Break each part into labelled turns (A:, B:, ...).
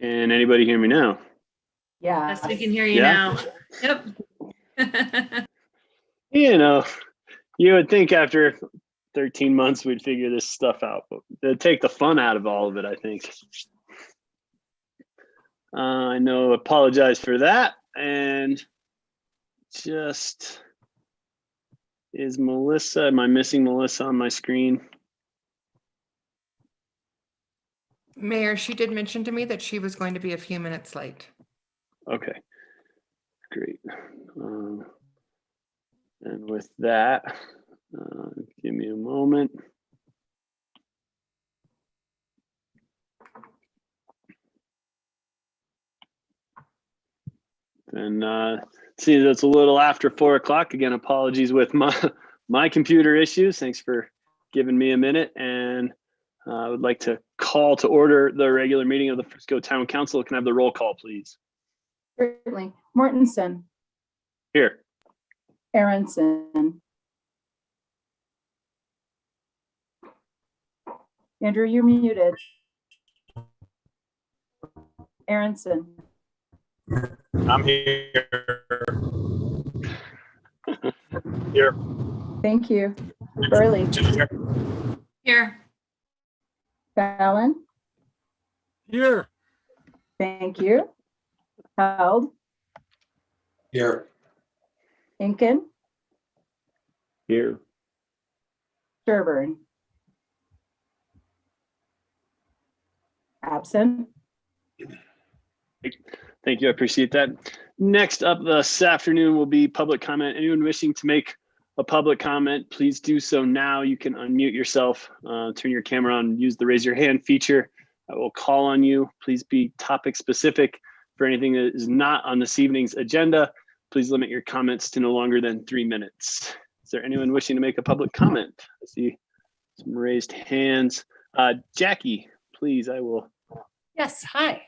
A: Can anybody hear me now?
B: Yeah.
C: Yes, we can hear you
A: Yeah?
C: now. Yep.
A: You know, you would think after 13 months we'd figure this stuff out, but it'd take the fun out of all of it, I think. I know, apologize for that. And just, is Melissa, am I missing Melissa on my screen?
D: Mayor, she did mention to me that she was going to be a few minutes late.
A: Okay, great. And with that, give me a moment. And see, that's a little after 4 o'clock. Again, apologies with my computer issues. Thanks for giving me a minute. And I would like to call to order the regular meeting of the Frisco Town Council. Can I have the roll call, please?
B: Certainly. Mortensen,
A: Here.
B: Aronson. Andrew, you're muted. Aronson.
E: I'm here. Here.
B: Thank you. Burley.
C: Here.
B: Fallon.
E: Here.
B: Thank you. Held.
E: Here.
B: Inken.
A: Here.
B: Sherburne. Absent.
A: Thank you. I appreciate that. Next up this afternoon will be public comment. Anyone wishing to make a public comment, please do so now. You can unmute yourself, turn your camera on, use the raise your hand feature. I will call on you. Please be topic specific. For anything that is not on this evening's agenda, please limit your comments to no longer than 3 minutes. Is there anyone wishing to make a public comment? I see some raised hands. Jackie, please, I will.
F: Yes, hi.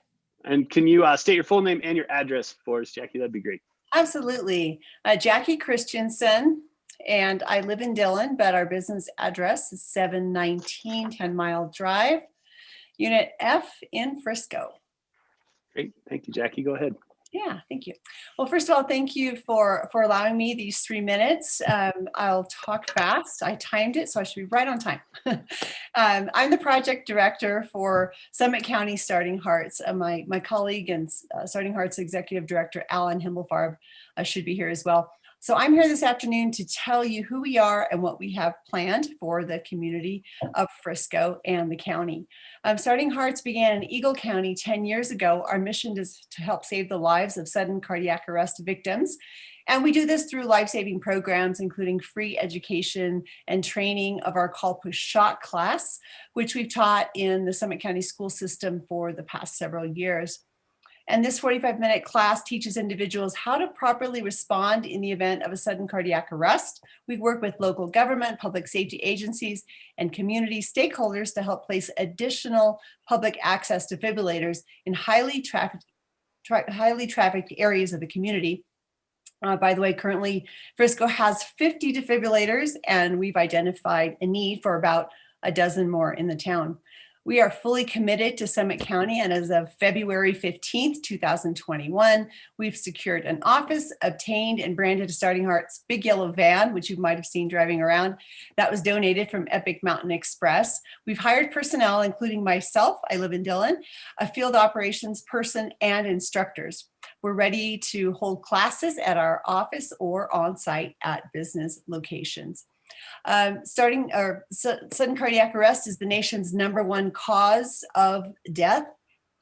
A: And can you state your full name and your address for us, Jackie? That'd be great.
F: Absolutely. Jackie Christensen, and I live in Dillon, but our business address is 719 10 Mile Drive, Unit F in Frisco.
A: Great. Thank you, Jackie. Go ahead.
F: Yeah, thank you. Well, first of all, thank you for allowing me these 3 minutes. I'll talk fast. I timed it, so I should be right on time. I'm the project director for Summit County Starting Hearts. My colleague and Starting Hearts Executive Director, Alan Himmelfarb, should be here as well. So I'm here this afternoon to tell you who we are and what we have planned for the community of Frisco and the county. Starting Hearts began in Eagle County 10 years ago. Our mission is to help save the lives of sudden cardiac arrest victims. And we do this through life-saving programs, including free education and training of our Call Push Shot class, which we've taught in the Summit County school system for the past several years. And this 45-minute class teaches individuals how to properly respond in the event of a sudden cardiac arrest. We work with local government, public safety agencies, and community stakeholders to help place additional public access defibrillators in highly trafficked areas of the community. By the way, currently Frisco has 50 defibrillators, and we've identified a need for about a dozen more in the town. We are fully committed to Summit County, and as of February 15th, 2021, we've secured an office, obtained and branded a Starting Hearts big yellow van, which you might have seen driving around. That was donated from Epic Mountain Express. We've hired personnel, including myself, I live in Dillon, a field operations person and instructors. We're ready to hold classes at our office or on site at business locations. Sudden cardiac arrest is the nation's #1 cause of death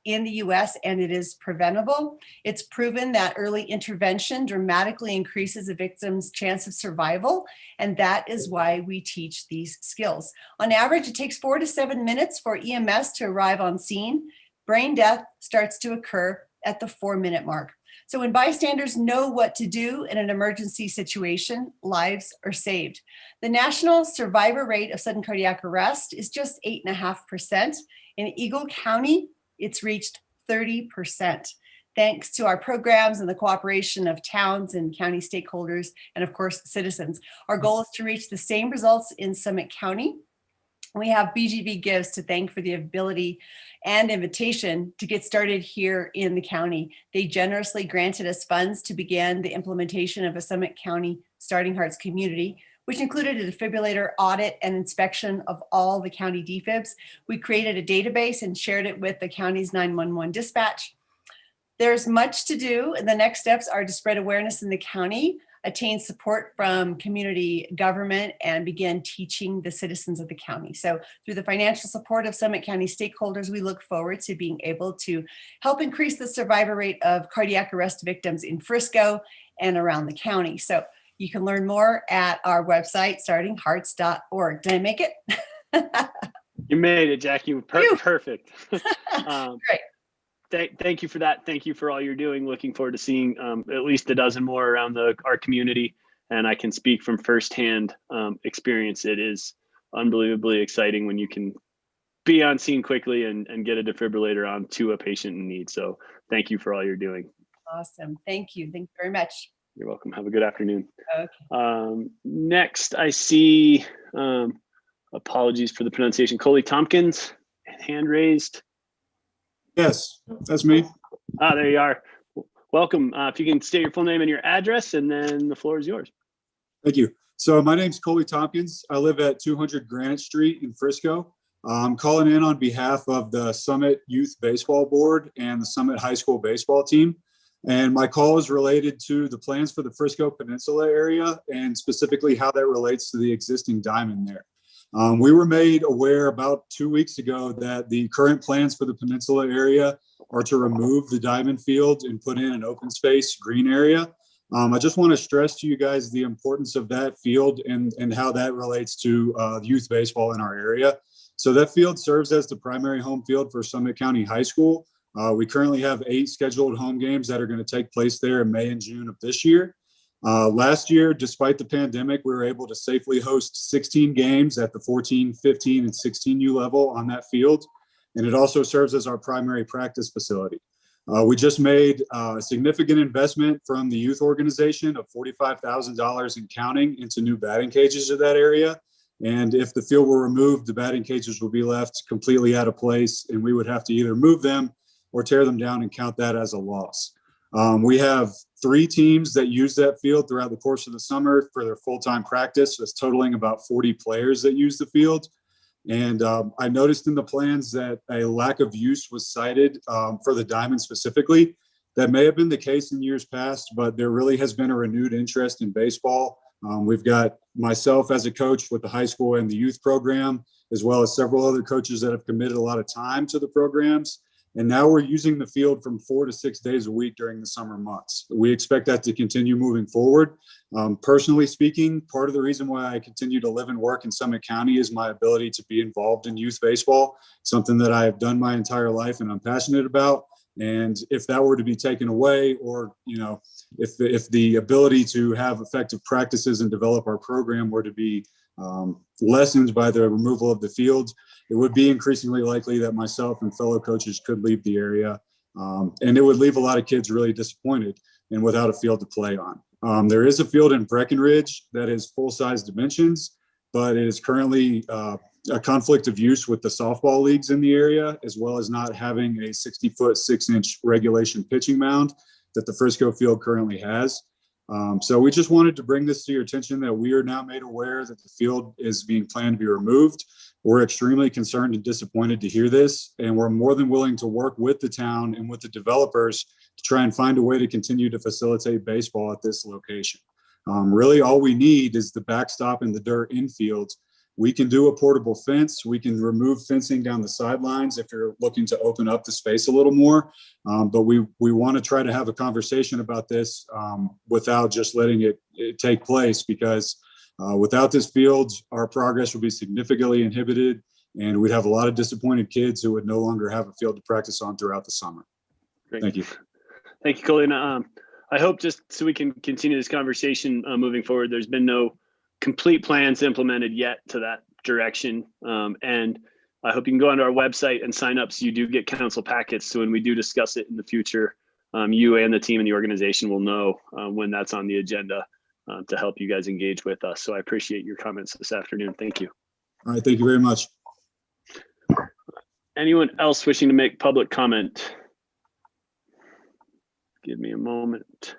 F: in the US, and it is preventable. It's proven that early intervention dramatically increases a victim's chance of survival, and that is why we teach these skills. On average, it takes 4 to 7 minutes for EMS to arrive on scene. Brain death starts to occur at the 4-minute mark. So when bystanders know what to do in an emergency situation, lives are saved. The national survivor rate of sudden cardiac arrest is just 8.5%. In Eagle County, it's reached 30%. Thanks to our programs and the cooperation of towns and county stakeholders, and of course, citizens. Our goal is to reach the same results in Summit County. We have BGV Gives to thank for the ability and invitation to get started here in the county. They generously granted us funds to begin the implementation of a Summit County Starting Hearts community, which included a defibrillator audit and inspection of all the county defibs. We created a database and shared it with the county's 911 dispatch. There's much to do, and the next steps are to spread awareness in the county, attain support from community government, and begin teaching the citizens of the county. So through the financial support of Summit County stakeholders, we look forward to being able to help increase the survivor rate of cardiac arrest victims in Frisco and around the county. So you can learn more at our website, startinghearts.org. Did I make it?
A: You made it, Jackie.
F: Phew.
A: Perfect.
F: Great.
A: Thank you for that. Thank you for all you're doing. Looking forward to seeing at least a dozen more around our community. And I can speak from firsthand experience. It is unbelievably exciting when you can be on scene quickly and get a defibrillator on to a patient in need. So thank you for all you're doing.
F: Awesome. Thank you. Thank you very much.
A: You're welcome. Have a good afternoon.
F: Okay.
A: Next, I see, apologies for the pronunciation, Coley Tompkins, hand raised.
G: Yes, that's me.
A: There you are. Welcome. If you can state your full name and your address, and then the floor is yours.
G: Thank you. So my name's Coley Tompkins. I live at 200 Granite Street in Frisco. I'm calling in on behalf of the Summit Youth Baseball Board and the Summit High School baseball team. And my call is related to the plans for the Frisco Peninsula area and specifically how that relates to the existing diamond there. We were made aware about 2 weeks ago that the current plans for the Peninsula area are to remove the diamond field and put in an open space green area. I just want to stress to you guys the importance of that field and how that relates to youth baseball in our area. So that field serves as the primary home field for Summit County High School. We currently have 8 scheduled home games that are going to take place there in May and June of this year. Last year, despite the pandemic, we were able to safely host 16 games at the 14, 15, and 16U level on that field. And it also serves as our primary practice facility. We just made a significant investment from the youth organization of $45,000 and counting into new batting cages of that area. And if the field were removed, the batting cages would be left completely out of place, and we would have to either move them or tear them down and count that as a loss. We have 3 teams that use that field throughout the course of the summer for their full-time practice. That's totaling about 40 players that use the field. And I noticed in the plans that a lack of use was cited for the diamond specifically. That may have been the case in years past, but there really has been a renewed interest in baseball. We've got myself as a coach with the high school and the youth program, as well as several other coaches that have committed a lot of time to the programs. And now we're using the field from 4 to 6 days a week during the summer months. We expect that to continue moving forward. Personally speaking, part of the reason why I continue to live and work in Summit County is my ability to be involved in youth baseball, something that I have done my entire life and I'm passionate about. And if that were to be taken away, or, you know, if the ability to have effective practices and develop our program were to be lessened by the removal of the field, it would be increasingly likely that myself and fellow coaches could leave the area. And it would leave a lot of kids really disappointed and without a field to play on. There is a field in Breckenridge that is full-size dimensions, but it is currently a conflict of use with the softball leagues in the area, as well as not having a 60-foot, 6-inch regulation pitching mound that the Frisco field currently has. So we just wanted to bring this to your attention that we are now made aware that the field is being planned to be removed. We're extremely concerned and disappointed to hear this, and we're more than willing to work with the town and with the developers to try and find a way to continue to facilitate baseball at this location. Really, all we need is the backstop and the dirt infield. We can do a portable fence. We can remove fencing down the sidelines if you're looking to open up the space a little more. But we want to try to have a conversation about this without just letting it take place, because without this field, our progress would be significantly inhibited, and we'd have a lot of disappointed kids who would no longer have a field to practice on throughout the summer.
A: Great.
G: Thank you.
A: Thank you, Colleen. I hope, just so we can continue this conversation moving forward, there's been no complete plans implemented yet to that direction. And I hope you can go onto our website and sign up so you do get council packets. So when we do discuss it in the future, you and the team and the organization will know when that's on the agenda to help you guys engage with us. So I appreciate your comments this afternoon. Thank you.
G: All right. Thank you very much.
A: Anyone else wishing to make public comment? Give me a moment.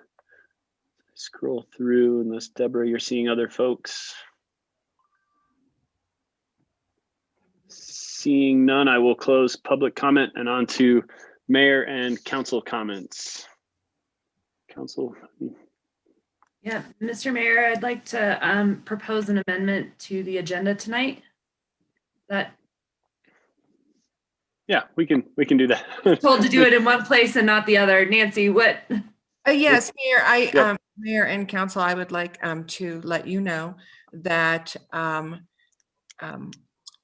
A: Scroll through, unless Deborah, you're seeing other folks. Seeing none, I will close public comment and on to mayor and council comments. Council.
C: Yeah, Mr. Mayor, I'd like to propose an amendment to the agenda tonight.
A: Yeah, we can do that.
C: Told to do it in one place and not the other. Nancy, what?
D: Yes, Mayor,
A: Yep.
D: Mayor and council, I would like to let you know that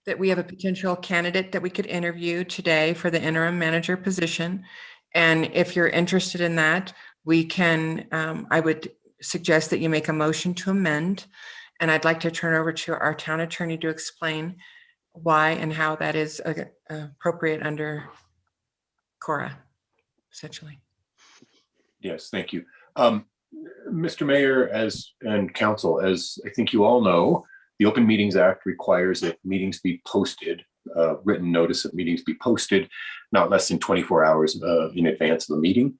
D: that we have a potential candidate that we could interview today for the interim manager position. And if you're interested in that, we can, I would suggest that you make a motion to amend. And I'd like to turn over to our town attorney to explain why and how that is appropriate under Cora, essentially.
H: Yes, thank you. Mr. Mayor, and council, as I think you all know, the Open Meetings Act requires that meetings be posted, written notice of meetings be posted not less than 24 hours in advance of the meeting.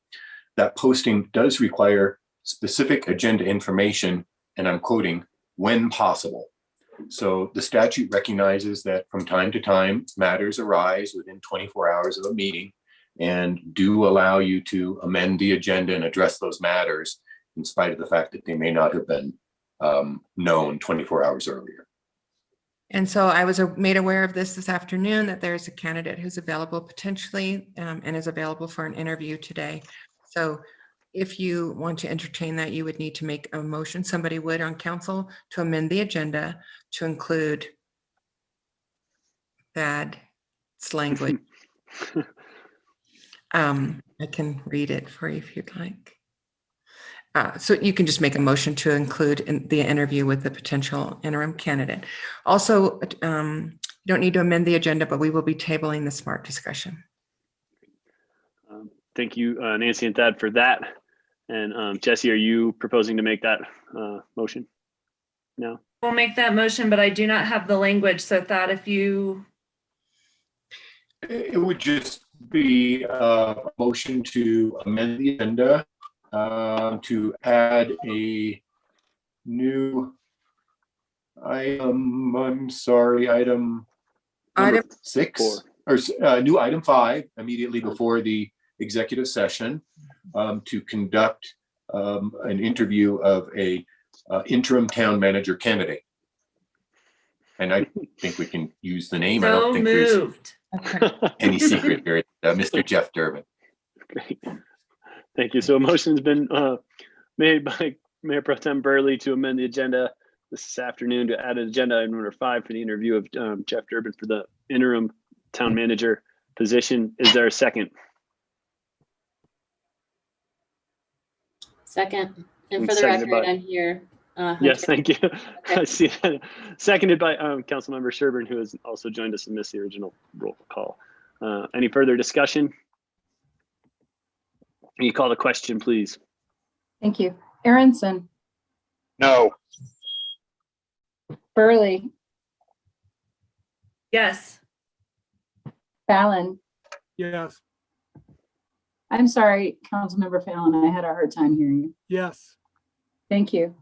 H: That posting does require specific agenda information, and I'm quoting, when possible. So the statute recognizes that from time to time, matters arise within 24 hours of a meeting and do allow you to amend the agenda and address those matters in spite of the fact that they may not have been known 24 hours earlier.
D: And so I was made aware of this afternoon, that there's a candidate who's available potentially and is available for an interview today. So if you want to entertain that, you would need to make a motion. Somebody would on council to amend the agenda to include that language. I can read it for you if you'd like. So you can just make a motion to include in the interview with the potential interim candidate. Also, you don't need to amend the agenda, but we will be tabling the SMART discussion.
A: Thank you, Nancy and Thad, for that. And Jesse, are you proposing to make that motion? No.
C: We'll make that motion, but I do not have the language. So Thad, if you.
H: It would just be a motion to amend the agenda to add a new item, I'm sorry, item number 6,
A: 4.
H: or new item 5 immediately before the executive session to conduct an interview of a interim town manager candidate. And I think we can use the name. I
C: So
H: don't think
C: moved.
H: there's any secret here. Mr. Jeff Durbin.
A: Great. Thank you. So a motion's been made by Mayor Pro Tem Burley to amend the agenda this afternoon to add an agenda item number 5 for the interview of Jeff Durbin for the interim town manager position. Is there a second?
I: Second. And
A: And
I: for the
A: seconded
I: record,
A: by-
I: I'm here.
A: Yes, thank you. I see that. Seconded by Councilmember Sherburne, who has also joined us and missed the original roll call. Any further discussion? Can you call the question, please?
B: Thank you. Aronson,
E: No.
B: Burley,
C: Yes.
B: Fallon.
E: Yes.
B: I'm sorry, Councilmember Fallon, I had a hard time hearing you.
E: Yes.
B: Thank you.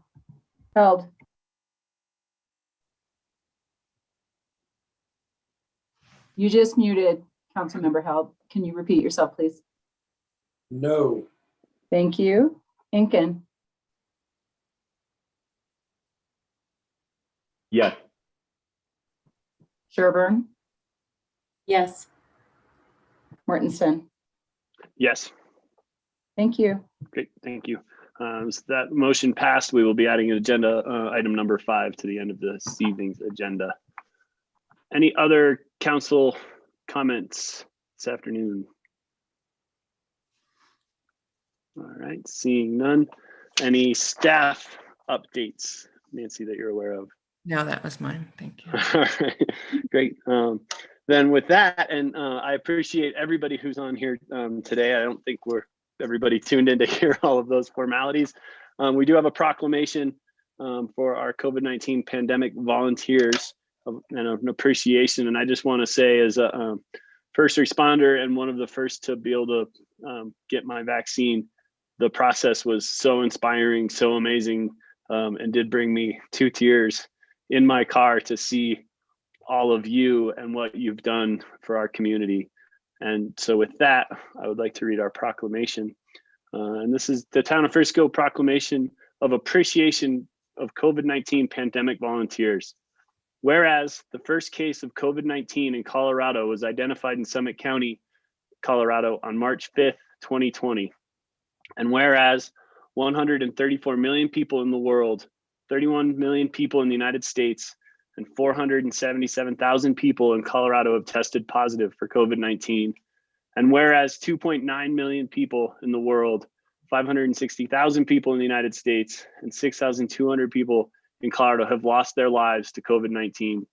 B: Held. You just muted, Councilmember Held. Can you repeat yourself, please?
E: No.
B: Thank you. Inkin,
A: Yes.
B: Sherburne,
I: Yes.
B: Mortensen.
A: Yes.
B: Thank you.
A: Great, thank you. So that motion passed. We will be adding an agenda item number 5 to the end of this evening's agenda. Any other council comments this afternoon? All right, seeing none. Any staff updates, Nancy, that you're aware of?
D: No, that was mine. Thank you.
A: All right, great. Then with that, and I appreciate everybody who's on here today. I don't think everybody tuned in to hear all of those formalities. We do have a proclamation for our COVID-19 pandemic volunteers and an appreciation. And I just want to say as first responder and one of the first to be able to get my vaccine, the process was so inspiring, so amazing, and did bring me to tears in my car to see all of you and what you've done for our community. And so with that, I would like to read our proclamation. And this is the Town of Frisco Proclamation of Appreciation of COVID-19 Pandemic Volunteers. Whereas the first case of COVID-19 in Colorado was identified in Summit County, Colorado on March 5th, 2020. And whereas 134 million people in the world, 31 million people in the United States, and 477,000 people in Colorado have tested positive for COVID-19. And whereas 2.9 million people in the world, 560,000 people in the United States, and 6,200 people in Colorado have lost their lives to COVID-19.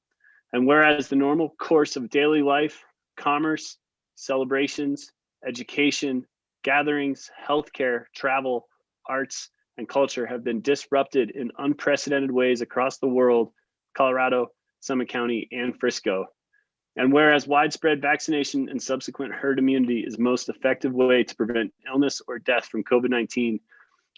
A: And whereas the normal course of daily life, commerce, celebrations, education, gatherings, healthcare, travel, arts, and culture have been disrupted in unprecedented ways across the world, Colorado, Summit County, and Frisco. And whereas widespread vaccination and subsequent herd immunity is the most effective way to prevent illness or death from COVID-19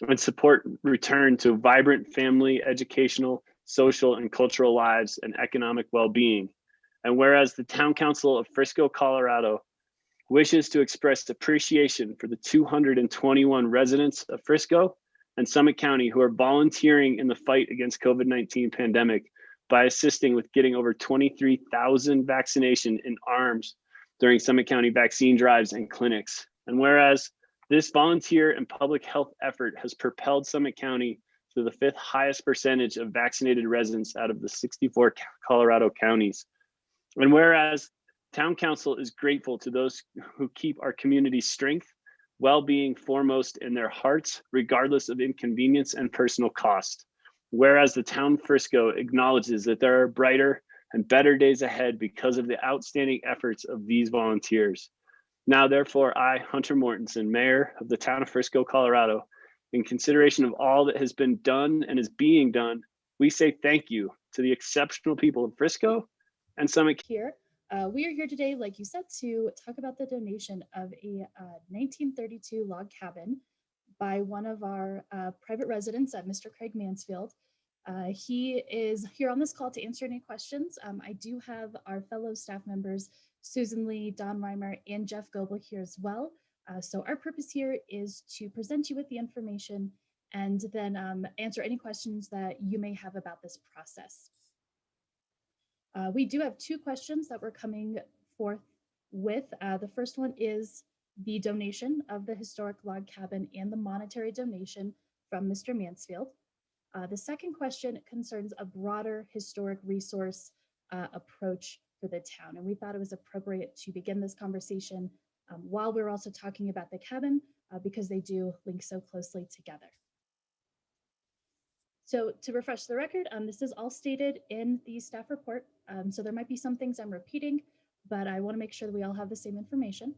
A: and support return to vibrant family, educational, social, and cultural lives and economic well-being. And whereas the Town Council of Frisco, Colorado wishes to express appreciation for the 221 residents of Frisco and Summit County who are volunteering in the fight against COVID-19 pandemic by assisting with getting over 23,000 vaccination in arms during Summit County vaccine drives and clinics. And whereas this volunteer and public health effort has propelled Summit County to the 5th highest percentage of vaccinated residents out of the 64 Colorado counties. And whereas Town Council is grateful to those who keep our community's strength, well-being foremost in their hearts, regardless of inconvenience and personal cost. Whereas the Town of Frisco acknowledges that there are brighter and better days ahead because of the outstanding efforts of these volunteers. Now, therefore, I, Hunter Mortensen, Mayor of the Town of Frisco, Colorado, in consideration of all that has been done and is being done, we say thank you to the exceptional people of Frisco and Summit.
J: Here, we are here today, like you said, to talk about the donation of a 1932 log cabin by one of our private residents, Mr. Craig Mansfield. He is here on this call to answer any questions. I do have our fellow staff members, Susan Lee, Don Reimer, and Jeff Goebel here as well. So our purpose here is to present you with the information and then answer any questions that you may have about this process. We do have two questions that we're coming forth with. The first one is the donation of the historic log cabin and the monetary donation from Mr. Mansfield. The second question concerns a broader historic resource approach for the town. And we thought it was appropriate to begin this conversation while we're also talking about the cabin because they do link so closely together. So to refresh the record, this is all stated in the staff report. So there might be some things I'm repeating, but I want to make sure that we all have the same information.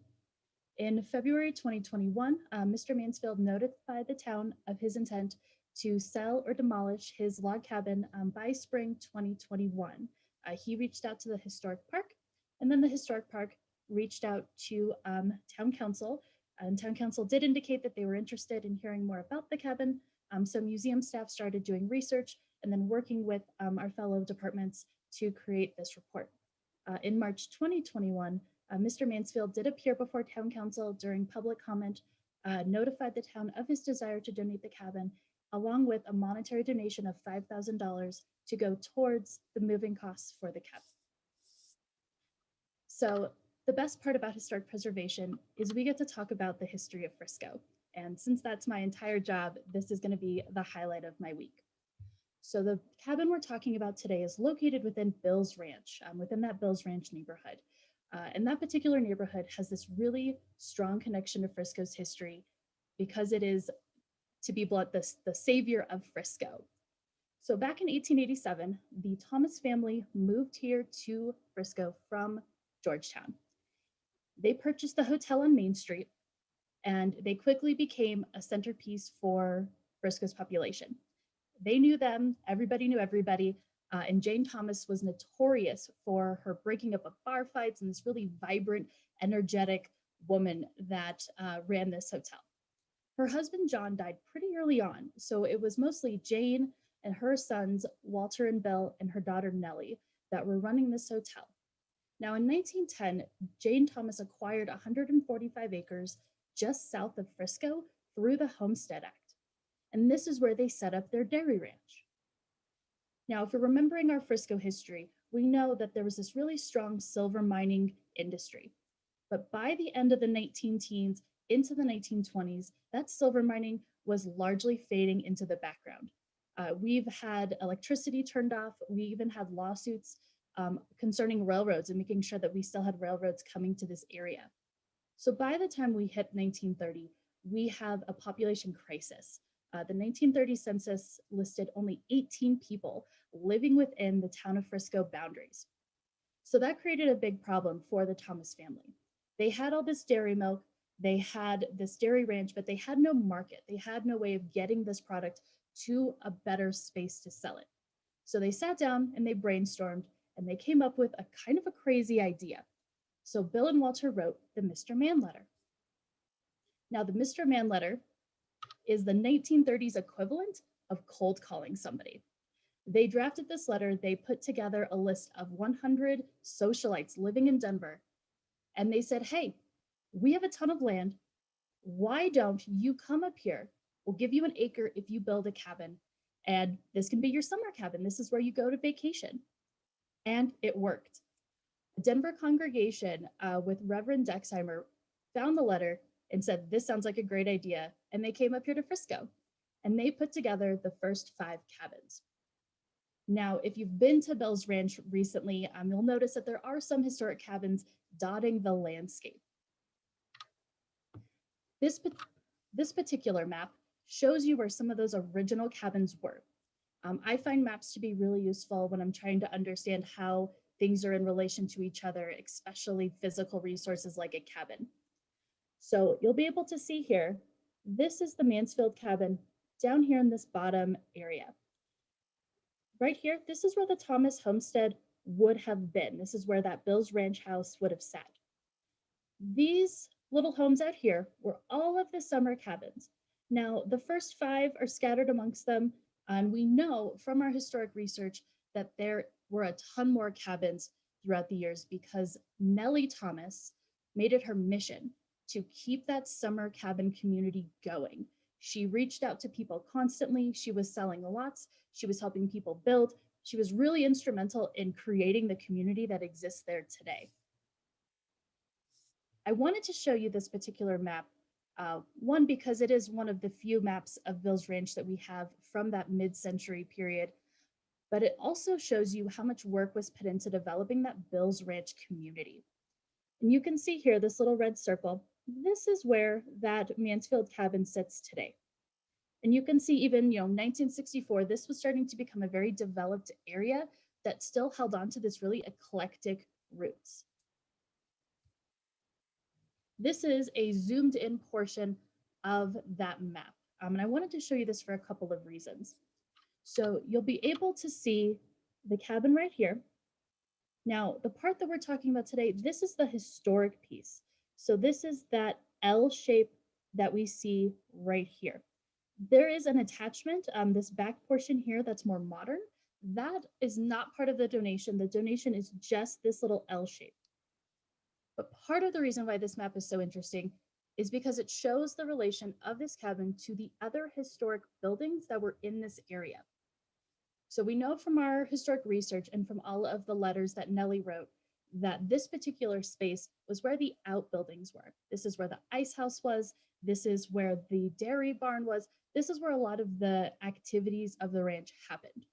J: In February 2021, Mr. Mansfield notified the town of his intent to sell or demolish his log cabin by spring 2021. He reached out to the historic park, and then the historic park reached out to town council, and town council did indicate that they were interested in hearing more about the cabin. So museum staff started doing research and then working with our fellow departments to create this report. In March 2021, Mr. Mansfield did appear before town council during public comment, notified the town of his desire to donate the cabin, along with a monetary donation of $5,000 to go towards the moving costs for the cabin. So the best part about historic preservation is we get to talk about the history of Frisco. And since that's my entire job, this is going to be the highlight of my week. So the cabin we're talking about today is located within Bill's Ranch, within that Bill's Ranch neighborhood. And that particular neighborhood has this really strong connection to Frisco's history because it is, to be blunt, the savior of Frisco. So back in 1887, the Thomas family moved here to Frisco from Georgetown. They purchased the hotel on Main Street, and they quickly became a centerpiece for Frisco's population. They knew them, everybody knew everybody. And Jane Thomas was notorious for her breaking up of bar fights and this really vibrant, energetic woman that ran this hotel. Her husband, John, died pretty early on. So it was mostly Jane and her sons, Walter and Bill, and her daughter, Nellie, that were running this hotel. Now, in 1910, Jane Thomas acquired 145 acres just south of Frisco through the Homestead Act. And this is where they set up their dairy ranch. Now, if we're remembering our Frisco history, we know that there was this really strong silver mining industry. But by the end of the 19-teens into the 1920s, that silver mining was largely fading into the background. We've had electricity turned off. We even had lawsuits concerning railroads and making sure that we still had railroads coming to this area. So by the time we hit 1930, we have a population crisis. The 1930 census listed only 18 people living within the town of Frisco boundaries. So that created a big problem for the Thomas family. They had all this dairy milk, they had this dairy ranch, but they had no market. They had no way of getting this product to a better space to sell it. So they sat down and they brainstormed and they came up with a kind of a crazy idea. So Bill and Walter wrote the Mr. Mann letter. Now the Mr. Mann letter is the 1930s equivalent of cold calling somebody. They drafted this letter, they put together a list of 100 socialites living in Denver, and they said, hey, we have a ton of land. Why don't you come up here? We'll give you an acre if you build a cabin, and this can be your summer cabin. This is where you go to vacation. And it worked. A Denver congregation with Reverend Dexheimer found the letter and said, this sounds like a great idea. And they came up here to Frisco and they put together the first 5 cabins. Now, if you've been to Bill's Ranch recently, you'll notice that there are some historic cabins dotting the landscape. This particular map shows you where some of those original cabins were. I find maps to be really useful when I'm trying to understand how things are in relation to each other, especially physical resources like a cabin. So you'll be able to see here, this is the Mansfield cabin down here in this bottom area. Right here, this is where the Thomas homestead would have been. This is where that Bill's Ranch house would have sat. These little homes out here were all of the summer cabins. Now, the first 5 are scattered amongst them, and we know from our historic research that there were a ton more cabins throughout the years because Nellie Thomas made it her mission to keep that summer cabin community going. She reached out to people constantly. She was selling lots. She was helping people build. She was really instrumental in creating the community that exists there today. I wanted to show you this particular map. One, because it is one of the few maps of Bill's Ranch that we have from that mid-century period, but it also shows you how much work was put into developing that Bill's Ranch community. And you can see here, this little red circle, this is where that Mansfield cabin sits today. And you can see even, 1964, this was starting to become a very developed area that still held on to this really eclectic roots. This is a zoomed in portion of that map. And I wanted to show you this for a couple of reasons. So you'll be able to see the cabin right here. Now, the part that we're talking about today, this is the historic piece. So this is that L shape that we see right here. There is an attachment, this back portion here that's more modern. That is not part of the donation. The donation is just this little L shape. But part of the reason why this map is so interesting is because it shows the relation of this cabin to the other historic buildings that were in this area. So we know from our historic research and from all of the letters that Nellie wrote that this particular space was where the outbuildings were. This is where the ice house was. This is where the dairy barn was. This is where a lot of the activities of the ranch happened.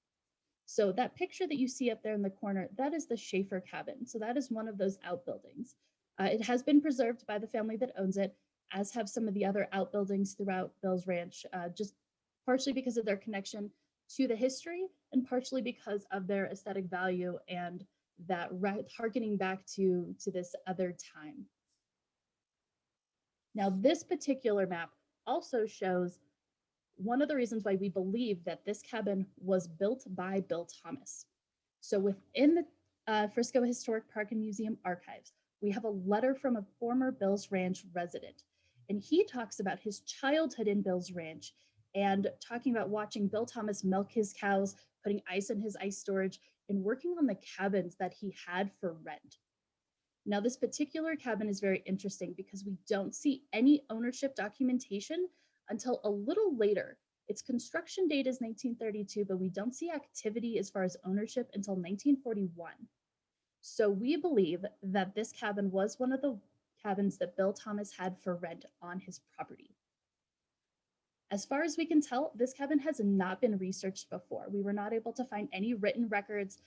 J: So that picture that you see up there in the corner, that is the Schaefer cabin. So that is one of those outbuildings. It has been preserved by the family that owns it, as have some of the other outbuildings throughout Bill's Ranch, just partially because of their connection to the history and partially because of their aesthetic value and that harkening back to this other time. Now, this particular map also shows one of the reasons why we believe that this cabin was built by Bill Thomas. So within the Frisco Historic Park and Museum archives, we have a letter from a former Bill's Ranch resident. And he talks about his childhood in Bill's Ranch and talking about watching Bill Thomas milk his cows, putting ice in his ice storage, and working on the cabins that he had for rent. Now, this particular cabin is very interesting because we don't see any ownership documentation until a little later. Its construction date is 1932, but we don't see activity as far as ownership until 1941. So we believe that this cabin was one of the cabins that Bill Thomas had for rent on his property. As far as we can tell, this cabin has not been researched before. We were not able to find any written records.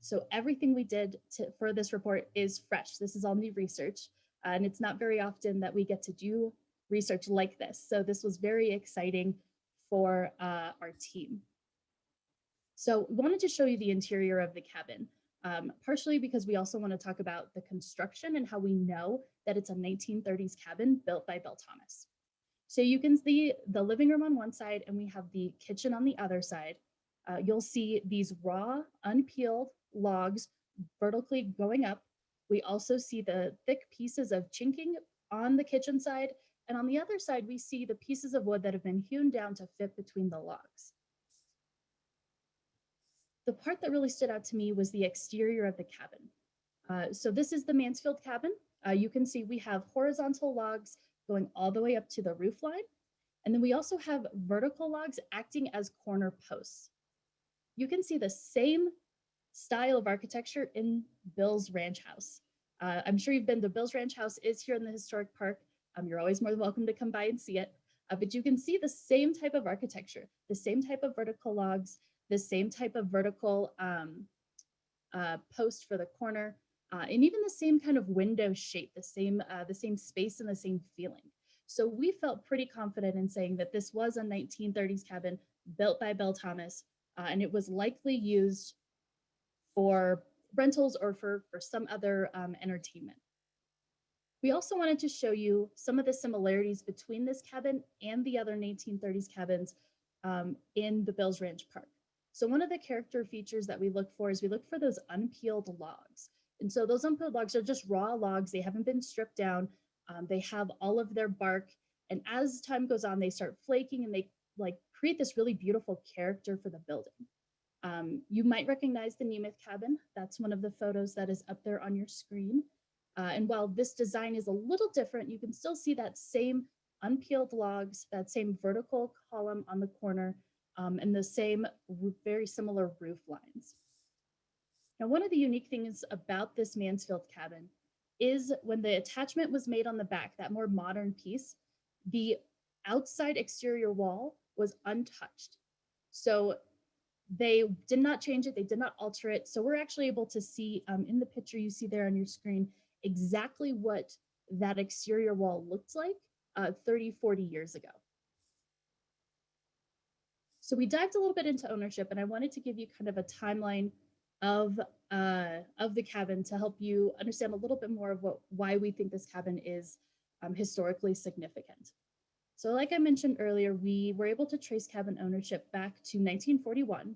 J: So everything we did for this report is fresh. This is all new research, and it's not very often that we get to do research like this. So this was very exciting for our team. So we wanted to show you the interior of the cabin, partially because we also want to talk about the construction and how we know that it's a 1930s cabin built by Bill Thomas. So you can see the living room on one side and we have the kitchen on the other side. You'll see these raw, unpeeled logs vertically going up. We also see the thick pieces of chinking on the kitchen side. And on the other side, we see the pieces of wood that have been hewn down to fit between the logs. The part that really stood out to me was the exterior of the cabin. So this is the Mansfield cabin. You can see we have horizontal logs going all the way up to the roof line. And then we also have vertical logs acting as corner posts. You can see the same style of architecture in Bill's Ranch House. I'm sure you've been to Bill's Ranch House is here in the historic park. You're always more than welcome to come by and see it. But you can see the same type of architecture, the same type of vertical logs, the same type of vertical post for the corner, and even the same kind of window shape, the same space and the same feeling. So we felt pretty confident in saying that this was a 1930s cabin built by Bill Thomas, and it was likely used for rentals or for some other entertainment. We also wanted to show you some of the similarities between this cabin and the other 1930s cabins in the Bill's Ranch Park. So one of the character features that we look for is we look for those unpeeled logs. And so those unpeeled logs are just raw logs. They haven't been stripped down. They have all of their bark. And as time goes on, they start flaking and they create this really beautiful character for the building. You might recognize the Nemeth cabin. That's one of the photos that is up there on your screen. And while this design is a little different, you can still see that same unpeeled logs, that same vertical column on the corner, and the same very similar roof lines. Now, one of the unique things about this Mansfield cabin is when the attachment was made on the back, that more modern piece, the outside exterior wall was untouched. So they did not change it, they did not alter it. So we're actually able to see in the picture you see there on your screen exactly what that exterior wall looked like 30, 40 years ago. So we dived a little bit into ownership, and I wanted to give you kind of a timeline of the cabin to help you understand a little bit more of why we think this cabin is historically significant. So like I mentioned earlier, we were able to trace cabin ownership back to 1941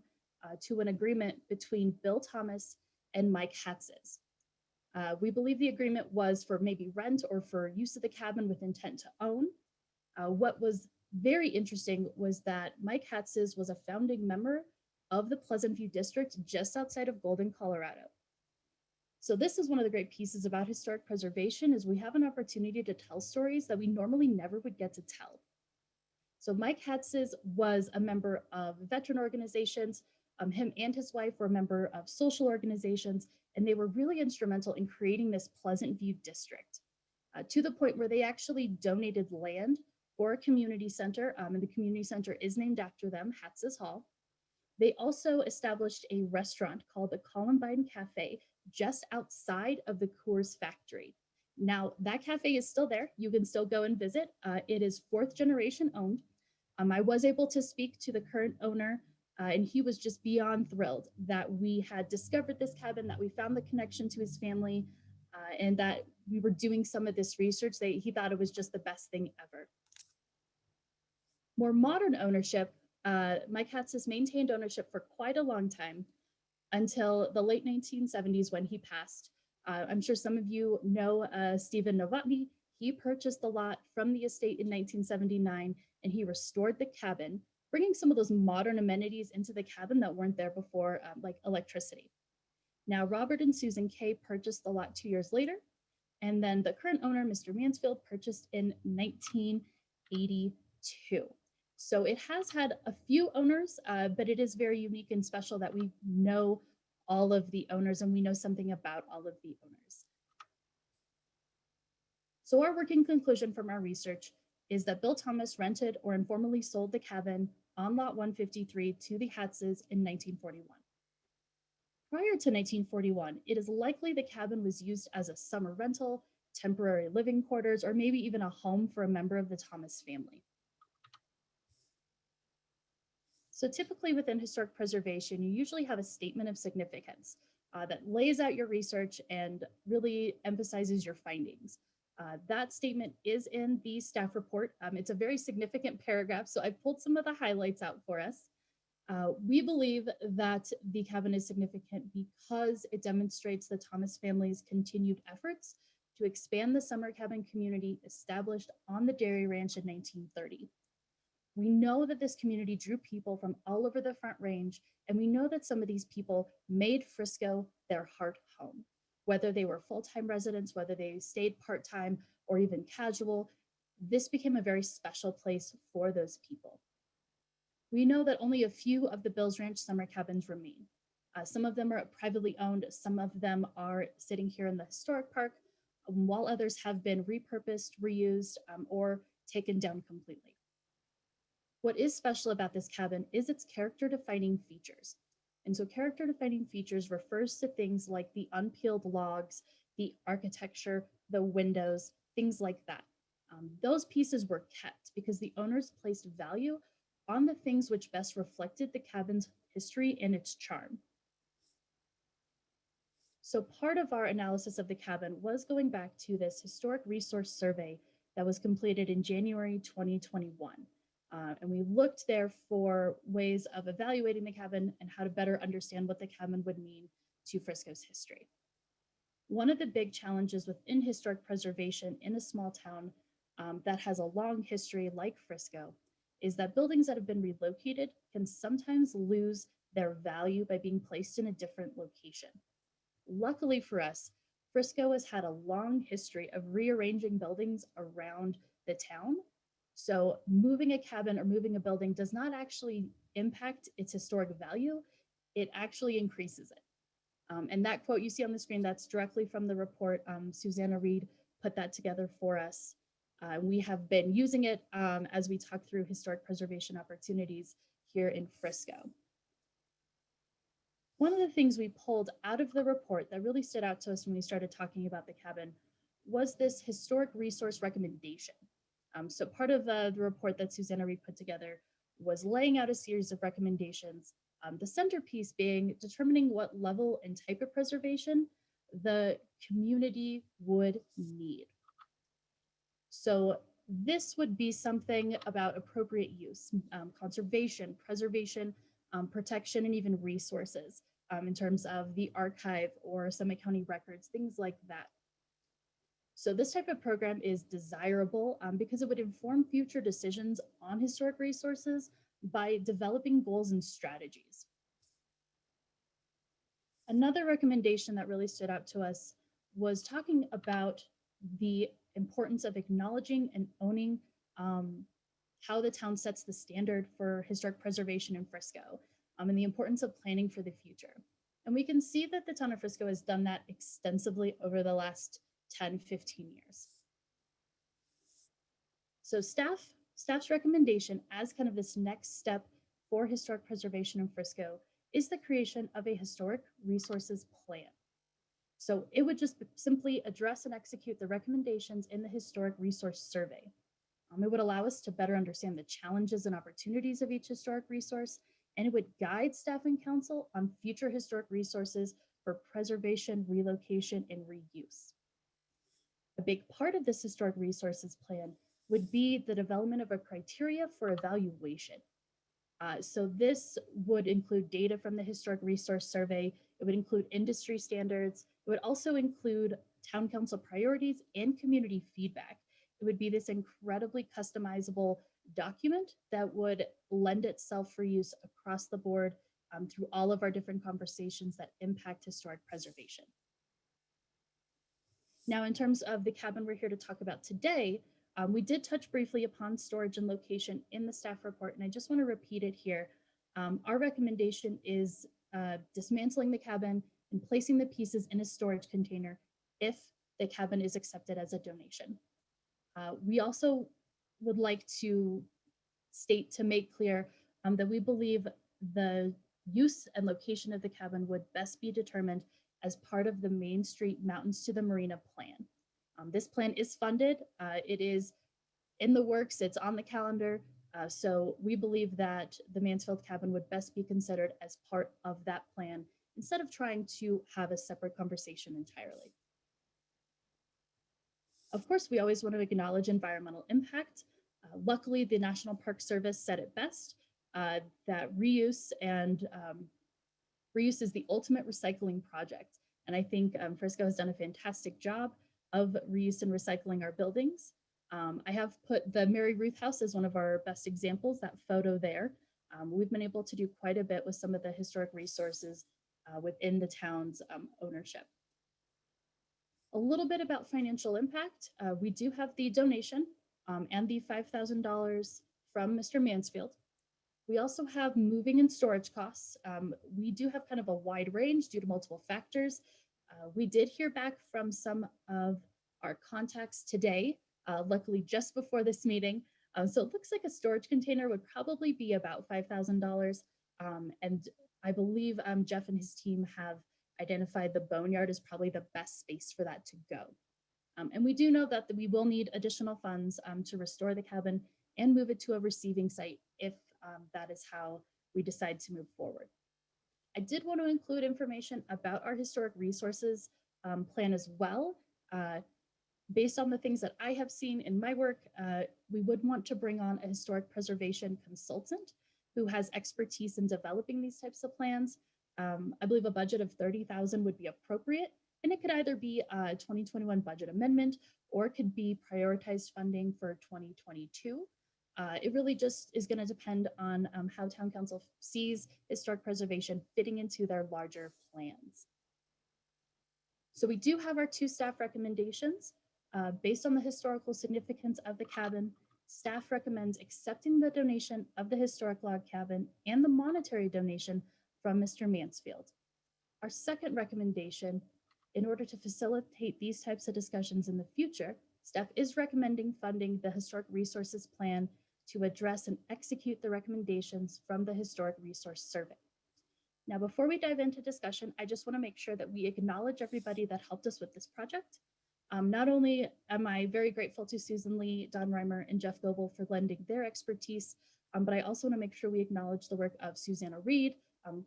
J: to an agreement between Bill Thomas and Mike Hatzis. We believe the agreement was for maybe rent or for use of the cabin with intent to own. What was very interesting was that Mike Hatzis was a founding member of the Pleasant View District just outside of Golden, Colorado. So this is one of the great pieces about historic preservation is we have an opportunity to tell stories that we normally never would get to tell. So Mike Hatzis was a member of veteran organizations. Him and his wife were a member of social organizations, and they were really instrumental in creating this Pleasant View District to the point where they actually donated land for a community center, and the community center is named after them, Hatzis Hall. They also established a restaurant called the Columbine Cafe just outside of the Coors factory. Now, that cafe is still there. You can still go and visit. It is 4th generation owned. I was able to speak to the current owner, and he was just beyond thrilled that we had discovered this cabin, that we found the connection to his family, and that we were doing some of this research. He thought it was just the best thing ever. More modern ownership, Mike Hatzis maintained ownership for quite a long time. until the late 1970s when he passed. I'm sure some of you know Stephen Novotny. He purchased the lot from the estate in 1979, and he restored the cabin, bringing some of those modern amenities into the cabin that weren't there before, like electricity. Now, Robert and Susan Kay purchased the lot 2 years later, and then the current owner, Mr. Mansfield, purchased in 1982. So it has had a few owners, but it is very unique and special that we know all of the owners and we know something about all of the owners. So our working conclusion from our research is that Bill Thomas rented or informally sold the cabin on lot 153 to the Hatzes in 1941. Prior to 1941, it is likely the cabin was used as a summer rental, temporary living quarters, or maybe even a home for a member of the Thomas family. So typically within historic preservation, you usually have a statement of significance that lays out your research and really emphasizes your findings. That statement is in the staff report. It's a very significant paragraph, so I've pulled some of the highlights out for us. We believe that the cabin is significant because it demonstrates the Thomas family's continued efforts to expand the summer cabin community established on the dairy ranch in 1930. We know that this community drew people from all over the Front Range, and we know that some of these people made Frisco their heart home. Whether they were full-time residents, whether they stayed part-time or even casual, this became a very special place for those people. We know that only a few of the Bill's Ranch summer cabins remain. Some of them are privately owned, some of them are sitting here in the historic park, while others have been repurposed, reused, or taken down completely. What is special about this cabin is its character-defining features. And so character-defining features refers to things like the unpeeled logs, the architecture, the windows, things like that. Those pieces were kept because the owners placed value on the things which best reflected the cabin's history and its charm. So part of our analysis of the cabin was going back to this historic resource survey that was completed in January 2021. And we looked there for ways of evaluating the cabin and how to better understand what the cabin would mean to Frisco's history. One of the big challenges within historic preservation in a small town that has a long history like Frisco is that buildings that have been relocated can sometimes lose their value by being placed in a different location. Luckily for us, Frisco has had a long history of rearranging buildings around the town. So moving a cabin or moving a building does not actually impact its historic value, it actually increases it. And that quote you see on the screen, that's directly from the report. Susanna Reed put that together for us. We have been using it as we talk through historic preservation opportunities here in Frisco. One of the things we pulled out of the report that really stood out to us when we started talking about the cabin was this historic resource recommendation. So part of the report that Susanna Reed put together was laying out a series of recommendations, the centerpiece being determining what level and type of preservation the community would need. So this would be something about appropriate use, conservation, preservation, protection, and even resources in terms of the archive or Summit County records, things like that. So this type of program is desirable because it would inform future decisions on historic resources by developing goals and strategies. Another recommendation that really stood out to us was talking about the importance of acknowledging and owning how the town sets the standard for historic preservation in Frisco, and the importance of planning for the future. And we can see that the town of Frisco has done that extensively over the last 10, 15 years. So staff's recommendation as kind of this next step for historic preservation in Frisco is the creation of a historic resources plan. So it would just simply address and execute the recommendations in the historic resource survey. It would allow us to better understand the challenges and opportunities of each historic resource, and it would guide staff and council on future historic resources for preservation, relocation, and reuse. A big part of this historic resources plan would be the development of a criteria for evaluation. So this would include data from the Historic Resource Survey. It would include industry standards. It would also include town council priorities and community feedback. It would be this incredibly customizable document that would lend itself for use across the board through all of our different conversations that impact historic preservation. Now, in terms of the cabin we're here to talk about today, we did touch briefly upon storage and location in the staff report, and I just want to repeat it here. Our recommendation is dismantling the cabin and placing the pieces in a storage container if the cabin is accepted as a donation. We also would like to state to make clear that we believe the use and location of the cabin would best be determined as part of the Main Street Mountains to the Marina plan. This plan is funded. It is in the works. It's on the calendar. So we believe that the Mansfield cabin would best be considered as part of that plan instead of trying to have a separate conversation entirely. Of course, we always want to acknowledge environmental impact. Luckily, the National Park Service said it best, that reuse is the ultimate recycling project. And I think Frisco has done a fantastic job of reuse and recycling our buildings. I have put the Mary Ruth House as one of our best examples, that photo there. We've been able to do quite a bit with some of the historic resources within the town's ownership. A little bit about financial impact. We do have the donation and the $5,000 from Mr. Mansfield. We also have moving and storage costs. We do have kind of a wide range due to multiple factors. We did hear back from some of our contacts today, luckily just before this meeting. So it looks like a storage container would probably be about $5,000. And I believe Jeff and his team have identified the boneyard as probably the best space for that to go. And we do know that we will need additional funds to restore the cabin and move it to a receiving site if that is how we decide to move forward. I did want to include information about our historic resources plan as well. Based on the things that I have seen in my work, we would want to bring on a historic preservation consultant who has expertise in developing these types of plans. I believe a budget of $30,000 would be appropriate, and it could either be a 2021 budget amendment or it could be prioritized funding for 2022. It really just is going to depend on how Town Council sees historic preservation fitting into their larger plans. So we do have our two staff recommendations. Based on the historical significance of the cabin, staff recommends accepting the donation of the historic log cabin and the monetary donation from Mr. Mansfield. Our second recommendation, in order to facilitate these types of discussions in the future, staff is recommending funding the Historic Resources Plan to address and execute the recommendations from the Historic Resource Survey. Now, before we dive into discussion, I just want to make sure that we acknowledge everybody that helped us with this project. Not only am I very grateful to Susan Lee, Don Reimer, and Jeff Goebel for lending their expertise, but I also want to make sure we acknowledge the work of Susanna Reed,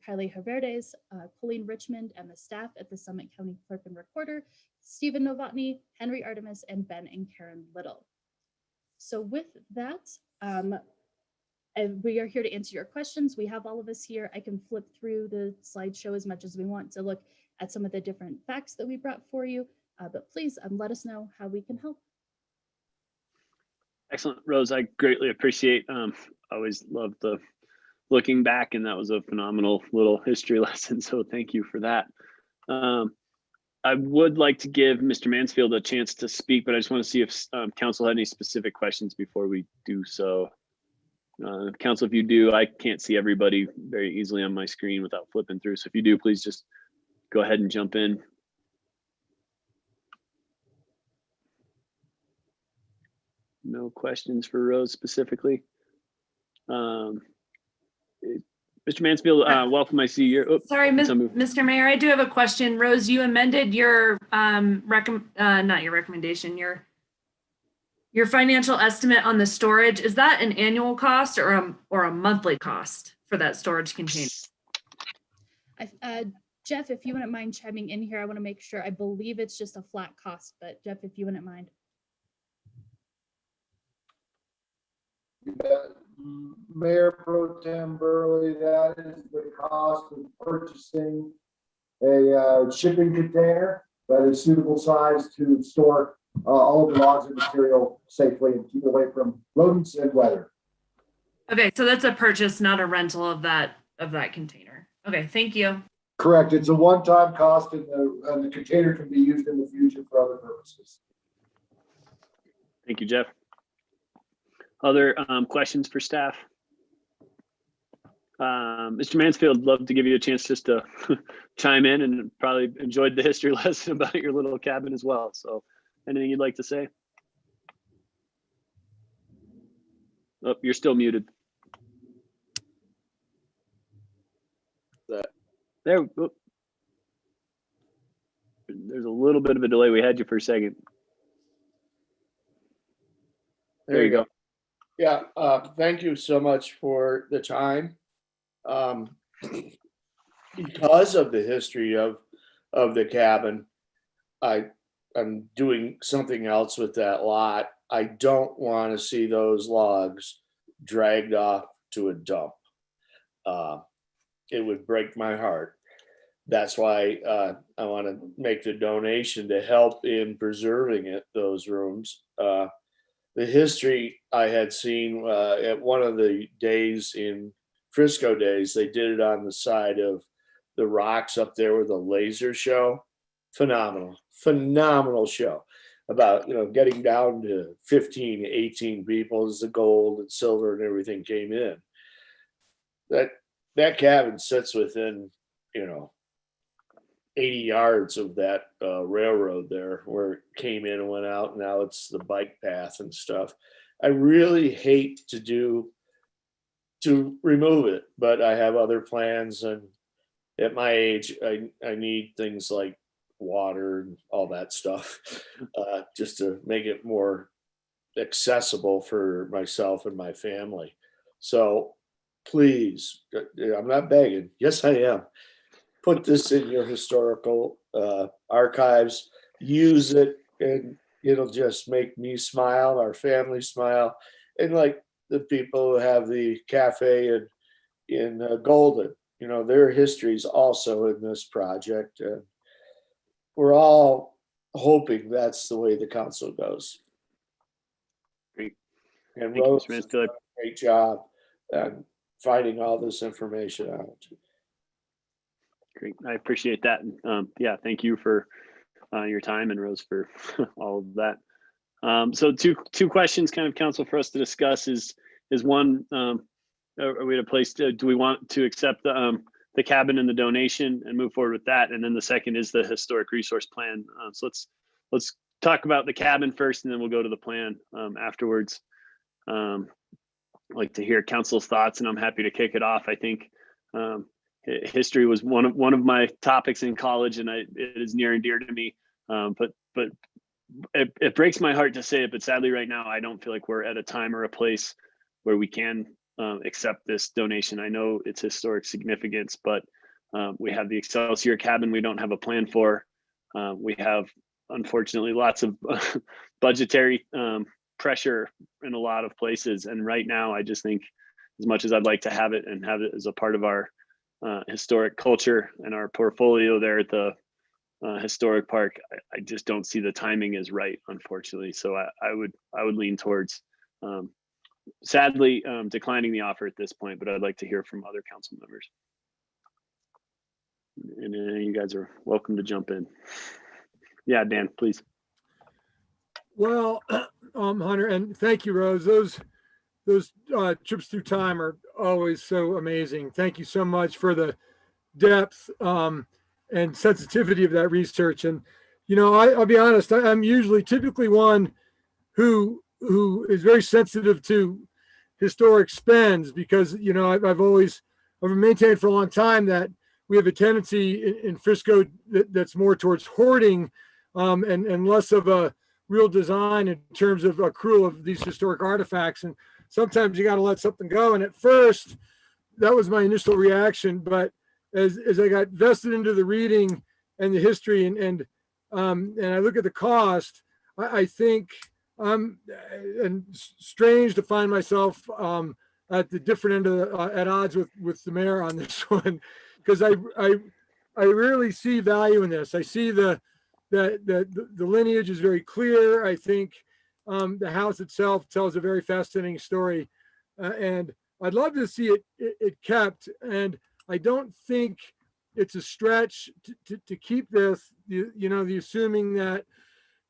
J: Kylie Haverdes, Colleen Richmond, and the staff at the Summit County Clerk and Recorder, Stephen Novotny, Henry Artemis, and Ben and Karen Little. So with that, and we are here to answer your questions. We have all of us here. I can flip through the slideshow as much as we want to look at some of the different facts that we brought for you, but please let us know how we can help.
A: Excellent, Rose. I greatly appreciate. Always love the looking back, and that was a phenomenal little history lesson. So thank you for that. I would like to give Mr. Mansfield a chance to speak, but I just want to see if council had any specific questions before we do so. Council, if you do, I can't see everybody very easily on my screen without flipping through. So if you do, please just go ahead and jump in. No questions for Rose specifically. Mr. Mansfield, welcome. I see your. Oh,
C: sorry, Mr. Mayor, I do have a question. Rose, you amended your not your recommendation, your financial estimate on the storage. Is that an annual cost or a monthly cost for that storage container?
J: Jeff, if you wouldn't mind chiming in here, I want to make sure. I believe it's just a flat cost, but Jeff, if you wouldn't mind.
E: Mayor Pro Tem Burley, that is the cost of purchasing a shipping container that is suitable size to store all of the logs and material safely and keep it away from rodents and weather.
C: Okay, so that's a purchase, not a rental of that container. Okay, thank you.
E: Correct. It's a one-time cost, and the container can be used in the future for other purposes.
A: Thank you, Jeff. Other questions for staff? Mr. Mansfield, love to give you a chance just to chime in, and probably enjoyed the history lesson about your little cabin as well. So anything you'd like to say? Oh, you're still muted. There. Oh. There's a little bit of a delay. We had you for a second. There you go.
K: Yeah, thank you so much for the time. Because of the history of the cabin, I'm doing something else with that lot. I don't want to see those logs dragged off to a dump. It would break my heart. That's why I want to make the donation to help in preserving those rooms. The history I had seen at one of the days in Frisco days, they did it on the side of the rocks up there with a laser show. Phenomenal show about, getting down to 15, 18 people as the gold and silver and everything came in. That cabin sits within, 80 yards of that railroad there where it came in and went out. Now it's the bike path and stuff. I really hate to remove it, but I have other plans, and at my age, I need things like water and all that stuff just to make it more accessible for myself and my family. So please, I'm not begging. Yes, I am. Put this in your historical archives, use it, and it'll just make me smile, our family smile, and like the people who have the cafe in Golden, their history is also in this project. And we're all hoping that's the way the council goes.
A: Great.
K: And Rose has done a great job at finding all this information out.
A: Great. I appreciate that. Yeah, thank you for your time, and Rose for all of that. So two questions, kind of, council, for us to discuss is one, are we at a place do we want to accept the cabin and the donation and move forward with that? And then the second is the historic resource plan. So let's talk about the cabin first, and then we'll go to the plan afterwards. I'd like to hear council's thoughts, and I'm happy to kick it off. I think history was one of my topics in college, and it is near and dear to me. But it breaks my heart to say it, but sadly right now I don't feel like we're at a time or a place where we can accept this donation. I know it's historic significance, but we have the Excelsior cabin we don't have a plan for. We have, unfortunately, lots of budgetary pressure in a lot of places, and right now I just think, as much as I'd like to have it and have it as a part of our historic culture and our portfolio there at the historic park, I just don't see the timing is right, unfortunately. So I would lean towards sadly declining the offer at this point, but I'd like to hear from other council members. And you guys are welcome to jump in. Yeah, Dan, please.
E: Well, Hunter, and thank you, Rose. Those trips through time are always so amazing. Thank you so much for the depth and sensitivity of that research. And, I'll be honest, I'm typically one who is very sensitive to historic spends, because, I've maintained for a long time that we have a tendency in Frisco that's more towards hoarding and less of a real design in terms of accrual of these historic artifacts. And sometimes you got to let something go. And at first, that was my initial reaction. But as I got vested into the reading and the history and I look at the cost, I think and strange to find myself at the different end of at odds with the mayor on this one, because I really see value in this. I see the lineage is very clear. I think the house itself tells a very fascinating story, and I'd love to see it kept. And I don't think it's a stretch to keep this. The assuming that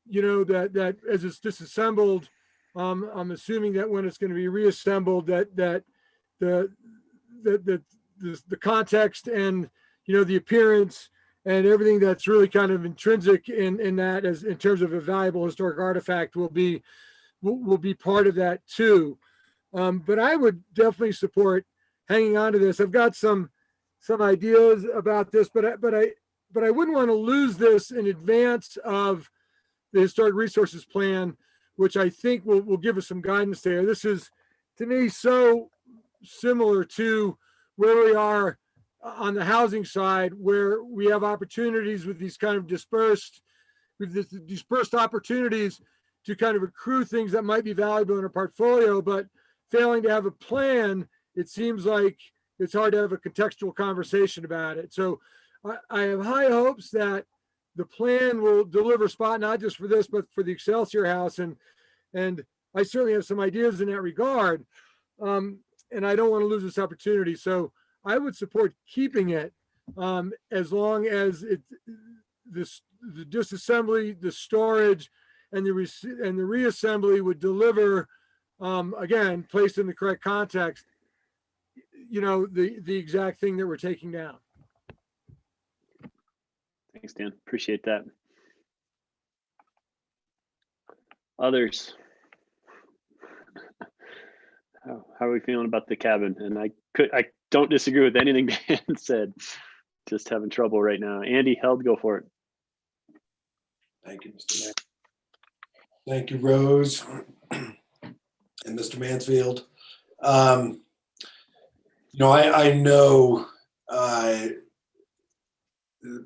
E: that as it's disassembled, I'm assuming that when it's going to be reassembled, that the context and the appearance and everything that's really kind of intrinsic in that, as in terms of a valuable historic artifact, will be part of that too. But I would definitely support hanging on to this. I've got some ideas about this, but I wouldn't want to lose this in advance of the historic resources plan, which I think will give us some guidance there. This is, to me, so similar to where we are on the housing side, where we have opportunities with these kind of dispersed opportunities to kind of accrue things that might be valuable in a portfolio, but failing to have a plan, it seems like it's hard to have a contextual conversation about it. So I have high hopes that the plan will deliver spot, not just for this, but for the Excelsior House. And I certainly have some ideas in that regard. And I don't want to lose this opportunity. So I would support keeping it as long as the disassembly, the storage, and the reassembly would deliver, again, placed in the correct context, the exact thing that we're taking down.
A: Thanks, Dan. Appreciate that. Others? How are we feeling about the cabin? And I don't disagree with anything Dan said. Just having trouble right now. Andy, Held, go for it.
L: Thank you, Mr. Mayor. Thank you, Rose and Mr. Mansfield. I know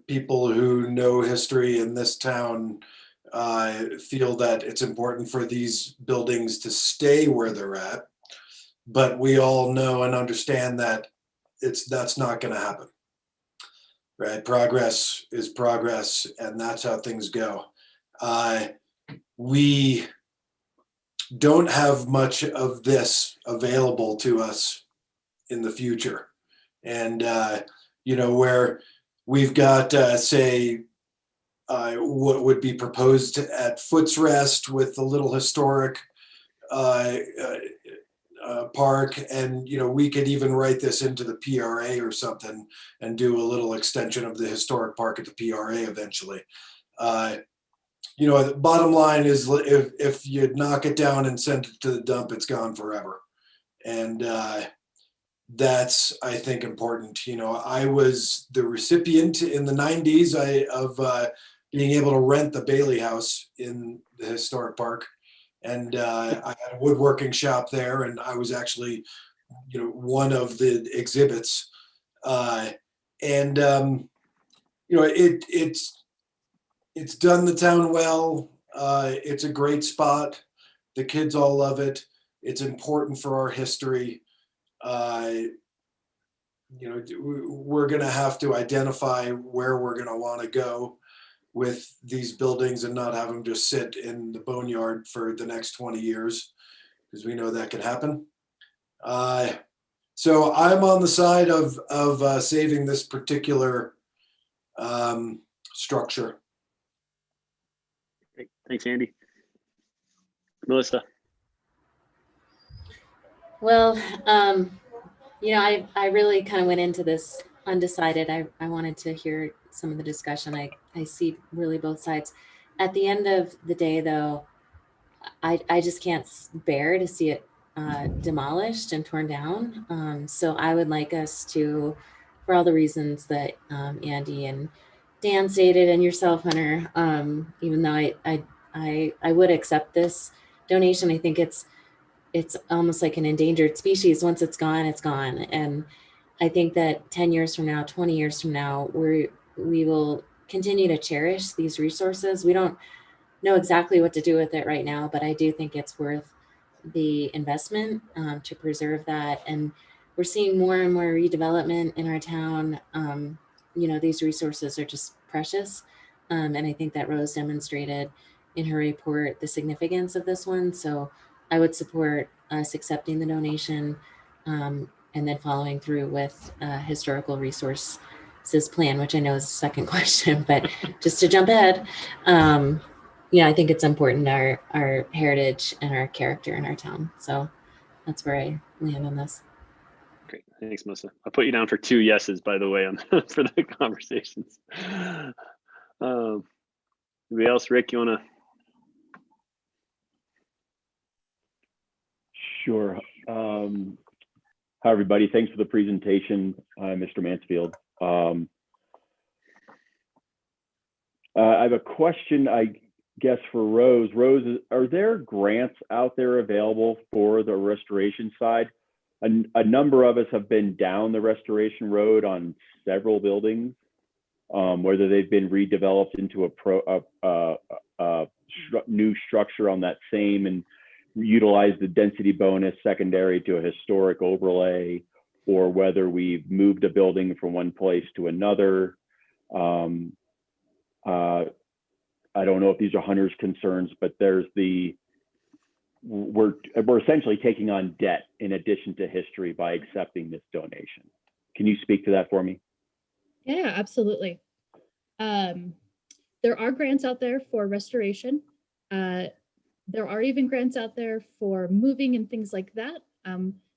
L: people who know history in this town feel that it's important for these buildings to stay where they're at, but we all know and understand that that's not going to happen, right? Progress is progress, and that's how things go. We don't have much of this available to us in the future, and where we've got, say, what would be proposed at Foots Rest with the little historic park, and we could even write this into the PRA or something and do a little extension of the historic park at the PRA eventually. The bottom line is, if you knock it down and send it to the dump, it's gone forever, and that's, I think, important. I was the recipient in the 90s of being able to rent the Bailey House in the historic park. And I had a woodworking shop there, and I was actually, one of the exhibits. It's done the town well. It's a great spot. The kids all love it. It's important for our history. We're going to have to identify where we're going to want to go with these buildings and not have them just sit in the boneyard for the next 20 years, because we know that can happen. So I'm on the side of saving this particular structure.
A: Great. Thanks, Andy. Melissa.
I: Well, I really kind of went into this undecided. I wanted to hear some of the discussion. I see really both sides. At the end of the day, though, I just can't bear to see it demolished and torn down. So I would like us to, for all the reasons that Andy and Dan stated, and yourself, Hunter, even though I would accept this donation, I think it's almost like an endangered species. Once it's gone, it's gone. And I think that 10 years from now, 20 years from now, we will continue to cherish these resources. We don't know exactly what to do with it right now, but I do think it's worth the investment to preserve that. And we're seeing more and more redevelopment in our town. These resources are just precious. And I think that Rose demonstrated in her report the significance of this one. So I would support us accepting the donation and then following through with historical resources plan, which I know is the second question, but just to jump ahead, I think it's important, our heritage and our character in our town. So that's where I land on this.
A: Great, thanks, Melissa. I'll put you down for 2 yeses, by the way, for the conversations. Anybody else? Rick, you want to?
M: Sure. Hi, everybody. Thanks for the presentation, Mr. Mansfield. I have a question, I guess, for Rose. Rose, are there grants out there available for the restoration side? A number of us have been down the restoration road on several buildings, whether they've been redeveloped into a new structure on that same and utilize the density bonus secondary to a historic overlay, or whether we've moved a building from one place to another. I don't know if these are Hunter's concerns, but there's we're essentially taking on debt in addition to history by accepting this donation. Can you speak to that for me?
J: Yeah, absolutely. There are grants out there for restoration. There are even grants out there for moving and things like that.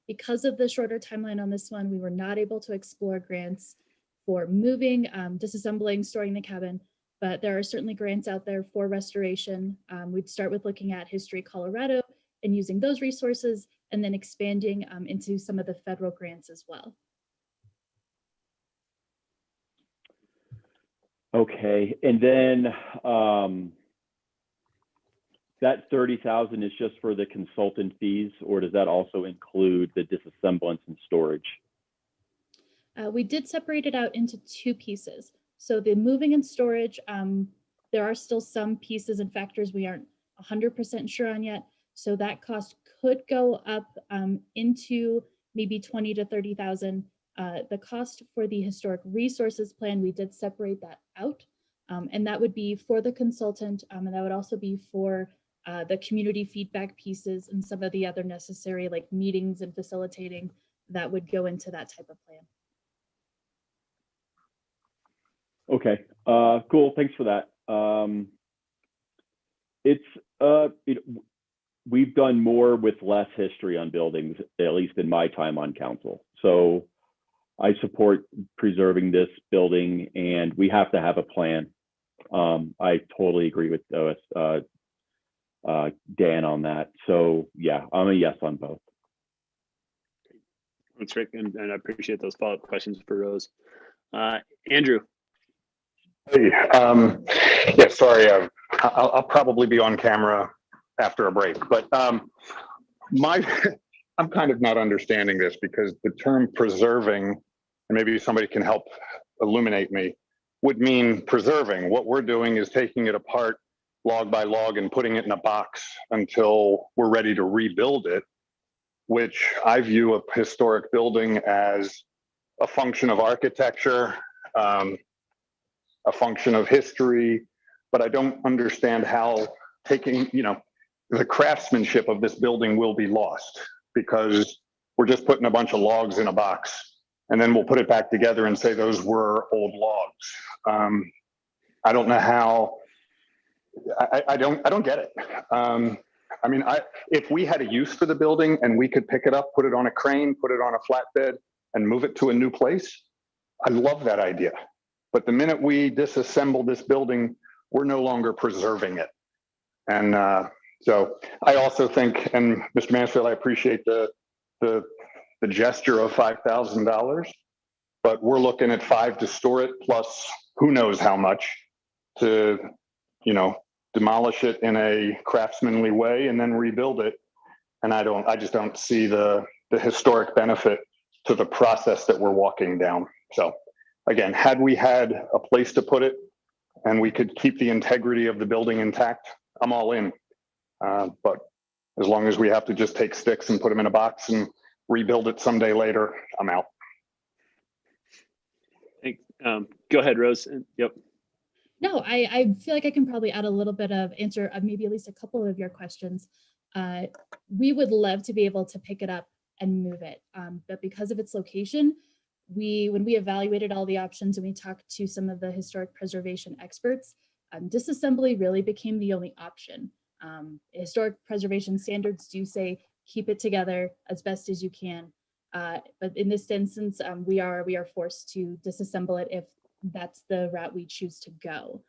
J: Because of the shorter timeline on this one, we were not able to explore grants for moving, disassembling, storing the cabin, but there are certainly grants out there for restoration. We'd start with looking at History Colorado and using those resources, and then expanding into some of the federal grants as well.
M: Okay, and then that 30,000 is just for the consultant fees, or does that also include the disassemblance and storage?
J: We did separate it out into 2 pieces. So the moving and storage, there are still some pieces and factors we aren't 100% sure on yet. So that cost could go up into maybe 20 to 30,000. The cost for the historic resources plan, we did separate that out. And that would be for the consultant, and that would also be for the community feedback pieces and some of the other necessary like meetings and facilitating that would go into that type of plan.
M: Okay, cool. Thanks for that. We've done more with less history on buildings, at least in my time on council. So I support preserving this building, and we have to have a plan. I totally agree with Dan on that. So yeah, I'm a yes on both.
A: Thanks, Rick, and I appreciate those follow-up questions for Rose. Andrew.
N: Hey, yeah, sorry, I'll probably be on camera after a break, but I'm kind of not understanding this because the term preserving, and maybe somebody can help illuminate me, would mean preserving. What we're doing is taking it apart log by log and putting it in a box until we're ready to rebuild it, which I view a historic building as a function of architecture, a function of history, but I don't understand how taking, the craftsmanship of this building will be lost because we're just putting a bunch of logs in a box and then we'll put it back together and say those were old logs. I don't know how, I don't get it. If we had a use for the building and we could pick it up, put it on a crane, put it on a flatbed and move it to a new place, I love that idea. But the minute we disassemble this building, we're no longer preserving it. And so I also think, and Mr. Mansfield, I appreciate the gesture of $5,000, but we're looking at $5,000 to store it, plus who knows how much to, demolish it in a craftsmanly way and then rebuild it. And I just don't see the historic benefit to the process that we're walking down. So again, had we had a place to put it and we could keep the integrity of the building intact, I'm all in. But As long as we have to just take sticks and put them in a box and rebuild it someday later, I'm out.
A: Go ahead, Rose. Yep.
J: No, I feel like I can probably add a little bit of answer of maybe at least a couple of your questions. We would love to be able to pick it up and move it. But because of its location, when we evaluated all the options and we talked to some of the historic preservation experts, disassembly really became the only option. Historic preservation standards do say keep it together as best as you can. But in this instance, we are forced to disassemble it if that's the route we choose to go.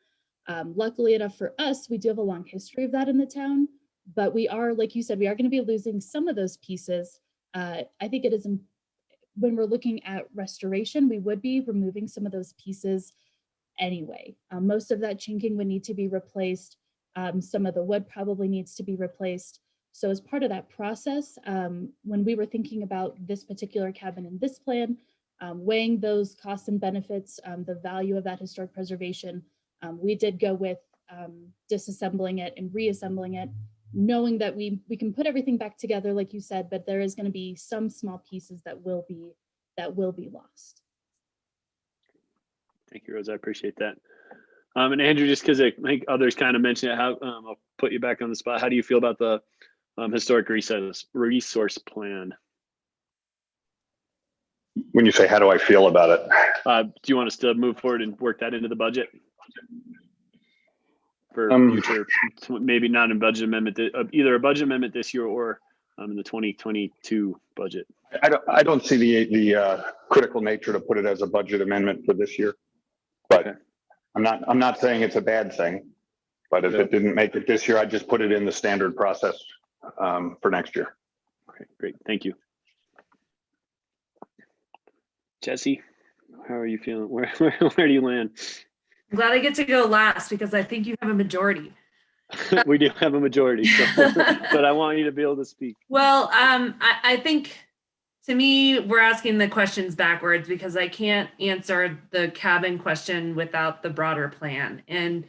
J: Luckily enough for us, we do have a long history of that in the town, but we are, like you said, we are going to be losing some of those pieces. I think it is, when we're looking at restoration, we would be removing some of those pieces anyway. Most of that chinking would need to be replaced. Some of the wood probably needs to be replaced. So as part of that process, when we were thinking about this particular cabin in this plan, weighing those costs and benefits, the value of that historic preservation, we did go with disassembling it and reassembling it, knowing that we can put everything back together, like you said, but there is going to be some small pieces that will be lost.
A: Thank you, Rose. I appreciate that. And Andrew, just because I think others kind of mentioned it, how I'll put you back on the spot. How do you feel about the historic resource plan?
N: When you say, how do I feel about it?
A: Do you want us to move forward and work that into the budget for future, maybe not in budget amendment, either a budget amendment this year or in the 2022 budget?
N: I don't see the critical nature to put it as a budget amendment for this year, but okay. I'm not saying it's a bad thing, but if it didn't make it this year, I'd just put it in the standard process for next year.
A: Okay, great. Thank you. Jesse, how are you feeling? Where do you land?
C: I'm glad I get to go last because I think you have a majority.
A: We do have a majority, so, but I want you to be able to speak.
C: Well, I think to me, we're asking the questions backwards because I can't answer the cabin question without the broader plan. And,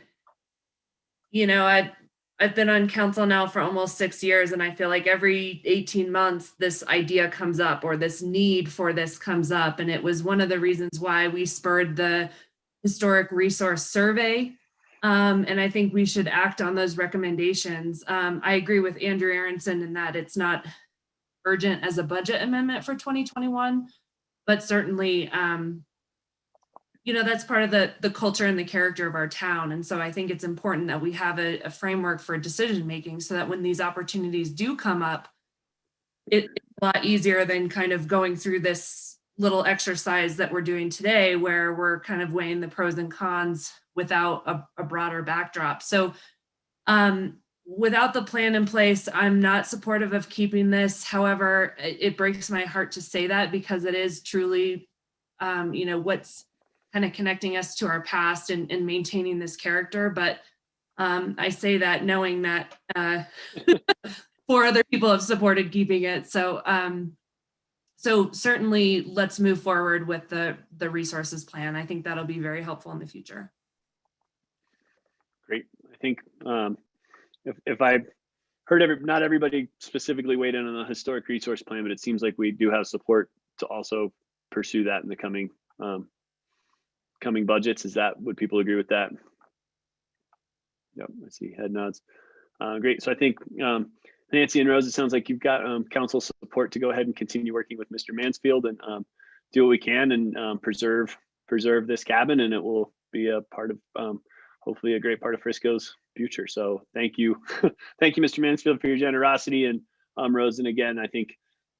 C: you know, I've been on council now for almost 6 years, and I feel like every 18 months, this idea comes up or this need for this comes up. And it was one of the reasons why we spurred the historic resource survey. And I think we should act on those recommendations. I agree with Andrew Aronson in that it's not urgent as a budget amendment for 2021, but certainly, you know, that's part of the culture and the character of our town. And so I think it's important that we have a framework for decision making so that when these opportunities do come up, it's a lot easier than kind of going through this little exercise that we're doing today where we're kind of weighing the pros and cons without a broader backdrop. So without the plan in place, I'm not supportive of keeping this. However, it breaks my heart to say that because it is truly, you know, what's kind of connecting us to our past and maintaining this character. But I say that knowing that 4 other people have supported keeping it. So so certainly let's move forward with the resources plan. I think that'll be very helpful in the future.
A: Great. I think if I heard not everybody specifically weighed in on the historic resource plan, but it seems like we do have support to also pursue that in the coming budgets. Would people agree with that? Yep, I see head nods. Great. So I think Nancy and Rose, it sounds like you've got council support to go ahead and continue working with Mr. Mansfield and do what we can and preserve this cabin, and it will be a part of hopefully a great part of Frisco's future. So thank you. Thank you, Mr. Mansfield, for your generosity, and Rose. And again, I think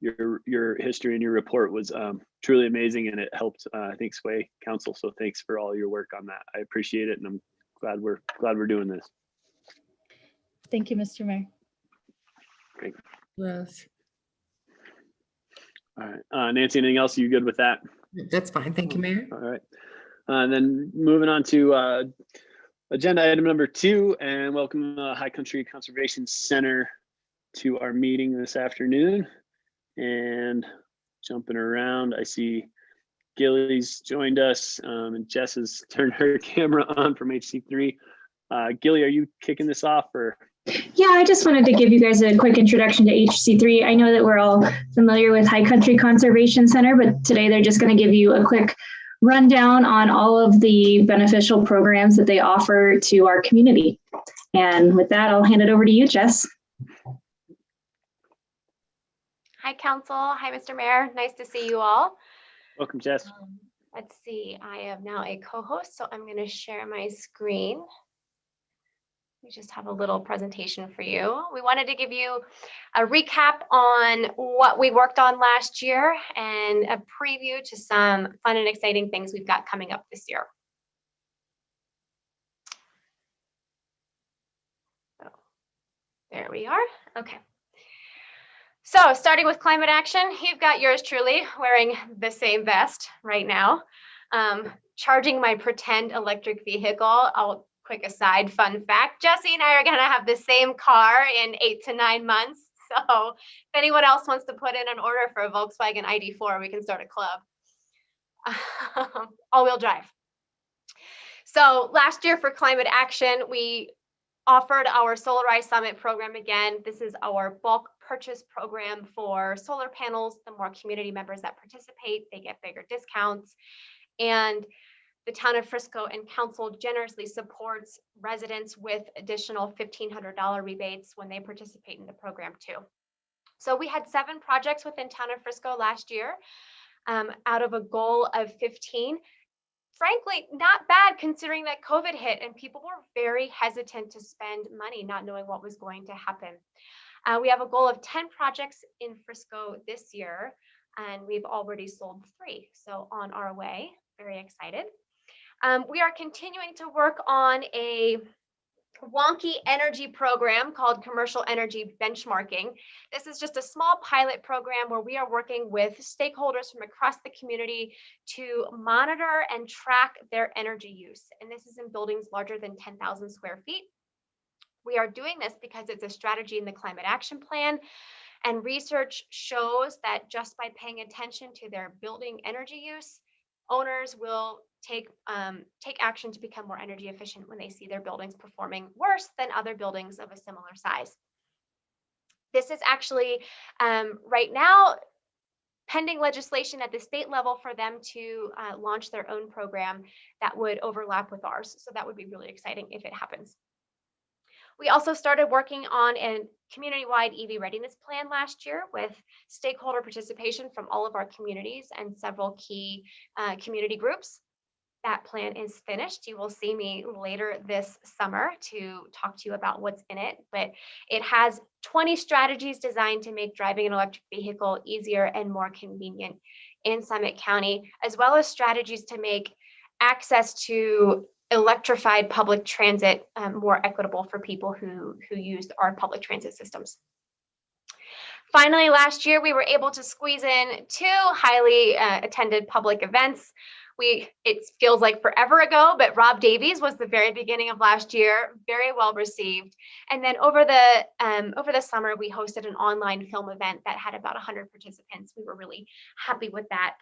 A: your history and your report was truly amazing, and it helped I think sway council. So thanks for all your work on that. I appreciate it, and I'm glad we're doing this.
J: Thank you, Mr. Mayor.
A: Great.
D: Yes.
A: All right, Nancy, anything else? Are you good with that?
D: That's fine. Thank you, Mayor.
A: All right. Then moving on to agenda item number 2, and welcome the High Country Conservation Center to our meeting this afternoon. And jumping around, I see Gilly's joined us, and Jess has turned her camera on from HC3. Gilly, are you kicking this off, or
O: Yeah, I just wanted to give you guys a quick introduction to HC3. I know that we're all familiar with High Country Conservation Center, but today they're just going to give you a quick rundown on all of the beneficial programs that they offer to our community. And with that, I'll hand it over to you, Jess.
P: Hi, Council. Hi, Mr. Mayor. Nice to see you all.
A: Welcome, Jess.
P: Let's see. I am now a co-host, so I'm going to share my screen. We just have a little presentation for you. We wanted to give you a recap on what we worked on last year and a preview to some fun and exciting things we've got coming up this year. So, there we are. Okay. So starting with climate action, you've got yours truly wearing the same vest right now. Charging my pretend electric vehicle. Quick aside, fun fact, Jesse and I are gonna have the same car in 8 to 9 months. So if anyone else wants to put in an order for a Volkswagen ID4, we can start a club. All-wheel drive. So last year for climate action, we offered our Solarize Summit program again. This is our bulk purchase program for solar panels. The more community members that participate, they get bigger discounts. And the town of Frisco and council generously supports residents with additional $1,500 rebates when they participate in the program too. So we had 7 projects within town of Frisco last year out of a goal of 15. Frankly, not bad considering that COVID hit and people were very hesitant to spend money not knowing what was going to happen. We have a goal of 10 projects in Frisco this year, and we've already sold 3. So on our way, very excited. We are continuing to work on a wonky energy program called Commercial Energy Benchmarking. This is just a small pilot program where we are working with stakeholders from across the community to monitor and track their energy use. And this is in buildings larger than 10,000 square feet. We are doing this because it's a strategy in the climate action plan. And research shows that just by paying attention to their building energy use, owners will take action to become more energy efficient when they see their buildings performing worse than other buildings of a similar size. This is actually right now pending legislation at the state level for them to launch their own program that would overlap with ours. So that would be really exciting if it happens. We also started working on a community-wide EV readiness plan last year with stakeholder participation from all of our communities and several key community groups. That plan is finished. You will see me later this summer to talk to you about what's in it, but it has 20 strategies designed to make driving an electric vehicle easier and more convenient in Summit County, as well as strategies to make access to electrified public transit more equitable for people who use our public transit systems. Finally, last year, we were able to squeeze in 2 highly attended public events. It feels like forever ago, but Rob Davies was the very beginning of last year, very well received. And then over the summer, we hosted an online film event that had about 100 participants. We were really happy with that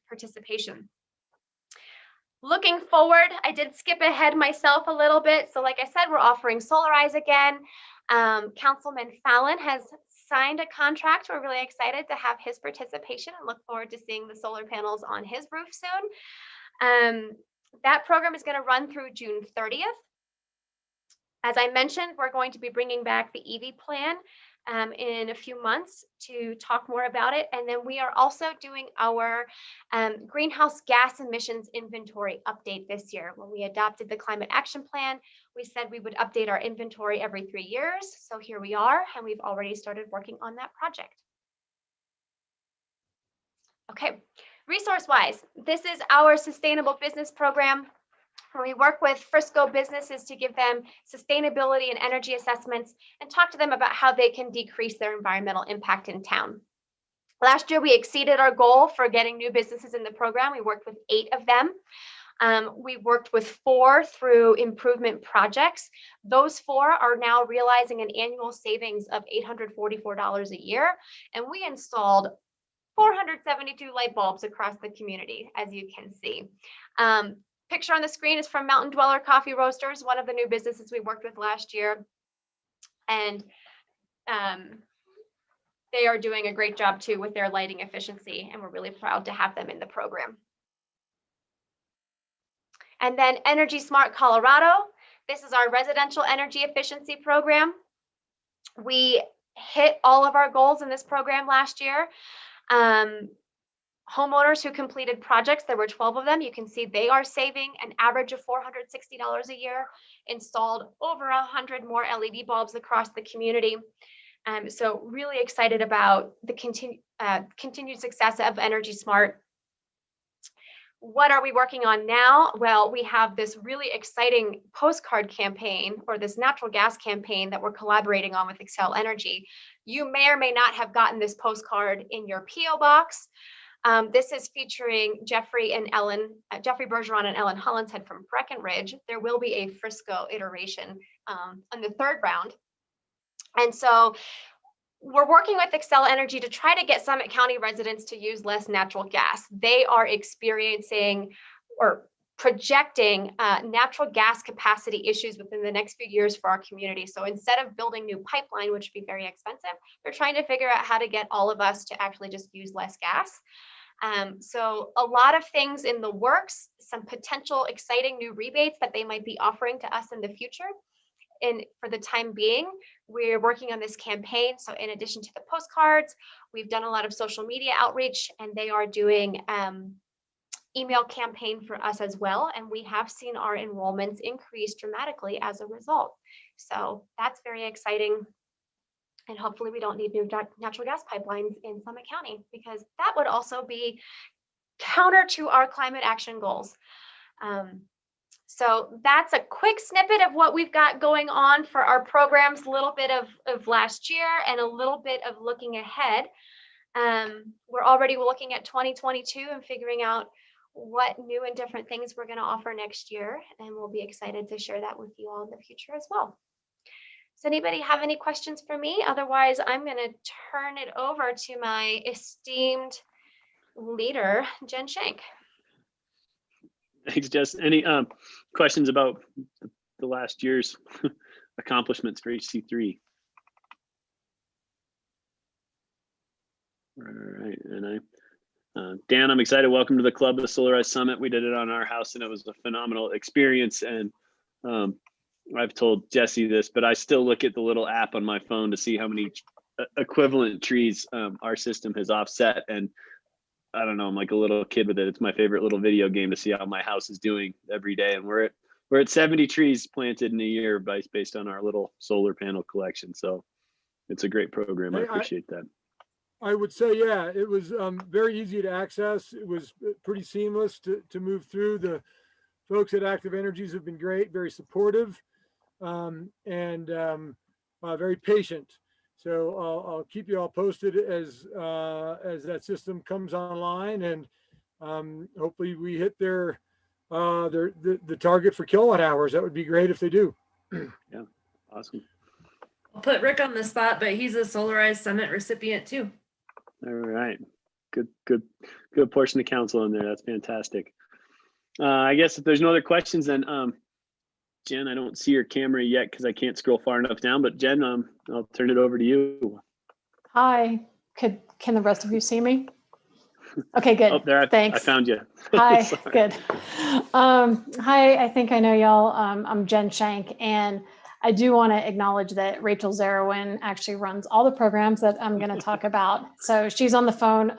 P: participation. Looking forward, I did skip ahead myself a little bit. So like I said, we're offering Solarize again. Councilman Fallon has signed a contract. We're really excited to have his participation and look forward to seeing the solar panels on his roof soon. That program is going to run through June 30th. As I mentioned, we're going to be bringing back the EV plan in a few months to talk more about it. And then we are also doing our greenhouse gas emissions inventory update this year. When we adopted the climate action plan, we said we would update our inventory every 3 years. So here we are, and we've already started working on that project. Okay, resource-wise, this is our sustainable business program. We work with Frisco businesses to give them sustainability and energy assessments and talk to them about how they can decrease their environmental impact in town. Last year, we exceeded our goal for getting new businesses in the program. We worked with 8 of them. We worked with 4 through improvement projects. Those 4 are now realizing an annual savings of $844 a year. And we installed 472 light bulbs across the community, as you can see. Picture on the screen is from Mountain Dweller Coffee Roasters, one of the new businesses we worked with last year. And they are doing a great job too with their lighting efficiency, and we're really proud to have them in the program. And then Energy Smart Colorado. This is our residential energy efficiency program. We hit all of our goals in this program last year. Homeowners who completed projects, there were 12 of them. You can see they are saving an average of $460 a year, installed over 100 more LED bulbs across the community. So really excited about the continued success of Energy Smart. What are we working on now? Well, we have this really exciting postcard campaign, or this natural gas campaign that we're collaborating on with Xcel Energy. You may or may not have gotten this postcard in your PO box. This is featuring Jeffrey Bergeron and Ellen Hollinshead from Breckenridge. There will be a Frisco iteration on the third round. And so we're working with Xcel Energy to try to get Summit County residents to use less natural gas. They are experiencing or projecting natural gas capacity issues within the next few years for our community. So instead of building new pipeline, which would be very expensive, they're trying to figure out how to get all of us to actually just use less gas. So a lot of things in the works, some potential exciting new rebates that they might be offering to us in the future. And for the time being, we're working on this campaign. So in addition to the postcards, we've done a lot of social media outreach, and they are doing email campaign for us as well. And we have seen our enrollments increase dramatically as a result. So that's very exciting. And hopefully we don't need new natural gas pipelines in Summit County, because that would also be counter to our climate action goals. So that's a quick snippet of what we've got going on for our programs, a little bit of last year and a little bit of looking ahead. We're already looking at 2022 and figuring out what new and different things we're going to offer next year. And we'll be excited to share that with you all in the future as well. Does anybody have any questions for me? Otherwise, I'm going to turn it over to my esteemed leader, Jen Shank.
A: Thanks, Jess. Any questions about the last year's accomplishments for HC3? All right, and Dan, I'm excited. Welcome to the club, the Solarized Summit. We did it on our house, and it was a phenomenal experience. And I've told Jesse this, but I still look at the little app on my phone to see how many equivalent trees our system has offset. And I don't know, I'm like a little kid with it. It's my favorite little video game to see how my house is doing every day. And we're at 70 trees planted in a year based on our little solar panel collection. So it's a great program. I appreciate that.
E: I would say, yeah, it was very easy to access. It was pretty seamless to move through. The folks at Active Energies have been great, very supportive, and very patient. So I'll keep you all posted as that system comes online, and hopefully we hit the target for kilowatt hours. That would be great if they do.
A: Yeah, awesome.
C: I'll put Rick on the spot, but he's a Solarized Summit recipient too.
A: All right, good portion of council in there. That's fantastic. I guess if there's no other questions, then Jen, I don't see your camera yet because I can't scroll far enough down, but Jen, I'll turn it over to you.
Q: Hi, can the rest of you see me? Okay, good.
A: Oh, there,
Q: thanks.
A: I found you.
Q: Hi, good. Hi, I think I know y'all. I'm Jen Shank, and I do want to acknowledge that Rachel Zarowin actually runs all the programs that I'm going to talk about. So she's on the phone.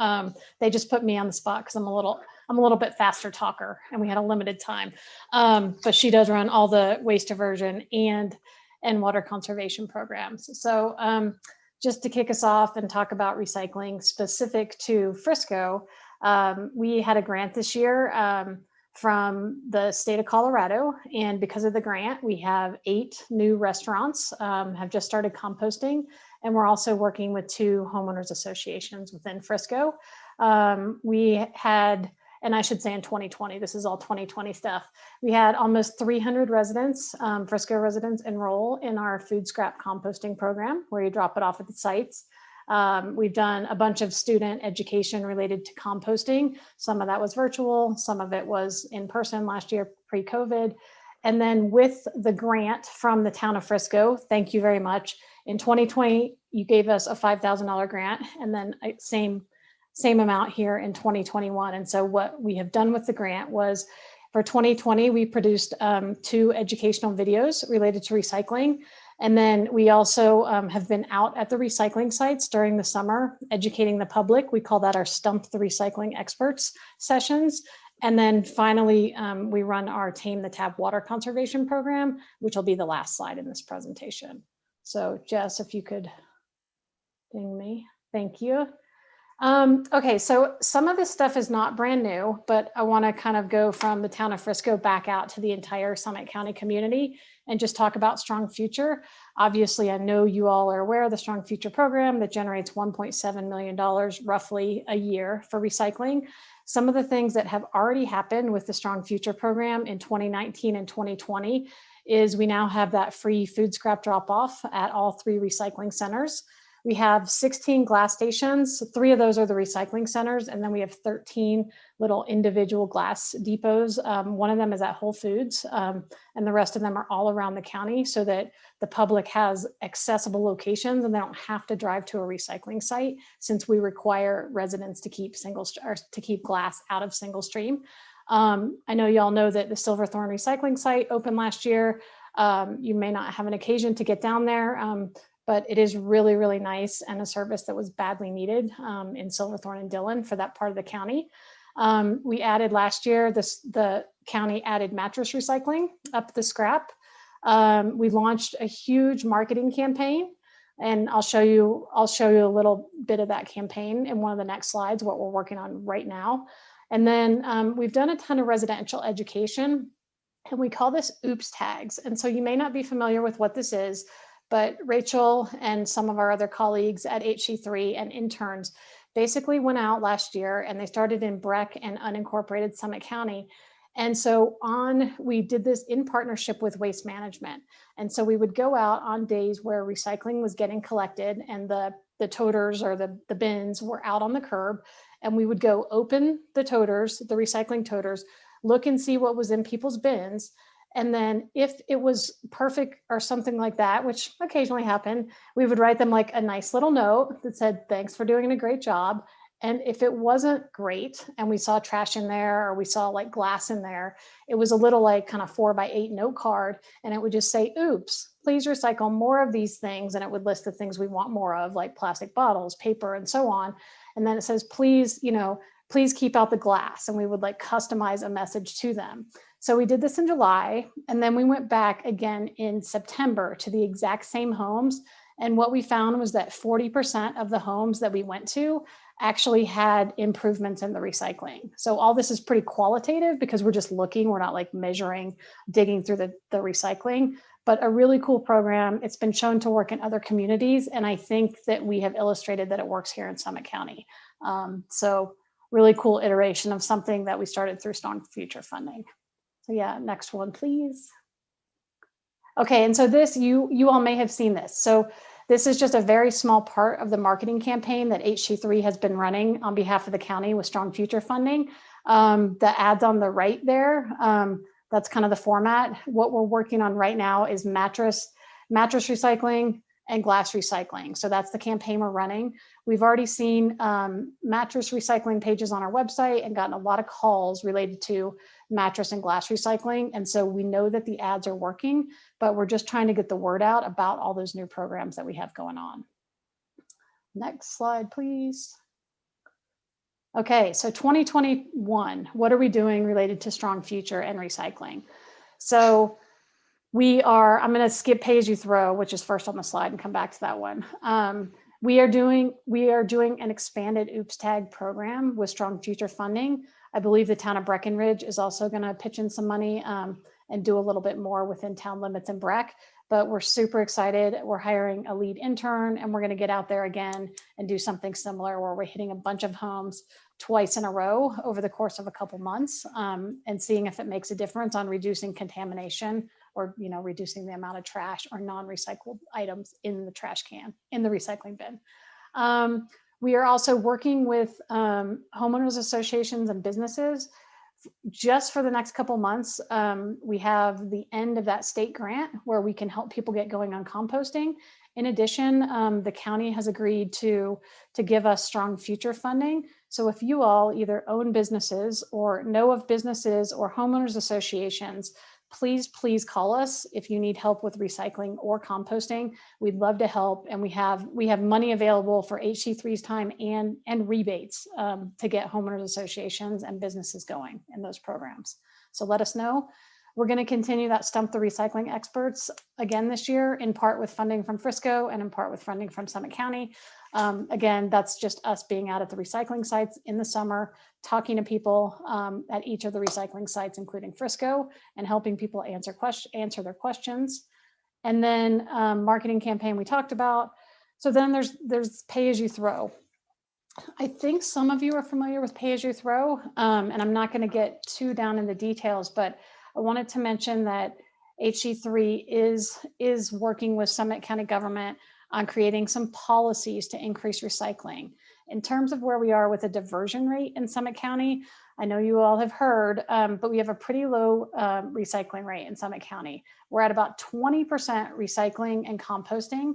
Q: They just put me on the spot because I'm a little bit faster talker, and we had a limited time. But she does run all the waste diversion and water conservation programs. So just to kick us off and talk about recycling specific to Frisco, we had a grant this year from the state of Colorado. And because of the grant, we have 8 new restaurants have just started composting. And we're also working with 2 homeowners associations within Frisco. We had, and I should say in 2020, this is all 2020 stuff. We had almost 300 residents, Frisco residents, enroll in our food scrap composting program, where you drop it off at the sites. We've done a bunch of student education related to composting. Some of that was virtual, some of it was in person last year, pre-COVID. And then with the grant from the town of Frisco, thank you very much, In 2020, you gave us a $5,000 grant, and then same amount here in 2021. And so what we have done with the grant was, for 2020, we produced 2 educational videos related to recycling. And then we also have been out at the recycling sites during the summer, educating the public. We call that our Stump the Recycling Experts sessions. And then finally, we run our Tame the Tap water conservation program, which will be the last slide in this presentation. So Jess, if you could ding me, thank you. Okay, so some of this stuff is not brand new, but I want to kind of go from the town of Frisco back out to the entire Summit County community and just talk about Strong Future. Obviously, I know you all are aware of the Strong Future program that generates $1.7 million roughly a year for recycling. Some of the things that have already happened with the Strong Future program in 2019 and 2020 is we now have that free food scrap drop-off at all 3 recycling centers. We have 16 glass stations. 3 of those are the recycling centers. And then we have 13 little individual glass depots. One of them is at Whole Foods, and the rest of them are all around the county so that the public has accessible locations and they don't have to drive to a recycling site, since we require residents to keep glass out of single stream. I know you all know that the Silverthorne recycling site opened last year. You may not have an occasion to get down there, but it is really, really nice and a service that was badly needed in Silverthorne and Dillon for that part of the county. We added last year, the county added mattress recycling up the scrap. We launched a huge marketing campaign, and I'll show you a little bit of that campaign in one of the next slides, what we're working on right now. And then we've done a ton of residential education, and we call this OOPS tags. And so you may not be familiar with what this is, but Rachel and some of our other colleagues at HC3 and interns basically went out last year, and they started in Breck and unincorporated Summit County. And so we did this in partnership with Waste Management. And so we would go out on days where recycling was getting collected and the toters or the bins were out on the curb, and we would go open the toters, the recycling toters, look and see what was in people's bins. And then if it was perfect or something like that, which occasionally happened, we would write them like a nice little note that said, thanks for doing a great job. And if it wasn't great and we saw trash in there or we saw like glass in there, it was a little like kind of 4x8 note card. And it would just say, oops, please recycle more of these things. And it would list the things we want more of, like plastic bottles, paper, and so on. And then it says, please, please keep out the glass. And we would like customize a message to them. So we did this in July, and then we went back again in September to the exact same homes. And what we found was that 40% of the homes that we went to actually had improvements in the recycling. So all this is pretty qualitative because we're just looking, we're not like measuring, digging through the recycling, but a really cool program. It's been shown to work in other communities. And I think that we have illustrated that it works here in Summit County. So really cool iteration of something that we started through Strong Future funding. So yeah, next one, please. Okay, and so this, you all may have seen this. So this is just a very small part of the marketing campaign that HC3 has been running on behalf of the county with Strong Future funding. The ads on the right there, that's kind of the format. What we're working on right now is mattress recycling and glass recycling. So that's the campaign we're running. We've already seen mattress recycling pages on our website and gotten a lot of calls related to mattress and glass recycling. And so we know that the ads are working, but we're just trying to get the word out about all those new programs that we have going on. Next slide, please. Okay, so 2021, what are we doing related to Strong Future and recycling? So I'm going to skip pay as you throw, which is first on the slide, and come back to that one. We are doing an expanded OOPS tag program with Strong Future funding. I believe the town of Breckenridge is also going to pitch in some money and do a little bit more within town limits in Breck, but we're super excited. We're hiring a lead intern, and we're going to get out there again and do something similar where we're hitting a bunch of homes twice in a row over the course of a couple months and seeing if it makes a difference on reducing contamination or reducing the amount of trash or non-recycled items in the trash can, in the recycling bin. We are also working with homeowners associations and businesses. Just for the next couple months, we have the end of that state grant where we can help people get going on composting. In addition, the county has agreed to give us strong future funding. So if you all either own businesses or know of businesses or homeowners associations, please call us if you need help with recycling or composting. We'd love to help, and we have money available for HC3's time and rebates to get homeowners associations and businesses going in those programs. So let us know. We're going to continue that Stump the Recycling Experts again this year, in part with funding from Frisco and in part with funding from Summit County. Again, that's just us being out at the recycling sites in the summer, talking to people at each of the recycling sites, including Frisco, and helping people answer their questions. And then marketing campaign we talked about. So then there's pay as you throw. I think some of you are familiar with pay as you throw, and I'm not going to get too down in the details, but I wanted to mention that HC3 is working with Summit County government on creating some policies to increase recycling. In terms of where we are with the diversion rate in Summit County, I know you all have heard, but we have a pretty low recycling rate in Summit County. We're at about 20% recycling and composting,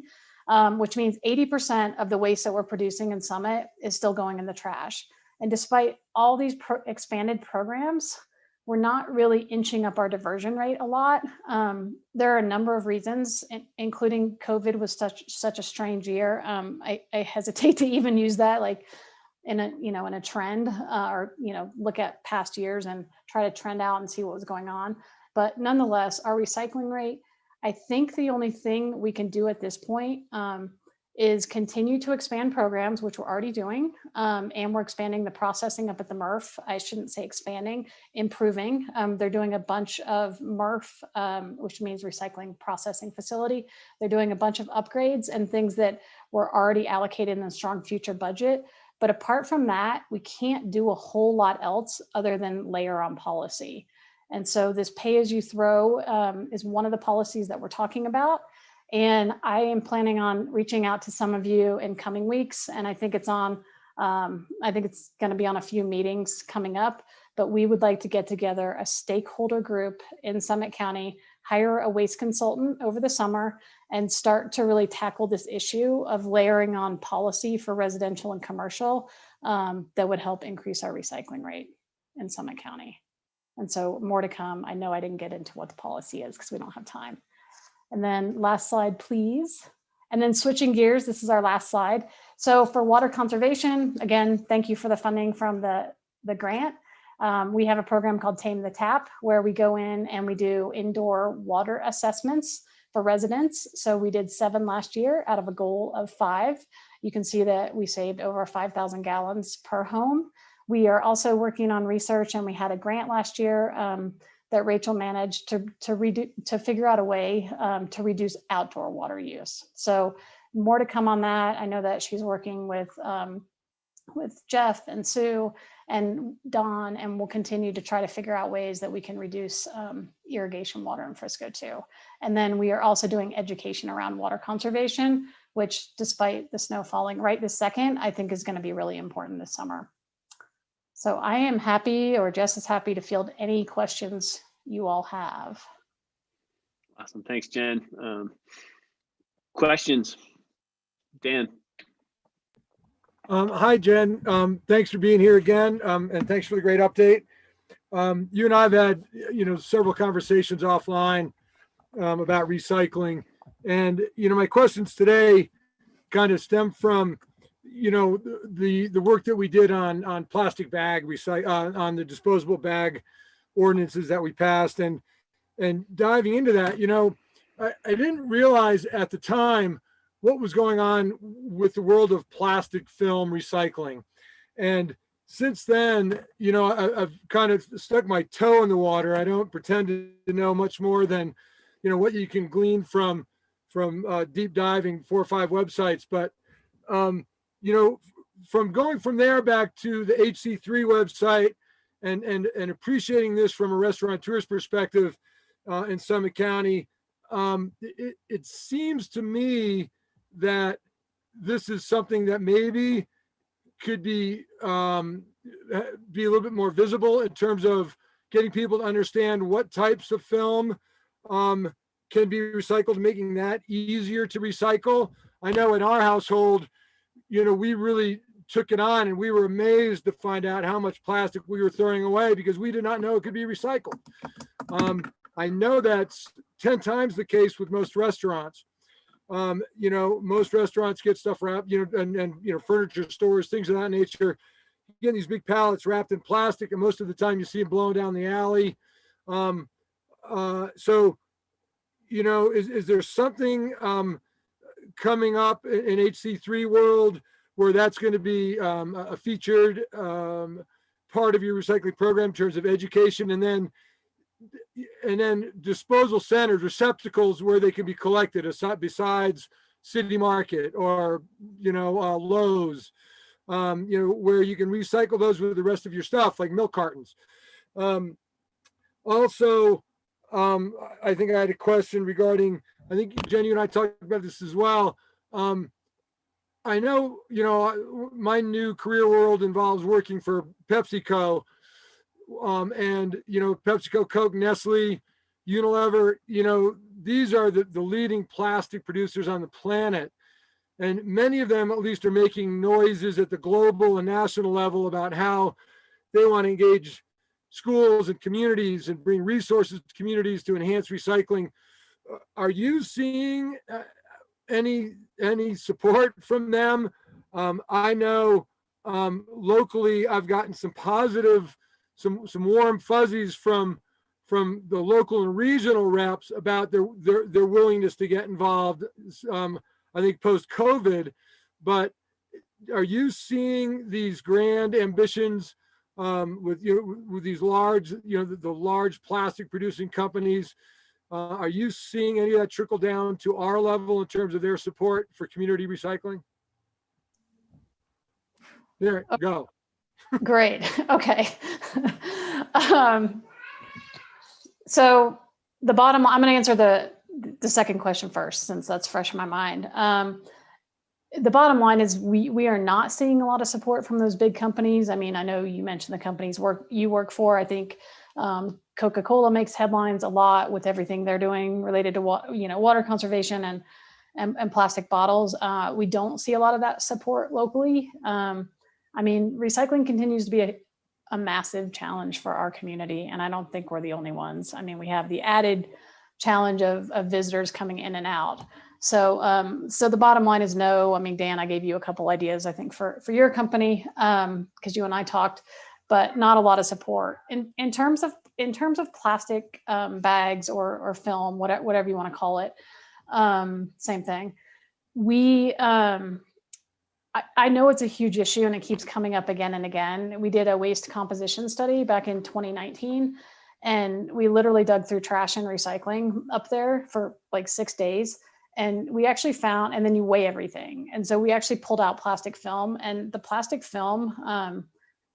Q: which means 80% of the waste that we're producing in Summit is still going in the trash. And despite all these expanded programs, we're not really inching up our diversion rate a lot. There are a number of reasons, including COVID was such a strange year. I hesitate to even use that like in a trend or look at past years and try to trend out and see what was going on. But nonetheless, our recycling rate, I think the only thing we can do at this point is continue to expand programs, which we're already doing, and we're expanding the processing up at the MRF. I shouldn't say expanding, improving. They're doing a bunch of MRF, which means recycling processing facility. They're doing a bunch of upgrades and things that were already allocated in a strong future budget. But apart from that, we can't do a whole lot else other than layer on policy. And so this pay as you throw is one of the policies that we're talking about. And I am planning on reaching out to some of you in coming weeks. And I think it's going to be on a few meetings coming up, but we would like to get together a stakeholder group in Summit County, hire a waste consultant over the summer, and start to really tackle this issue of layering on policy for residential and commercial that would help increase our recycling rate in Summit County. And so more to come. I know I didn't get into what the policy is because we don't have time. And then last slide, please. And then switching gears, this is our last slide. So for water conservation, again, thank you for the funding from the grant. We have a program called Tame the Tap, where we go in and we do indoor water assessments for residents. So we did 7 last year out of a goal of 5. You can see that we saved over 5,000 gallons per home. We are also working on research, and we had a grant last year that Rachel managed to figure out a way to reduce outdoor water use. So more to come on that. I know that she's working with Jeff and Sue and Don, and we'll continue to try to figure out ways that we can reduce irrigation water in Frisco too. And then we are also doing education around water conservation, which despite the snow falling right this second, I think is going to be really important this summer. So I am happy, or just as happy, to field any questions you all have.
A: Awesome. Thanks, Jen. Questions? Dan.
E: Hi, Jen. Thanks for being here again, and thanks for the great update. You and I have had, several conversations offline about recycling, and my questions today kind of stem from the work that we did on plastic bag on the disposable bag ordinances that we passed, and diving into that, I didn't realize at the time what was going on with the world of plastic film recycling. And since then, I've kind of stuck my toe in the water. I don't pretend to know much more than what you can glean from deep diving 4 or 5 websites, but from going from there back to the HC3 website and appreciating this from a restaurateur's perspective in Summit County, it seems to me that this is something that maybe could be a little bit more visible in terms of getting people to understand what types of film can be recycled, making that easier to recycle. I know in our household, we really took it on, and we were amazed to find out how much plastic we were throwing away because we did not know it could be recycled. I know that's 10 times the case with most restaurants. Most restaurants get stuff wrapped, and furniture stores, things of that nature, getting these big pallets wrapped in plastic, and most of the time you see them blowing down the alley. Is there something coming up in HC3 world where that's going to be a featured part of your recycling program in terms of education, and then disposal centers, receptacles where they can be collected besides City Market or Lowe's, where you can recycle those with the rest of your stuff, like milk cartons. Also, I think I had a question regarding, I think Jen, you and I talked about this as well. I know, my new career world involves working for PepsiCo, and PepsiCo, Coke, Nestle, Unilever, these are the leading plastic producers on the planet. And many of them at least are making noises at the global and national level about how they want to engage schools and communities and bring resources to communities to enhance recycling. Are you seeing any support from them? I know locally I've gotten some positive, some warm fuzzies from the local and regional reps about their willingness to get involved. I think post-COVID, but are you seeing these grand ambitions with these large, the large plastic producing companies? Are you seeing any of that trickle down to our level in terms of their support for community recycling? There, go.
Q: Great. Okay. So I'm going to answer the second question first, since that's fresh in my mind. The bottom line is we are not seeing a lot of support from those big companies. I mean, I know you mentioned the companies you work for. I think Coca-Cola makes headlines a lot with everything they're doing related to water conservation and plastic bottles. We don't see a lot of that support locally. I mean, recycling continues to be a massive challenge for our community, and I don't think we're the only ones. I mean, we have the added challenge of visitors coming in and out. So the bottom line is no. I mean, Dan, I gave you a couple ideas, I think, for your company, because you and I talked, but not a lot of support in terms of plastic bags or film, whatever you want to call it. Same thing. I know it's a huge issue and it keeps coming up again and again. We did a waste composition study back in 2019, and we literally dug through trash and recycling up there for like 6 days. And we actually found, and then you weigh everything. And so we actually pulled out plastic film, and the plastic film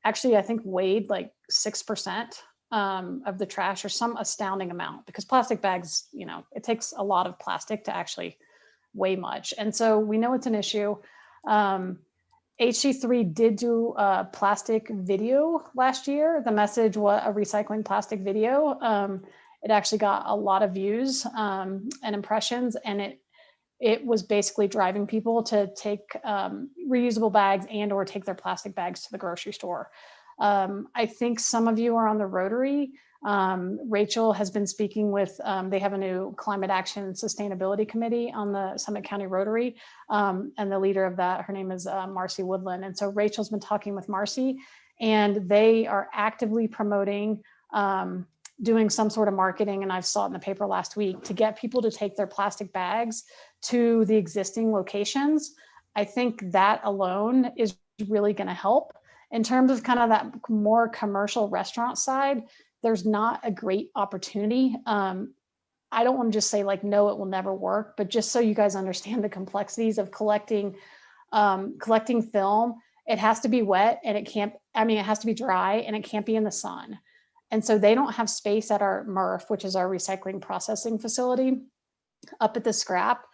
Q: actually, I think, weighed like 6% of the trash, or some astounding amount, because plastic bags, it takes a lot of plastic to actually weigh much. And so we know it's an issue. HC3 did do a plastic video last year. The message was a recycling plastic video. It actually got a lot of views and impressions, and it was basically driving people to take reusable bags and or take their plastic bags to the grocery store. I think some of you are on the Rotary. Rachel has been speaking with, they have a new climate action sustainability committee on the Summit County Rotary. And the leader of that, her name is Marcy Woodland. And so Rachel's been talking with Marcy, and they are actively promoting doing some sort of marketing, and I saw it in the paper last week, to get people to take their plastic bags to the existing locations. I think that alone is really going to help. In terms of kind of that more commercial restaurant side, there's not a great opportunity. I don't want to just say like, no, it will never work, but just so you guys understand the complexities of collecting film, it has to be wet, and it has to be dry, and it can't be in the sun. And so they don't have space at our MRF, which is our recycling processing facility up at the scrap.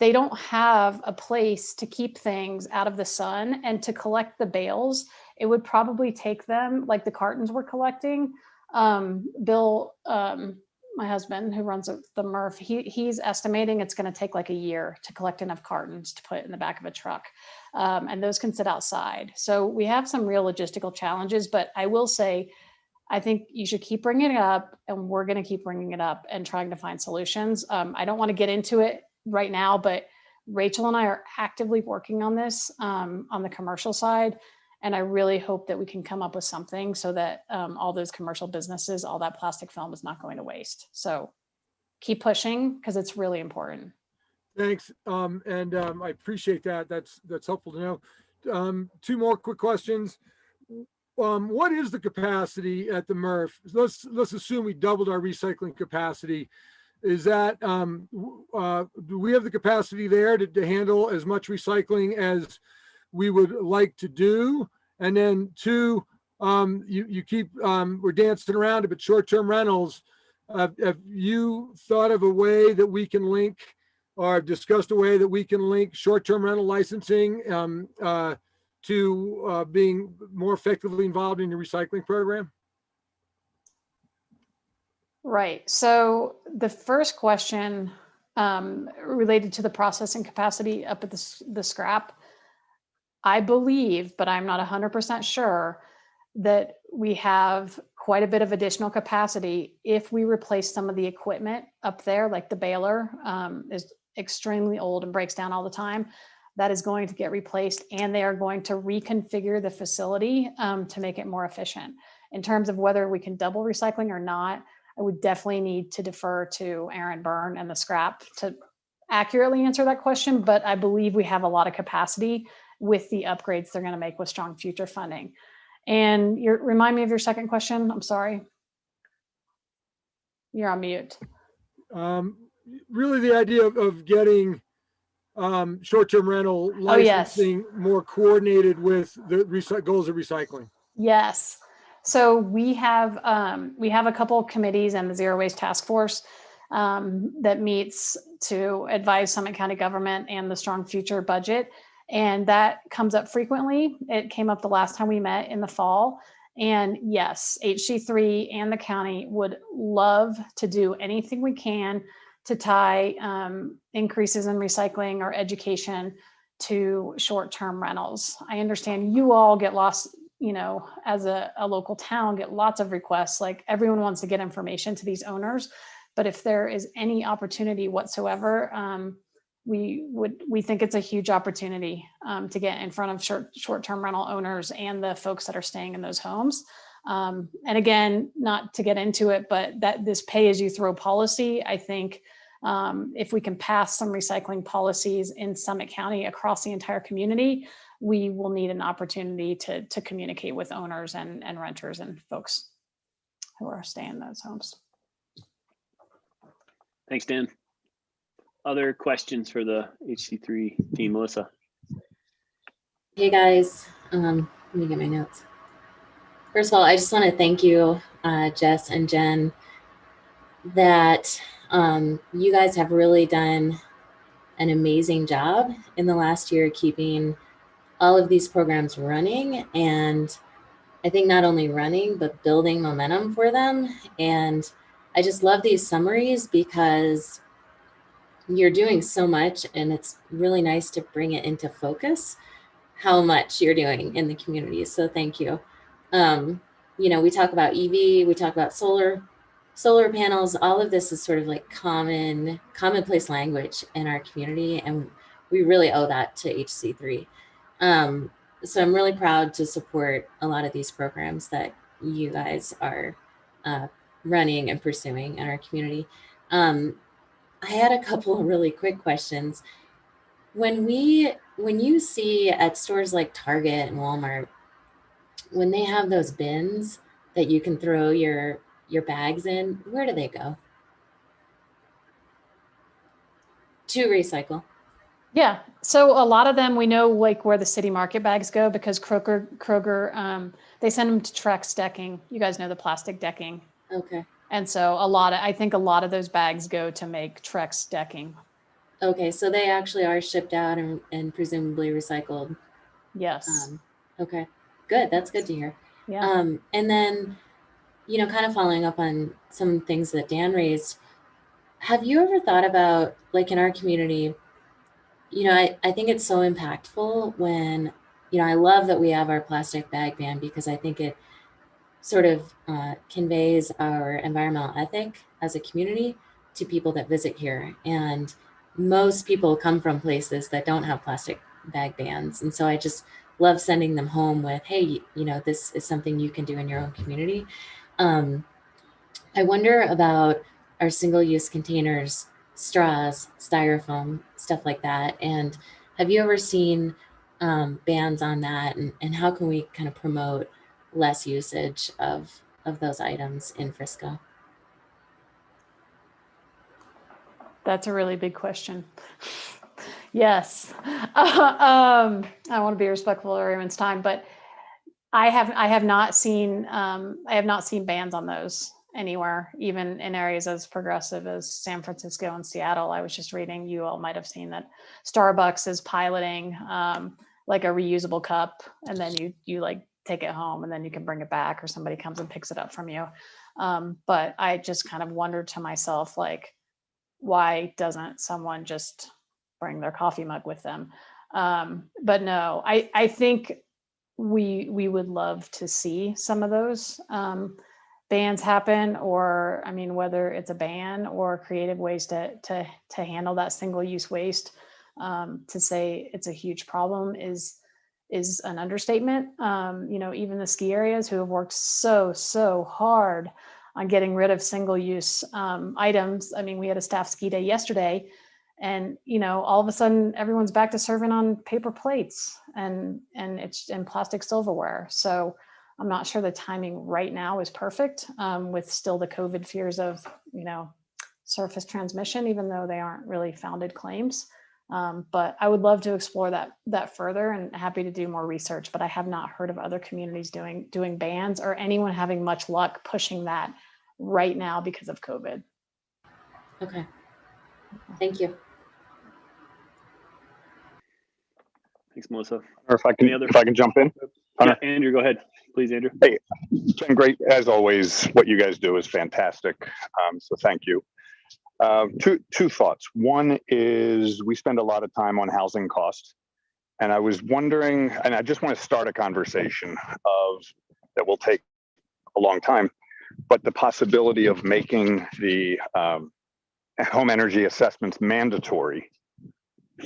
Q: They don't have a place to keep things out of the sun, and to collect the bales, it would probably take them, like the cartons we're collecting. Bill my husband who runs the MRF, he's estimating it's going to take like a year to collect enough cartons to put in the back of a truck. And those can sit outside. So we have some real logistical challenges, but I will say, I think you should keep bringing it up, and we're going to keep bringing it up and trying to find solutions. I don't want to get into it right now, but Rachel and I are actively working on this on the commercial side. And I really hope that we can come up with something so that all those commercial businesses, all that plastic film is not going to waste. So keep pushing because it's really important.
E: Thanks. I appreciate that. That's helpful to know. Two more quick questions. What is the capacity at the MRF? Let's assume we doubled our recycling capacity. Is that, do we have the capacity there to handle as much recycling as we would like to do? And then two, you keep, we're dancing around it, but short-term rentals, have you thought of a way that we can link, or discussed a way that we can link short-term rental licensing to being more effectively involved in the recycling program?
Q: Right. So the first question related to the processing capacity up at the scrap, I believe, but I'm not 100% sure, that we have quite a bit of additional capacity if we replace some of the equipment up there, like the baler is extremely old and breaks down all the time. That is going to get replaced, and they are going to reconfigure the facility to make it more efficient. In terms of whether we can double recycling or not, I would definitely need to defer to Aaron Byrne and the scrap to accurately answer that question, but I believe we have a lot of capacity with the upgrades they're going to make with strong future funding. And remind me of your second question. I'm sorry. You're on mute.
E: Really the idea of getting short-term rental licensing more coordinated with the goals of recycling.
Q: Yes. So we have a couple of committees and the Zero Waste Task Force that meets to advise Summit County government and the Strong Future budget. And that comes up frequently. It came up the last time we met in the fall. And yes, HC3 and the county would love to do anything we can to tie increases in recycling or education to short-term rentals. I understand you all get lost, as a local town, get lots of requests. Like everyone wants to get information to these owners, but if there is any opportunity whatsoever, we think it's a huge opportunity to get in front of short-term rental owners and the folks that are staying in those homes. And again, not to get into it, but that this pay-as-you-throw policy, I think if we can pass some recycling policies in Summit County across the entire community, we will need an opportunity to communicate with owners and renters and folks who are staying in those homes.
A: Thanks, Dan. Other questions for the HC3 team, Melissa?
I: Hey guys, let me get my notes. First of all, I just want to thank you, Jess and Jen, that you guys have really done an amazing job in the last year keeping all of these programs running, and I think not only running, but building momentum for them. And I just love these summaries because you're doing so much, and it's really nice to bring it into focus how much you're doing in the community. So thank you. We talk about EV, we talk about solar panels. All of this is sort of like commonplace language in our community, and we really owe that to HC3. So I'm really proud to support a lot of these programs that you guys are running and pursuing in our community. I had a couple of really quick questions. When you see at stores like Target and Walmart, when they have those bins that you can throw your bags in, where do they go? To recycle.
Q: Yeah. So a lot of them, we know like where the city market bags go because Kroger, they send them to Trex decking. You guys know the plastic decking.
I: Okay.
Q: And so I think a lot of those bags go to make Trex decking.
I: Okay. So they actually are shipped out and presumably recycled.
Q: Yes.
I: Okay, good. That's good to hear.
Q: Yeah.
I: And then, kind of following up on some things that Dan raised, have you ever thought about, like in our community, I think it's so impactful when, I love that we have our plastic bag ban because I think it sort of conveys our environmental ethic as a community to people that visit here. And most people come from places that don't have plastic bag bans. And so I just love sending them home with, hey, this is something you can do in your own community. I wonder about our single-use containers, straws, styrofoam, stuff like that. And have you ever seen bans on that? And how can we kind of promote less usage of those items in Frisco?
Q: That's a really big question. Yes. I want to be respectful of everyone's time, but I have not seen bans on those anywhere, even in areas as progressive as San Francisco and Seattle. I was just reading, you all might have seen that Starbucks is piloting like a reusable cup, and then you like take it home and then you can bring it back, or somebody comes and picks it up from you. But I just kind of wondered to myself, like, why doesn't someone just bring their coffee mug with them? But no, I think we would love to see some of those bans happen, or whether it's a ban or creative ways to handle that single-use waste. To say it's a huge problem is an understatement. Even the ski areas who have worked so hard on getting rid of single-use items. We had a staff ski day yesterday, and all of a sudden everyone's back to serving on paper plates and it's in plastic silverware. So I'm not sure the timing right now is perfect, with still the COVID fears of surface transmission, even though they aren't really founded claims. But I would love to explore that further, and happy to do more research, but I have not heard of other communities doing bans or anyone having much luck pushing that right now because of COVID.
I: Okay. Thank you.
A: Thanks, Melissa.
N: Or if I can jump in.
A: Yeah, Andrew, go ahead. Please, Andrew.
N: Hey, it's been great. As always, what you guys do is fantastic. So thank you. Two thoughts. One is we spend a lot of time on housing costs. And I was wondering, and I just want to start a conversation that will take a long time, but the possibility of making the home energy assessments mandatory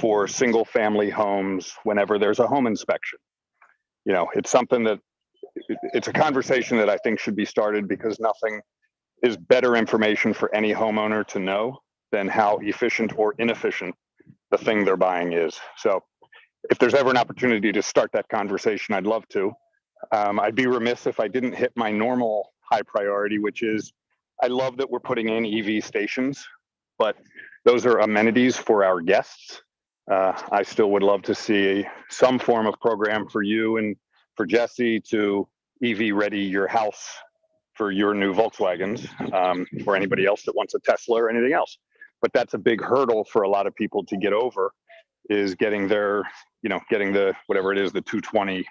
N: for single family homes whenever there's a home inspection. It's something that it's a conversation that I think should be started, because nothing is better information for any homeowner to know than how efficient or inefficient the thing they're buying is. So if there's ever an opportunity to start that conversation, I'd love to. I'd be remiss if I didn't hit my normal high priority, which is I love that we're putting in EV stations, but those are amenities for our guests. I still would love to see some form of program for you and for Jesse to EV ready your house for your new Volkswagens, or anybody else that wants a Tesla or anything else. But that's a big hurdle for a lot of people to get over, is getting the, whatever it is, the 220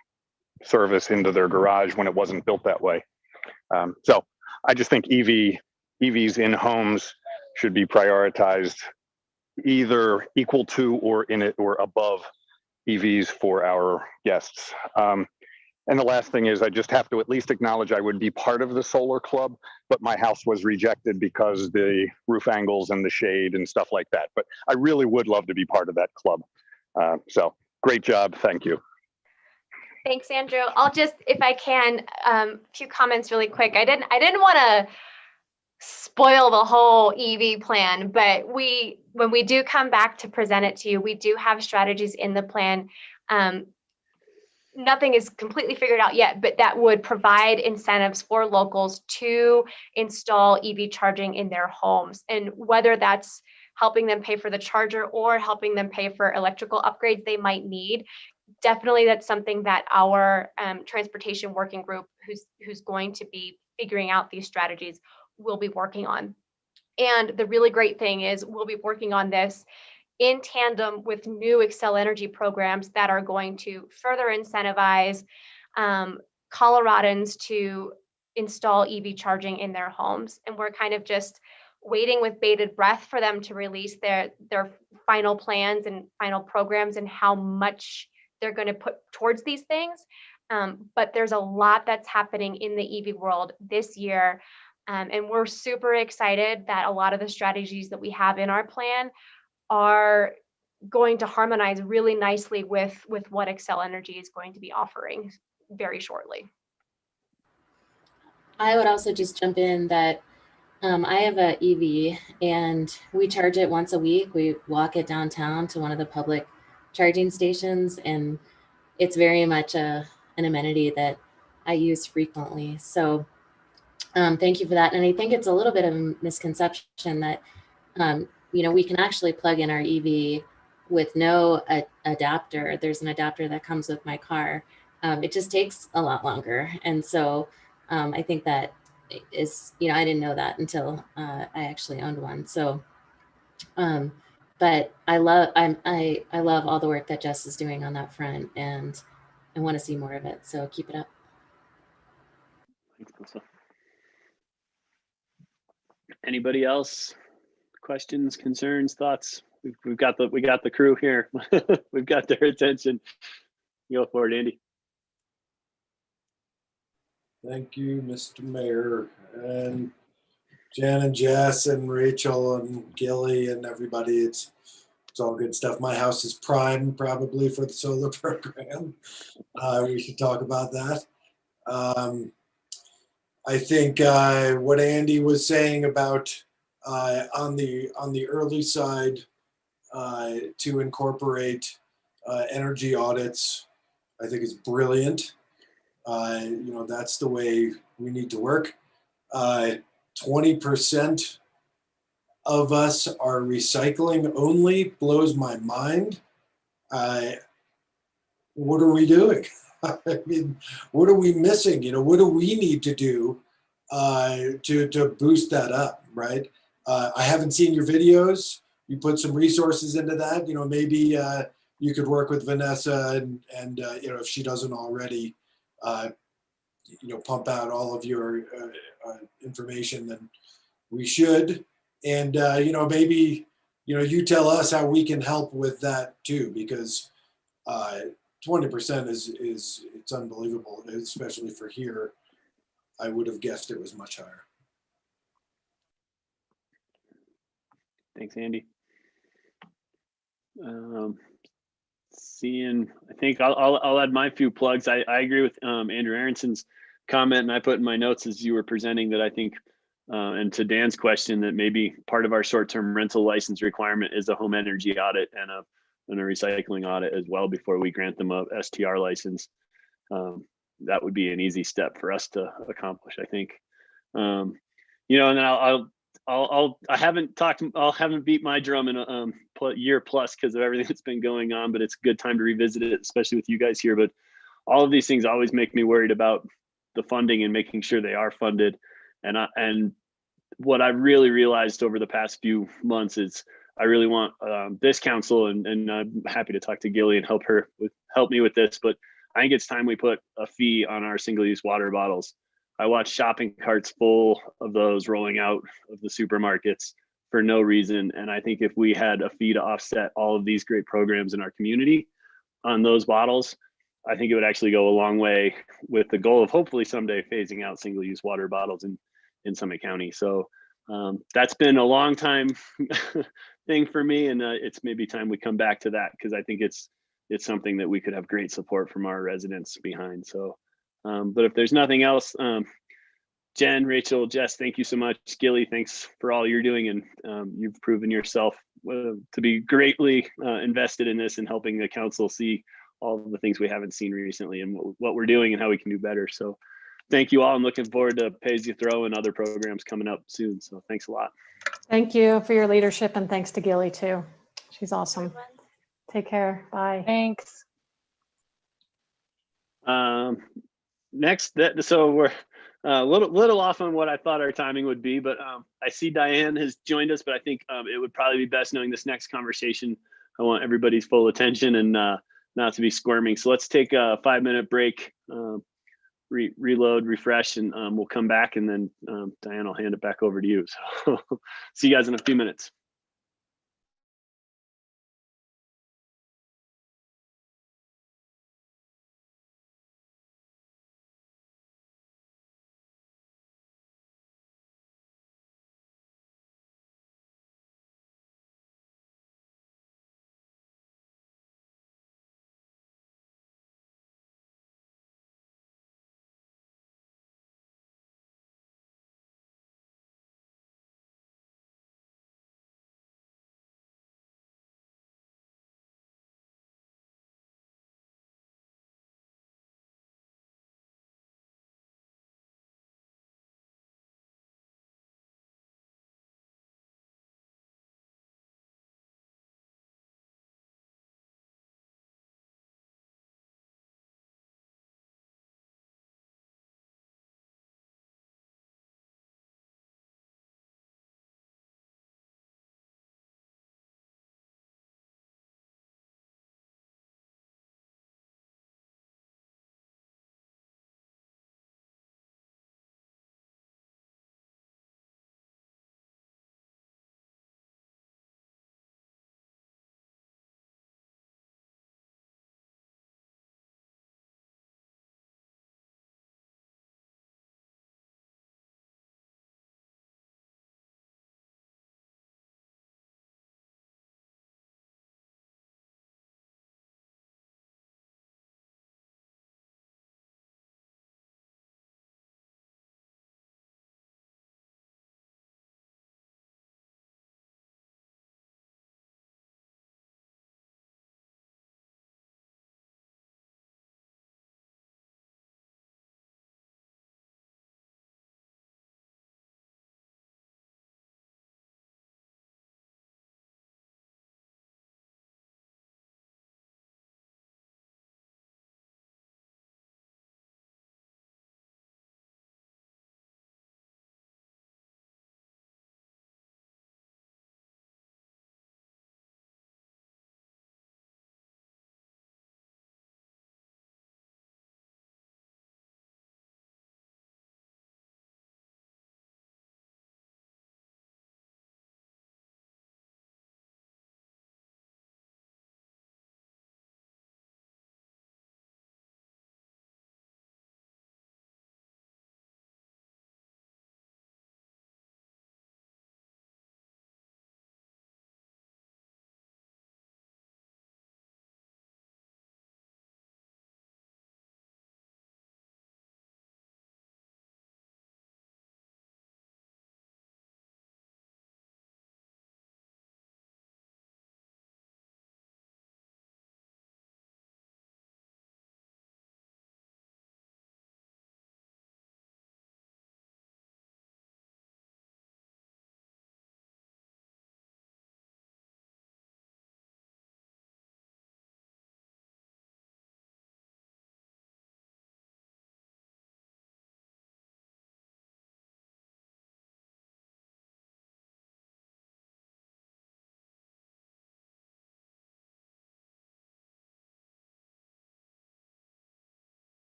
N: service into their garage when it wasn't built that way. So I just think EVs in homes should be prioritized, either equal to or in it or above EVs for our guests. And the last thing is I just have to at least acknowledge I would be part of the solar club, but my house was rejected because the roof angles and the shade and stuff like that. But I really would love to be part of that club. So great job. Thank you.
P: Thanks, Andrew. I'll just, if I can, a few comments really quick. I didn't want to spoil the whole EV plan, but when we do come back to present it to you, we do have strategies in the plan. Nothing is completely figured out yet, but that would provide incentives for locals to install EV charging in their homes. And whether that's helping them pay for the charger or helping them pay for electrical upgrades they might need, definitely that's something that our transportation working group, who's going to be figuring out these strategies, will be working on. And the really great thing is we'll be working on this in tandem with new Xcel Energy programs that are going to further incentivize Coloradans to install EV charging in their homes. And we're kind of just waiting with bated breath for them to release their final plans and final programs and how much they're going to put towards these things. But there's a lot that's happening in the EV world this year. And we're super excited that a lot of the strategies that we have in our plan are going to harmonize really nicely with what Xcel Energy is going to be offering very shortly.
I: I would also just jump in that I have a EV and we charge it once a week. We walk it downtown to one of the public charging stations, and it's very much an amenity that I use frequently. So thank you for that. And I think it's a little bit of a misconception that, we can actually plug in our EV with no adapter. There's an adapter that comes with my car. It just takes a lot longer. And so I think that is, I didn't know that until I actually owned one. So, but I love all the work that Jess is doing on that front, and I want to see more of it. So keep it up.
A: Thanks, Melissa. Anybody else? Questions, concerns, thoughts? We got the crew here. We've got their attention. Go for it, Andy.
L: Thank you, Mr. Mayor, and Jan and Jess and Rachel and Gilly and everybody. It's all good stuff. My house is prime probably for the solar program. We should talk about that. I think what Andy was saying about on the early side to incorporate energy audits, I think is brilliant. That's the way we need to work. 20% of us are recycling only, blows my mind. What are we doing? I mean, what are we missing? What do we need to do to boost that up, right? I haven't seen your videos. You put some resources into that. Maybe you could work with Vanessa and if she doesn't already, pump out all of your information, then we should. And, maybe, you tell us how we can help with that too, because 20% is it's unbelievable, especially for here. I would have guessed it was much higher.
A: Thanks, Andy. I think I'll add my few plugs. I agree with Andrew Aronson's comment, and I put in my notes as you were presenting that I think, and to Dan's question, that maybe part of our short-term rental license requirement is a home energy audit and a recycling audit as well before we grant them a STR license. That would be an easy step for us to accomplish, I think. And then I haven't beat my drum in a year plus because of everything that's been going on, but it's a good time to revisit it, especially with you guys here. But all of these things always make me worried about the funding and making sure they are funded. And what I really realized over the past few months is I really want this council, and I'm happy to talk to Gilly and help me with this, but I think it's time we put a fee on our single-use water bottles. I watched shopping carts full of those rolling out of the supermarkets for no reason. And I think if we had a fee to offset all of these great programs in our community on those bottles, I think it would actually go a long way with the goal of hopefully someday phasing out single-use water bottles in Summit County. So that's been a long time thing for me. And it's maybe time we come back to that, because I think it's something that we could have great support from our residents behind. So but if there's nothing else, Jen, Rachel, Jess, thank you so much. Gilly, thanks for all you're doing. And you've proven yourself to be greatly invested in this and helping the council see all of the things we haven't seen recently and what we're doing and how we can do better. So thank you all. I'm looking forward to Pay As You Throw and other programs coming up soon. So thanks a lot.
Q: Thank you for your leadership, and thanks to Gilly too. She's awesome. Take care. Bye.
B: Thanks.
A: Next, so we're a little off on what I thought our timing would be, but I see Diane has joined us, but I think it would probably be best knowing this next conversation. I want everybody's full attention and not to be squirming. So let's take a 5-minute break reload, refresh, and we'll come back, and then Diane, I'll hand it back over to you. So see you guys in a few minutes.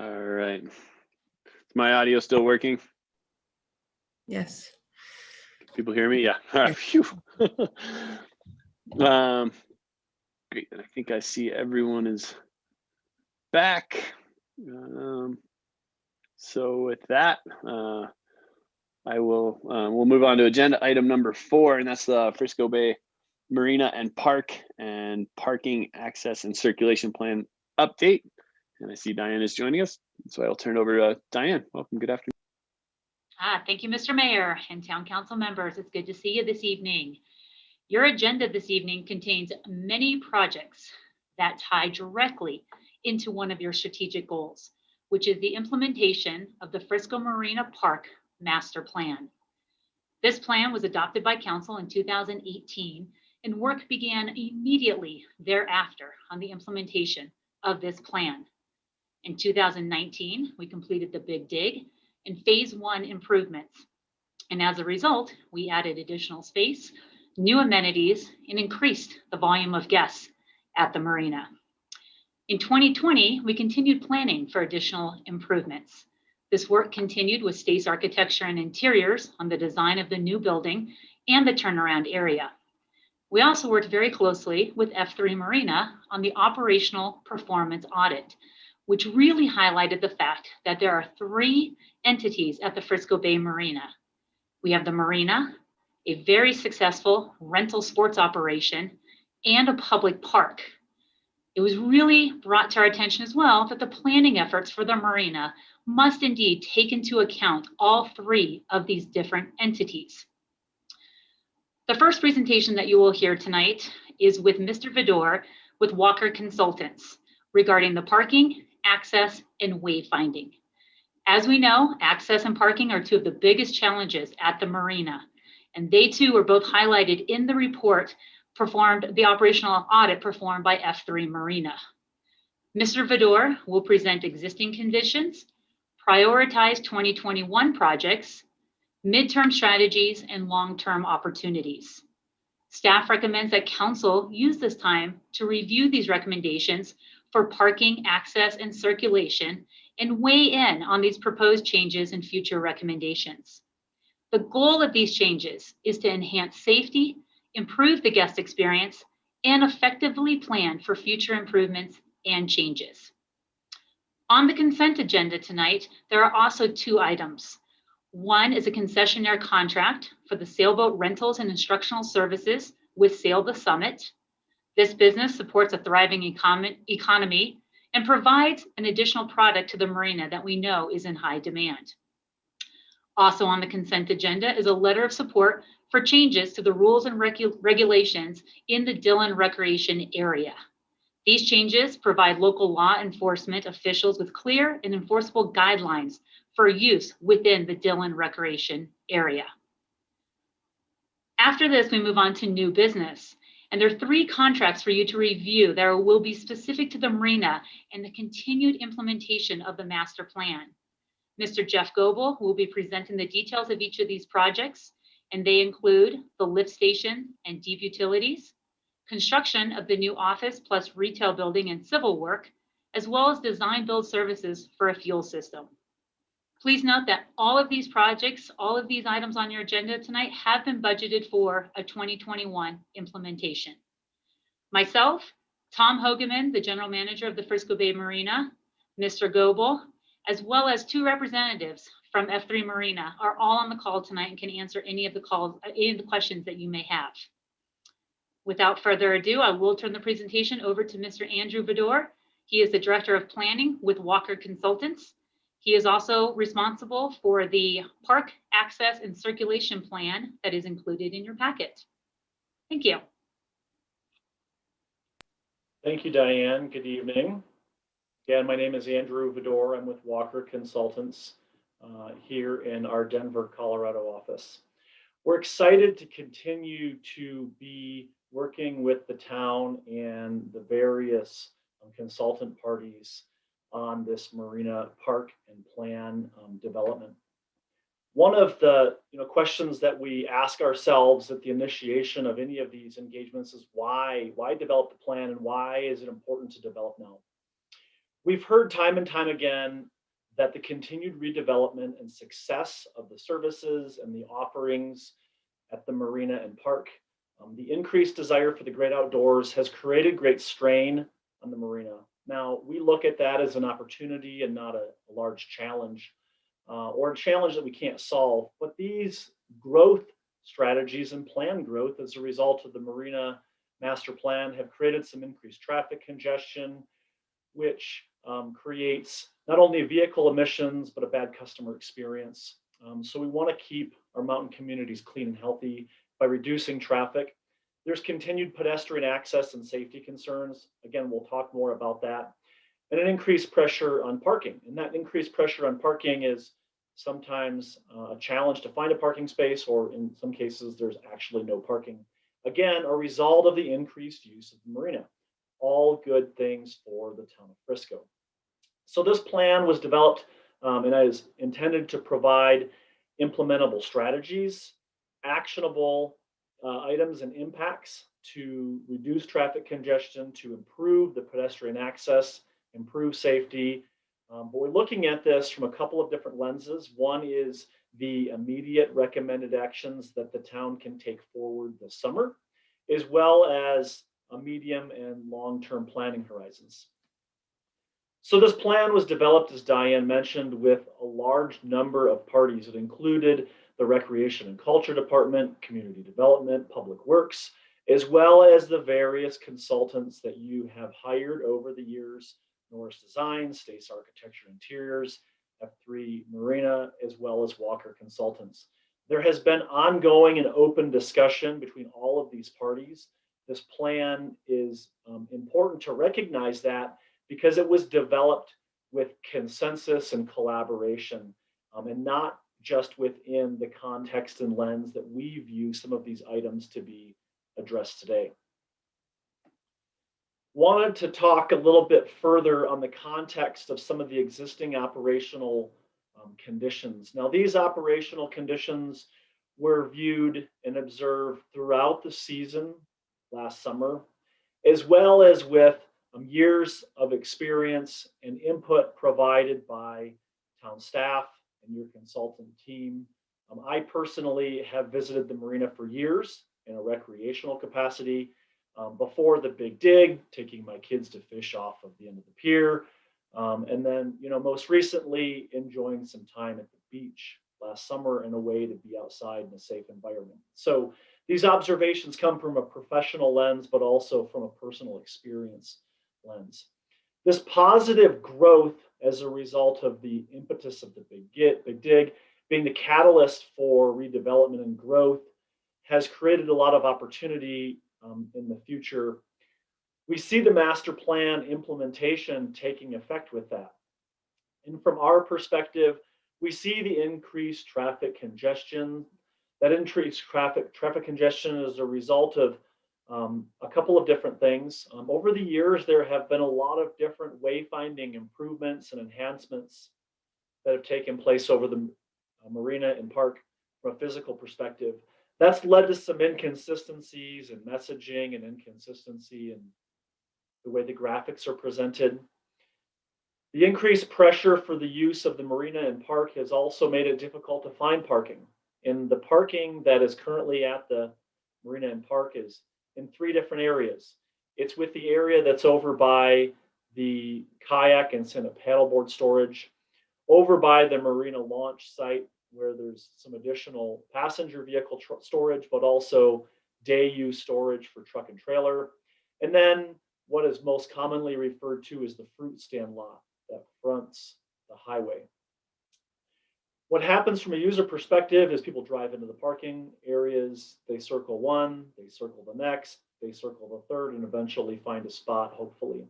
A: All right. Is my audio still working?
D: Yes.
A: People hear me? Yeah. All right. Phew. Great. I think I see everyone is back. So with that, we'll move on to agenda item number 4, and that's the Frisco Bay Marina and Park and Parking Access and Circulation Plan update. And I see Diane is joining us, so I'll turn it over to Diane. Welcome. Good afternoon.
R: Thank you, Mr. Mayor and Town Council members. It's good to see you this evening. Your agenda this evening contains many projects that tie directly into one of your strategic goals, which is the implementation of the Frisco Marina Park Master Plan. This plan was adopted by Council in 2018, and work began immediately thereafter on the implementation of this plan. In 2019, we completed the Big Dig and Phase 1 improvements. And as a result, we added additional space, new amenities, and increased the volume of guests at the marina. In 2020, we continued planning for additional improvements. This work continued with Stace Architecture and Interiors on the design of the new building and the turnaround area. We also worked very closely with F3 Marina on the operational performance audit, which really highlighted the fact that there are 3 entities at the Frisco Bay Marina. We have the marina, a very successful rental sports operation, and a public park. It was really brought to our attention as well that the planning efforts for the marina must indeed take into account all 3 of these different entities. The first presentation that you will hear tonight is with Mr. Vidor with Walker Consultants regarding the parking, access, and wayfinding. As we know, access and parking are 2 of the biggest challenges at the marina, and they too were both highlighted in the report the operational audit performed by F3 Marina. Mr. Vidor will present existing conditions, prioritize 2021 projects, midterm strategies, and long-term opportunities. Staff recommends that Council use this time to review these recommendations for parking, access, and circulation, and weigh in on these proposed changes and future recommendations. The goal of these changes is to enhance safety, improve the guest experience, and effectively plan for future improvements and changes. On the consent agenda tonight, there are also 2 items. One is a concessionaire contract for the sailboat rentals and instructional services with Sail the Summit. This business supports a thriving economy and provides an additional product to the marina that we know is in high demand. Also on the consent agenda is a letter of support for changes to the rules and regulations in the Dillon Recreation Area. These changes provide local law enforcement officials with clear and enforceable guidelines for use within the Dillon Recreation Area. After this, we move on to new business. And there are 3 contracts for you to review that will be specific to the marina and the continued implementation of the master plan. Mr. Jeff Goebel will be presenting the details of each of these projects, and they include the lift station and deep utilities, construction of the new office plus retail building and civil work, as well as design build services for a fuel system. Please note that all of these projects, all of these items on your agenda tonight have been budgeted for a 2021 implementation. Myself, Tom Hogeman, the General Manager of the Frisco Bay Marina, Mr. Goebel, as well as 2 representatives from F3 Marina are all on the call tonight and can answer any of the questions that you may have. Without further ado, I will turn the presentation over to Mr. Andrew Vidor. He is the Director of Planning with Walker Consultants. He is also responsible for the park access and circulation plan that is included in your packet. Thank you.
S: Thank you, Diane. Good evening. Again, my name is Andrew Vidor. I'm with Walker Consultants here in our Denver, Colorado office. We're excited to continue to be working with the town and the various consultant parties on this marina park and plan development. One of the questions that we ask ourselves at the initiation of any of these engagements is why develop the plan and why is it important to develop now? We've heard time and time again that the continued redevelopment and success of the services and the offerings at the marina and park, the increased desire for the great outdoors has created great strain on the marina. Now, we look at that as an opportunity and not a large challenge or a challenge that we can't solve. But these growth strategies and planned growth as a result of the Marina Master Plan have created some increased traffic congestion, which creates not only vehicle emissions, but a bad customer experience. So we want to keep our mountain communities clean and healthy by reducing traffic. There's continued pedestrian access and safety concerns. Again, we'll talk more about that. And an increased pressure on parking. And that increased pressure on parking is sometimes a challenge to find a parking space, or in some cases, there's actually no parking. Again, a result of the increased use of the marina. All good things for the town of Frisco. So this plan was developed and is intended to provide implementable strategies, actionable items and impacts to reduce traffic congestion, to improve the pedestrian access, improve safety. But we're looking at this from a couple of different lenses. One is the immediate recommended actions that the town can take forward this summer, as well as a medium and long-term planning horizons. So this plan was developed, as Diane mentioned, with a large number of parties. It included the Recreation and Culture Department, Community Development, Public Works, as well as the various consultants that you have hired over the years, Norris Design, Stace Architecture Interiors, F3 Marina, as well as Walker Consultants. There has been ongoing and open discussion between all of these parties. This plan is important to recognize that because it was developed with consensus and collaboration and not just within the context and lens that we view some of these items to be addressed today. Wanted to talk a little bit further on the context of some of the existing operational conditions. Now, these operational conditions were viewed and observed throughout the season last summer, as well as with years of experience and input provided by town staff and your consultant team. I personally have visited the marina for years in a recreational capacity. Before the big dig, taking my kids to fish off of the end of the pier. And then, most recently enjoying some time at the beach last summer in a way to be outside in a safe environment. So these observations come from a professional lens, but also from a personal experience lens. This positive growth as a result of the impetus of the big dig being the catalyst for redevelopment and growth has created a lot of opportunity in the future. We see the master plan implementation taking effect with that. And from our perspective, we see the increased traffic congestion. That increased traffic congestion is a result of a couple of different things. Over the years, there have been a lot of different wayfinding improvements and enhancements that have taken place over the marina and park from a physical perspective. That's led to some inconsistencies in messaging and inconsistency in the way the graphics are presented. The increased pressure for the use of the marina and park has also made it difficult to find parking. And the parking that is currently at the marina and park is in 3 different areas. It's with the area that's over by the kayak and paddleboard storage, over by the marina launch site, where there's some additional passenger vehicle storage, but also day use storage for truck and trailer. And then what is most commonly referred to as the fruit stand lot that fronts the highway. What happens from a user perspective is people drive into the parking areas, they circle one, they circle the next, they circle the third, and eventually find a spot, hopefully.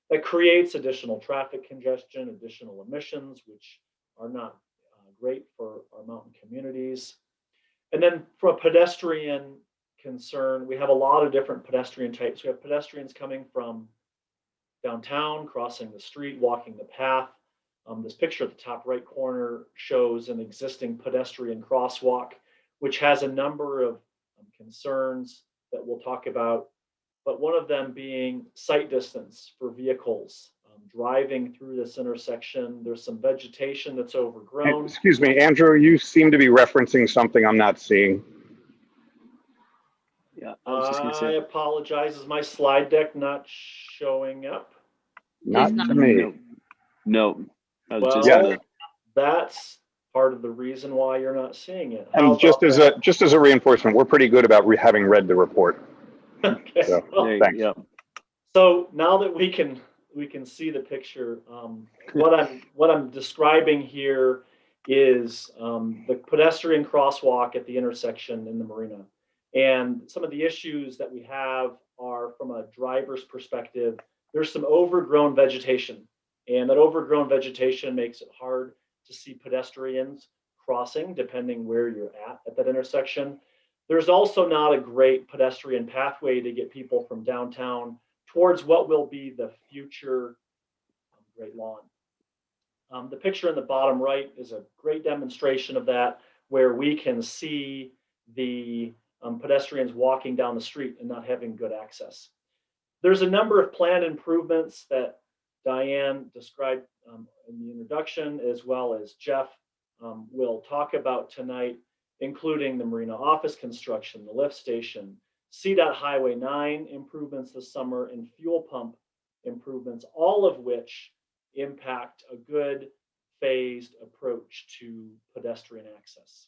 S: That creates additional traffic congestion, additional emissions, which are not great for our mountain communities. And then from a pedestrian concern, we have a lot of different pedestrian types. We have pedestrians coming from downtown, crossing the street, walking the path. This picture at the top right corner shows an existing pedestrian crosswalk, which has a number of concerns that we'll talk about, but one of them being sight distance for vehicles. driving through this intersection. There's some vegetation that's overgrown.
N: Excuse me, Andrew, you seem to be referencing something I'm not seeing.
A: Yeah, I was just gonna
S: I
A: say.
S: apologize. Is my slide deck not showing up?
N: Not to me.
A: No, that was
S: Well,
A: just
S: that's part of the reason why you're not seeing it. How
N: And
S: about
N: just as a reinforcement, we're pretty good about having read the report.
S: Okay.
N: So,
S: Well,
N: thanks.
S: So now that we can see the picture, what I'm describing here is the pedestrian crosswalk at the intersection in the marina. And some of the issues that we have are, from a driver's perspective, there's some overgrown vegetation. And that overgrown vegetation makes it hard to see pedestrians crossing, depending where you're at that intersection. There's also not a great pedestrian pathway to get people from downtown towards what will be the future Great Lawn. The picture in the bottom right is a great demonstration of that, where we can see the pedestrians walking down the street and not having good access. There's a number of planned improvements that Diane described in the introduction, as well as Jeff will talk about tonight, including the marina office construction, the lift station, CDOT Highway 9 improvements this summer, and fuel pump improvements, all of which impact a good phased approach to pedestrian access.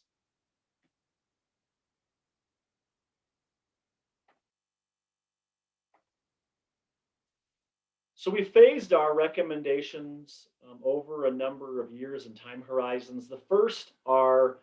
S: So we phased our recommendations over a number of years and time horizons. The first are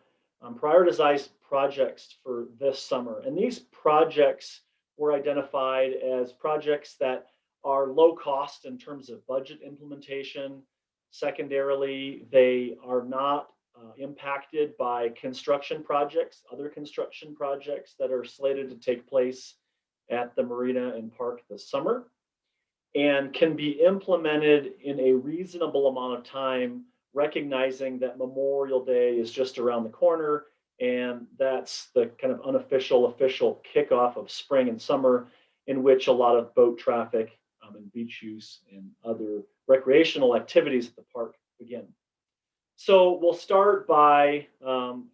S: prioritized projects for this summer. And these projects were identified as projects that are low cost in terms of budget implementation. Secondarily, they are not impacted by construction projects, other construction projects that are slated to take place at the marina and park this summer, and can be implemented in a reasonable amount of time, recognizing that Memorial Day is just around the corner, and that's the kind of unofficial, official kickoff of spring and summer, in which a lot of boat traffic and beach use and other recreational activities at the park begin. So we'll start by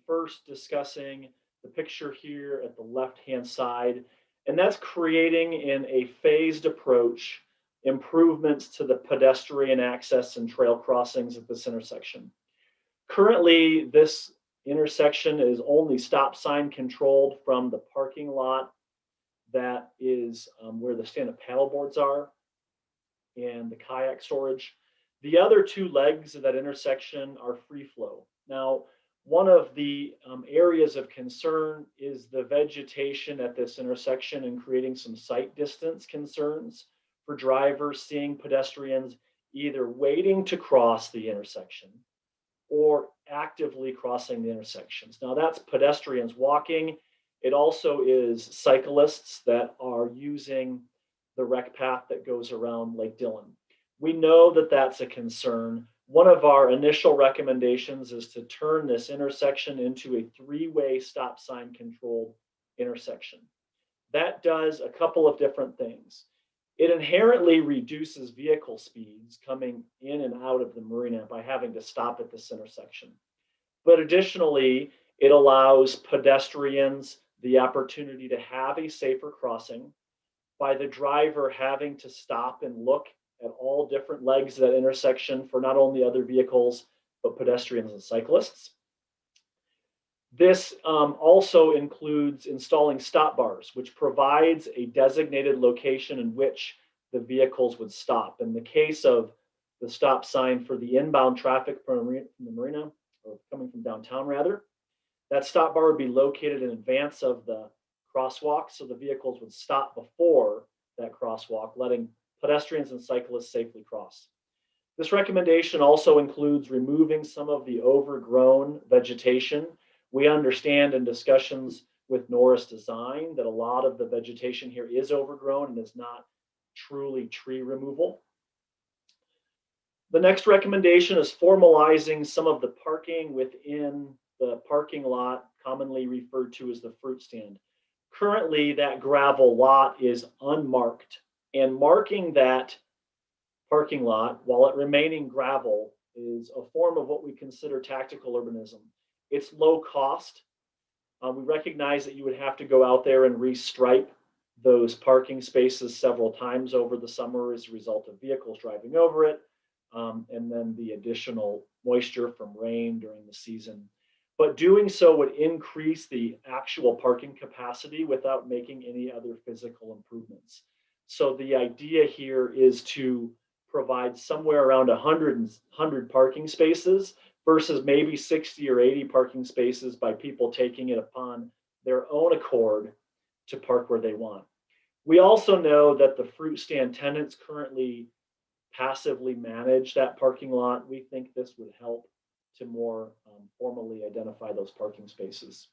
S: first discussing the picture here at the left-hand side, and that's creating in a phased approach improvements to the pedestrian access and trail crossings at this intersection. Currently, this intersection is only stop sign controlled from the parking lot that is where the stand-up paddle boards are and the kayak storage. The other two legs of that intersection are free flow. Now, one of the areas of concern is the vegetation at this intersection and creating some sight distance concerns for drivers seeing pedestrians either waiting to cross the intersection or actively crossing the intersections. Now, that's pedestrians walking. It also is cyclists that are using the rec path that goes around Lake Dillon. We know that that's a concern. One of our initial recommendations is to turn this intersection into a three-way stop sign controlled intersection. That does a couple of different things. It inherently reduces vehicle speeds coming in and out of the marina by having to stop at this intersection. But additionally, it allows pedestrians the opportunity to have a safer crossing by the driver having to stop and look at all different legs of that intersection for not only other vehicles, but pedestrians and cyclists. This also includes installing stop bars, which provides a designated location in which the vehicles would stop. In the case of the stop sign for the inbound traffic from the marina, or coming from downtown rather, that stop bar would be located in advance of the crosswalk, so the vehicles would stop before that crosswalk, letting pedestrians and cyclists safely cross. This recommendation also includes removing some of the overgrown vegetation. We understand in discussions with Norris Design that a lot of the vegetation here is overgrown and is not truly tree removal. The next recommendation is formalizing some of the parking within the parking lot, commonly referred to as the fruit stand. Currently, that gravel lot is unmarked, and marking that parking lot, while it remaining gravel, is a form of what we consider tactical urbanism. It's low cost. We recognize that you would have to go out there and restripe those parking spaces several times over the summer as a result of vehicles driving over it, and then the additional moisture from rain during the season. But doing so would increase the actual parking capacity without making any other physical improvements. So the idea here is to provide somewhere around 100 parking spaces versus maybe 60 or 80 parking spaces by people taking it upon their own accord to park where they want. We also know that the fruit stand tenants currently passively manage that parking lot. We think this would help to more formally identify those parking spaces.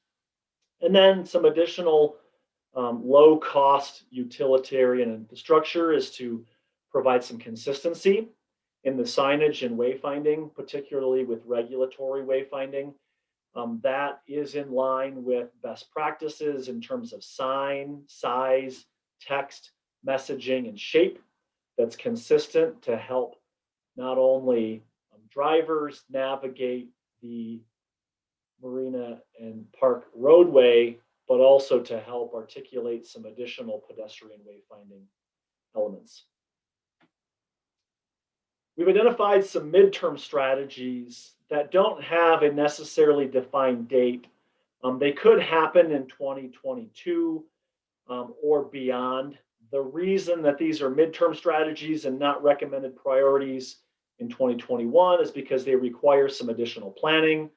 S: And then some additional low cost utilitarian infrastructure is to provide some consistency in the signage and wayfinding, particularly with regulatory wayfinding. That is in line with best practices in terms of sign, size, text, messaging, and shape that's consistent to help not only drivers navigate the marina and park roadway, but also to help articulate some additional pedestrian wayfinding elements. We've identified some midterm strategies that don't have a necessarily defined date. They could happen in 2022 or beyond. The reason that these are midterm strategies and not recommended priorities in 2021 is because they require some additional planning,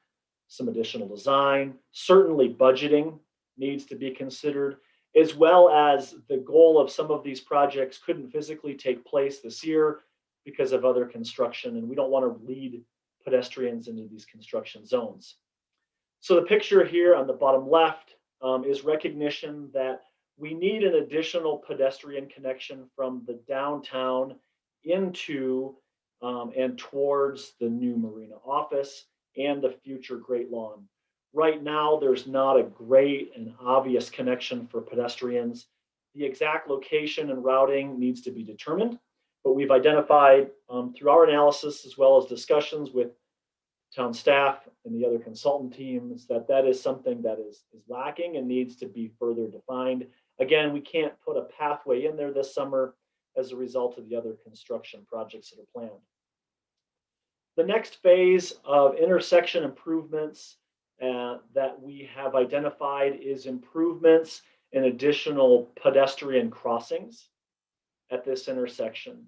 S: some additional design. Certainly budgeting needs to be considered, as well as the goal of some of these projects couldn't physically take place this year because of other construction, and we don't want to lead pedestrians into these construction zones. So the picture here on the bottom left is recognition that we need an additional pedestrian connection from the downtown into and towards the new marina office and the future Great Lawn. Right now, there's not a great and obvious connection for pedestrians. The exact location and routing needs to be determined, but we've identified through our analysis as well as discussions with town staff and the other consultant teams that that is something that is lacking and needs to be further defined. Again, we can't put a pathway in there this summer as a result of the other construction projects that are planned. The next phase of intersection improvements that we have identified is improvements in additional pedestrian crossings at this intersection,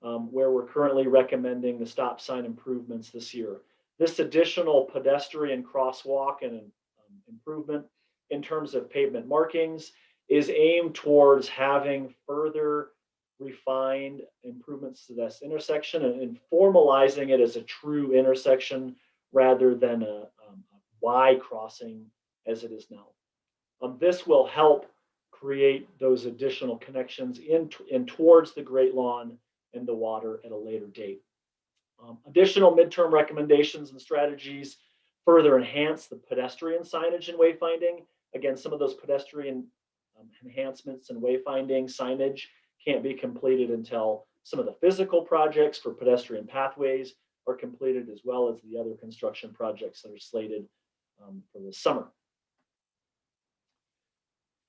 S: where we're currently recommending the stop sign improvements this year. This additional pedestrian crosswalk and improvement in terms of pavement markings is aimed towards having further refined improvements to this intersection and formalizing it as a true intersection rather than a Y crossing as it is now. This will help create those additional connections in towards the Great Lawn and the water at a later date. Additional midterm recommendations and strategies further enhance the pedestrian signage and wayfinding. Again, some of those pedestrian enhancements and wayfinding signage can't be completed until some of the physical projects for pedestrian pathways are completed, as well as the other construction projects that are slated for this summer.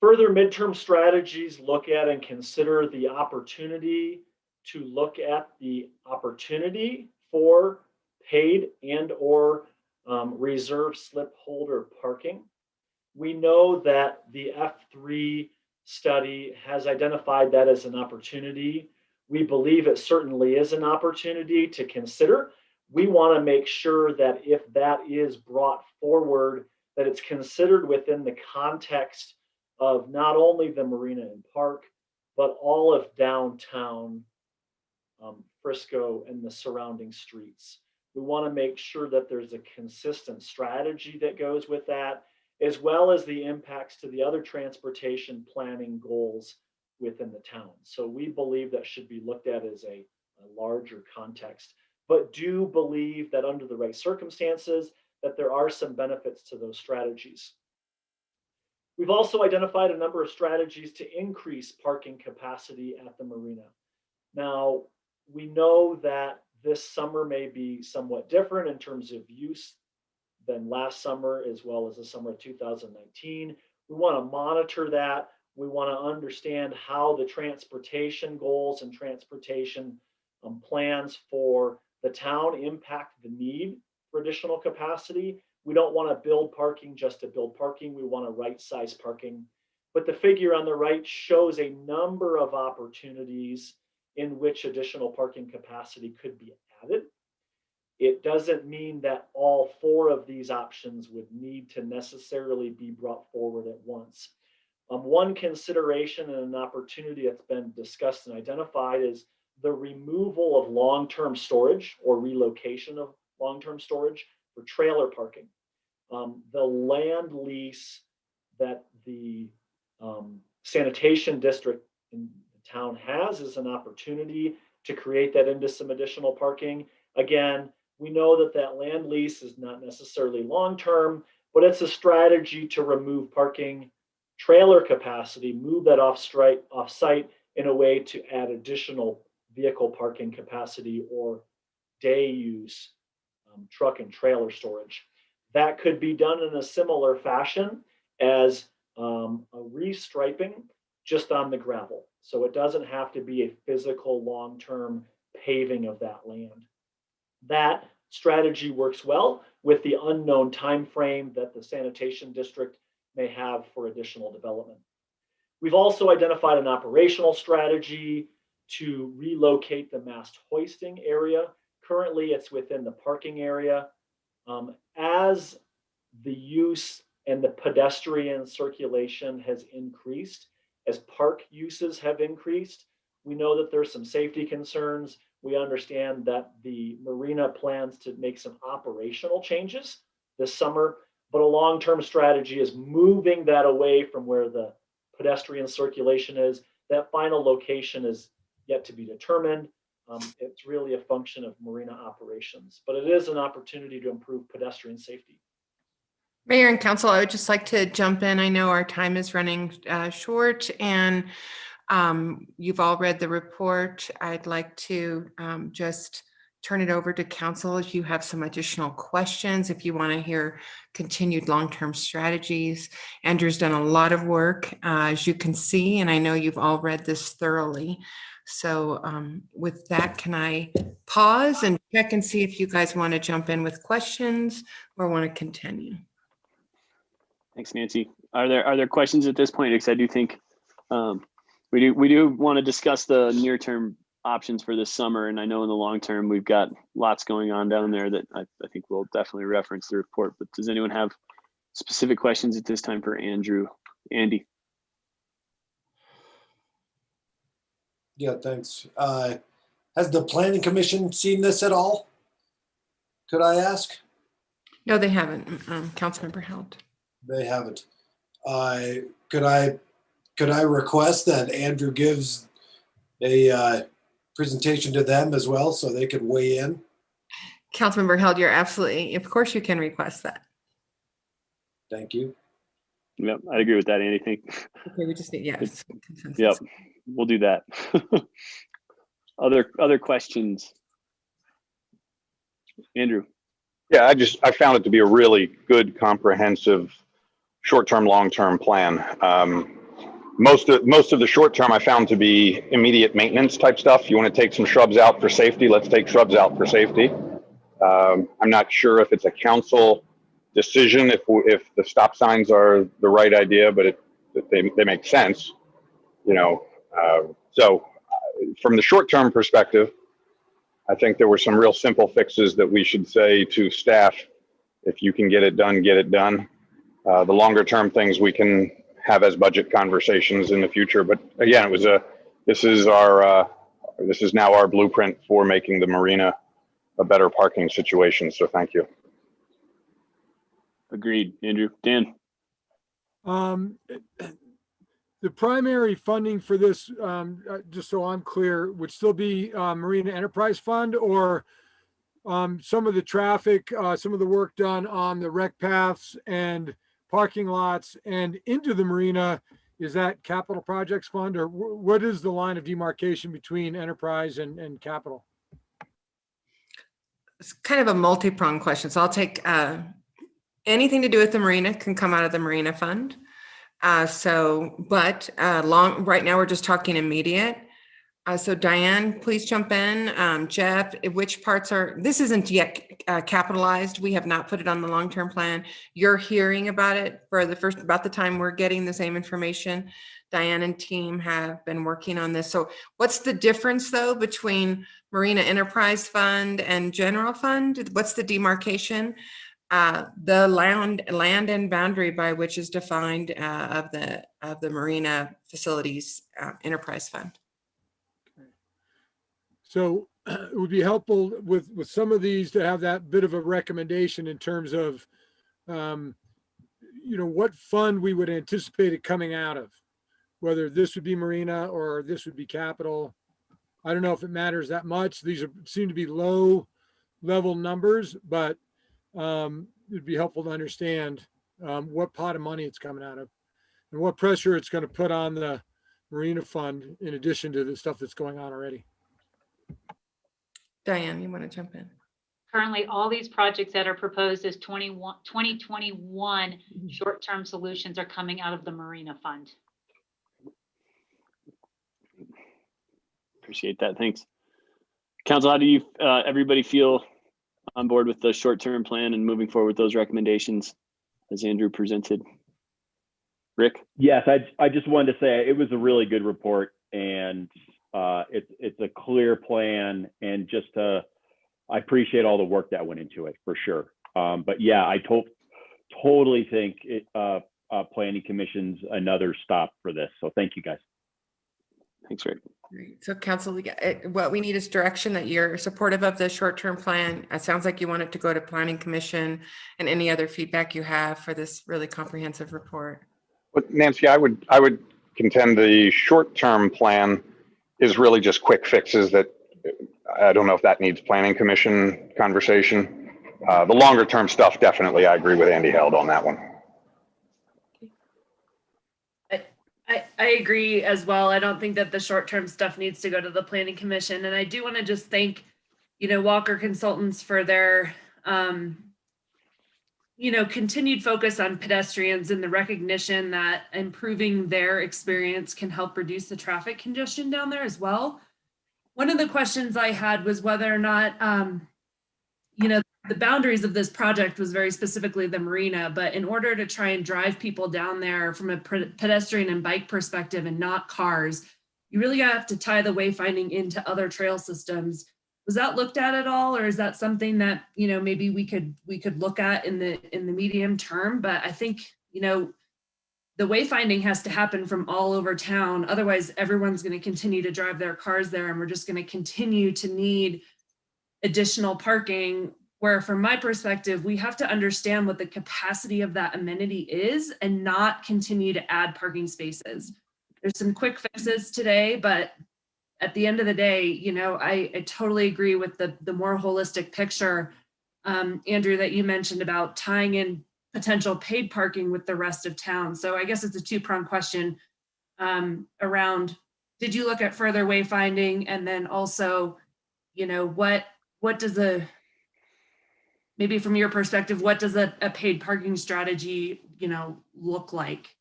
S: Further midterm strategies look at and consider the opportunity to look at the opportunity for paid and or reserve slip holder parking. We know that the F3 study has identified that as an opportunity. We believe it certainly is an opportunity to consider. We want to make sure that if that is brought forward, that it's considered within the context of not only the marina and park, but all of downtown Frisco and the surrounding streets. We want to make sure that there's a consistent strategy that goes with that, as well as the impacts to the other transportation planning goals within the town. So we believe that should be looked at as a larger context, but do believe that under the right circumstances, that there are some benefits to those strategies. We've also identified a number of strategies to increase parking capacity at the marina. Now, We know that this summer may be somewhat different in terms of use than last summer, as well as the summer of 2019. We want to monitor that. We want to understand how the transportation goals and transportation plans for the town impact the need for additional capacity. We don't want to build parking just to build parking. We want to right-size parking. But the figure on the right shows a number of opportunities in which additional parking capacity could be added. It doesn't mean that all 4 of these options would need to necessarily be brought forward at once. One consideration and an opportunity that's been discussed and identified is the removal of long-term storage or relocation of long-term storage for trailer parking. The land lease that the sanitation district in the town has is an opportunity to create that into some additional parking. Again, we know that that land lease is not necessarily long-term, but it's a strategy to remove parking trailer capacity, move that off-site in a way to add additional vehicle parking capacity or day use truck and trailer storage. That could be done in a similar fashion as a restriping just on the gravel. So it doesn't have to be a physical long-term paving of that land. That strategy works well with the unknown time frame that the sanitation district may have for additional development. We've also identified an operational strategy to relocate the mast hoisting area. Currently, it's within the parking area. As the use and the pedestrian circulation has increased, as park uses have increased, we know that there's some safety concerns. We understand that the marina plans to make some operational changes this summer, but a long-term strategy is moving that away from where the pedestrian circulation is. That final location is yet to be determined. It's really a function of marina operations, but it is an opportunity to improve pedestrian safety.
D: Mayor and Council, I would just like to jump in. I know our time is running short, and you've all read the report. I'd like to just turn it over to Council if you have some additional questions, if you want to hear continued long-term strategies. Andrew's done a lot of work, as you can see, and I know you've all read this thoroughly. So with that, can I pause and check and see if you guys want to jump in with questions or want to continue?
A: Thanks, Nancy. Are there questions at this point? Because I do think we do want to discuss the near-term options for this summer, and I know in the long term we've got lots going on down there that I think we'll definitely reference the report. But does anyone have specific questions at this time for Andrew? Andy?
L: Yeah, thanks. Has the Planning Commission seen this at all? Could I ask?
D: No, they haven't. Councilmember Held.
L: They haven't. Could I request that Andrew gives a presentation to them as well so they could weigh in?
D: Councilmember Held, you're absolutely, of course you can request that.
L: Thank you.
A: Yep, I agree with that, Andy.
D: Okay, we just need, yes. Consensus.
A: Yep, we'll do that. Other questions? Andrew?
N: Yeah, I found it to be a really good, comprehensive, short-term, long-term plan. Most of the short-term I found to be immediate maintenance type stuff. You want to take some shrubs out for safety, let's take shrubs out for safety. I'm not sure if it's a council decision, if the stop signs are the right idea, but they make sense, you know. So from the short-term perspective, I think there were some real simple fixes that we should say to staff: if you can get it done, get it done. The longer-term things we can have as budget conversations in the future. But again, this is now our blueprint for making the marina a better parking situation. So thank you.
A: Agreed, Andrew. Dan?
E: The primary funding for this, just so I'm clear, would still be Marina Enterprise Fund, or some of the traffic, some of the work done on the rec paths and parking lots and into the marina is that capital projects fund, or what is the line of demarcation between enterprise and capital?
D: It's kind of a multi-pronged question. So I'll take anything to do with the marina can come out of the marina fund. Right now we're just talking immediate. So Diane, please jump in. Jeff, which parts this isn't yet capitalized. We have not put it on the long-term plan. You're hearing about it for about the time we're getting the same information. Diane and team have been working on this. So what's the difference though between Marina Enterprise Fund and General Fund? What's the demarcation? The land and boundary by which is defined of the Marina Facilities Enterprise Fund.
E: So it would be helpful with some of these to have that bit of a recommendation in terms of, what fund we would anticipate it coming out of, whether this would be Marina or this would be capital. I don't know if it matters that much. These seem to be low level numbers, but it'd be helpful to understand what pot of money it's coming out of and what pressure it's going to put on the Marina Fund in addition to the stuff that's going on already.
D: Diane, you want to jump in?
R: Currently, all these projects that are proposed as 2021 short-term solutions are coming out of the Marina Fund.
A: Appreciate that. Thanks. Council, how do you everybody feel on board with the short-term plan and moving forward with those recommendations as Andrew presented? Rick?
M: Yes, I just wanted to say it was a really good report, and it's a clear plan, and I appreciate all the work that went into it for sure. But yeah, I totally think Planning Commission's another stop for this. So thank you guys.
A: Thanks, Rick.
D: Great. So Council, what we need is direction that you're supportive of the short-term plan. It sounds like you want it to go to Planning Commission, and any other feedback you have for this really comprehensive report.
N: But Nancy, I would contend the short-term plan is really just quick fixes that I don't know if that needs Planning Commission conversation. The longer term stuff, definitely, I agree with Andy Held on that one.
C: I agree as well. I don't think that the short-term stuff needs to go to the Planning Commission. And I do want to just thank, Walker Consultants for their, continued focus on pedestrians and the recognition that improving their experience can help reduce the traffic congestion down there as well. One of the questions I had was whether or not, the boundaries of this project was very specifically the marina, but in order to try and drive people down there from a pedestrian and bike perspective and not cars, you really have to tie the wayfinding into other trail systems. Was that looked at all, or is that something that, maybe we could look at in the medium term? But I think, the wayfinding has to happen from all over town. Otherwise, everyone's going to continue to drive their cars there, and we're just going to continue to need additional parking, where from my perspective, we have to understand what the capacity of that amenity is and not continue to add parking spaces. There's some quick fixes today, but at the end of the day, I totally agree with the more holistic picture, Andrew, that you mentioned about tying in potential paid parking with the rest of town. So I guess it's a two-pronged question around, did you look at further wayfinding? And then also, what does maybe from your perspective, what does a paid parking strategy, look like?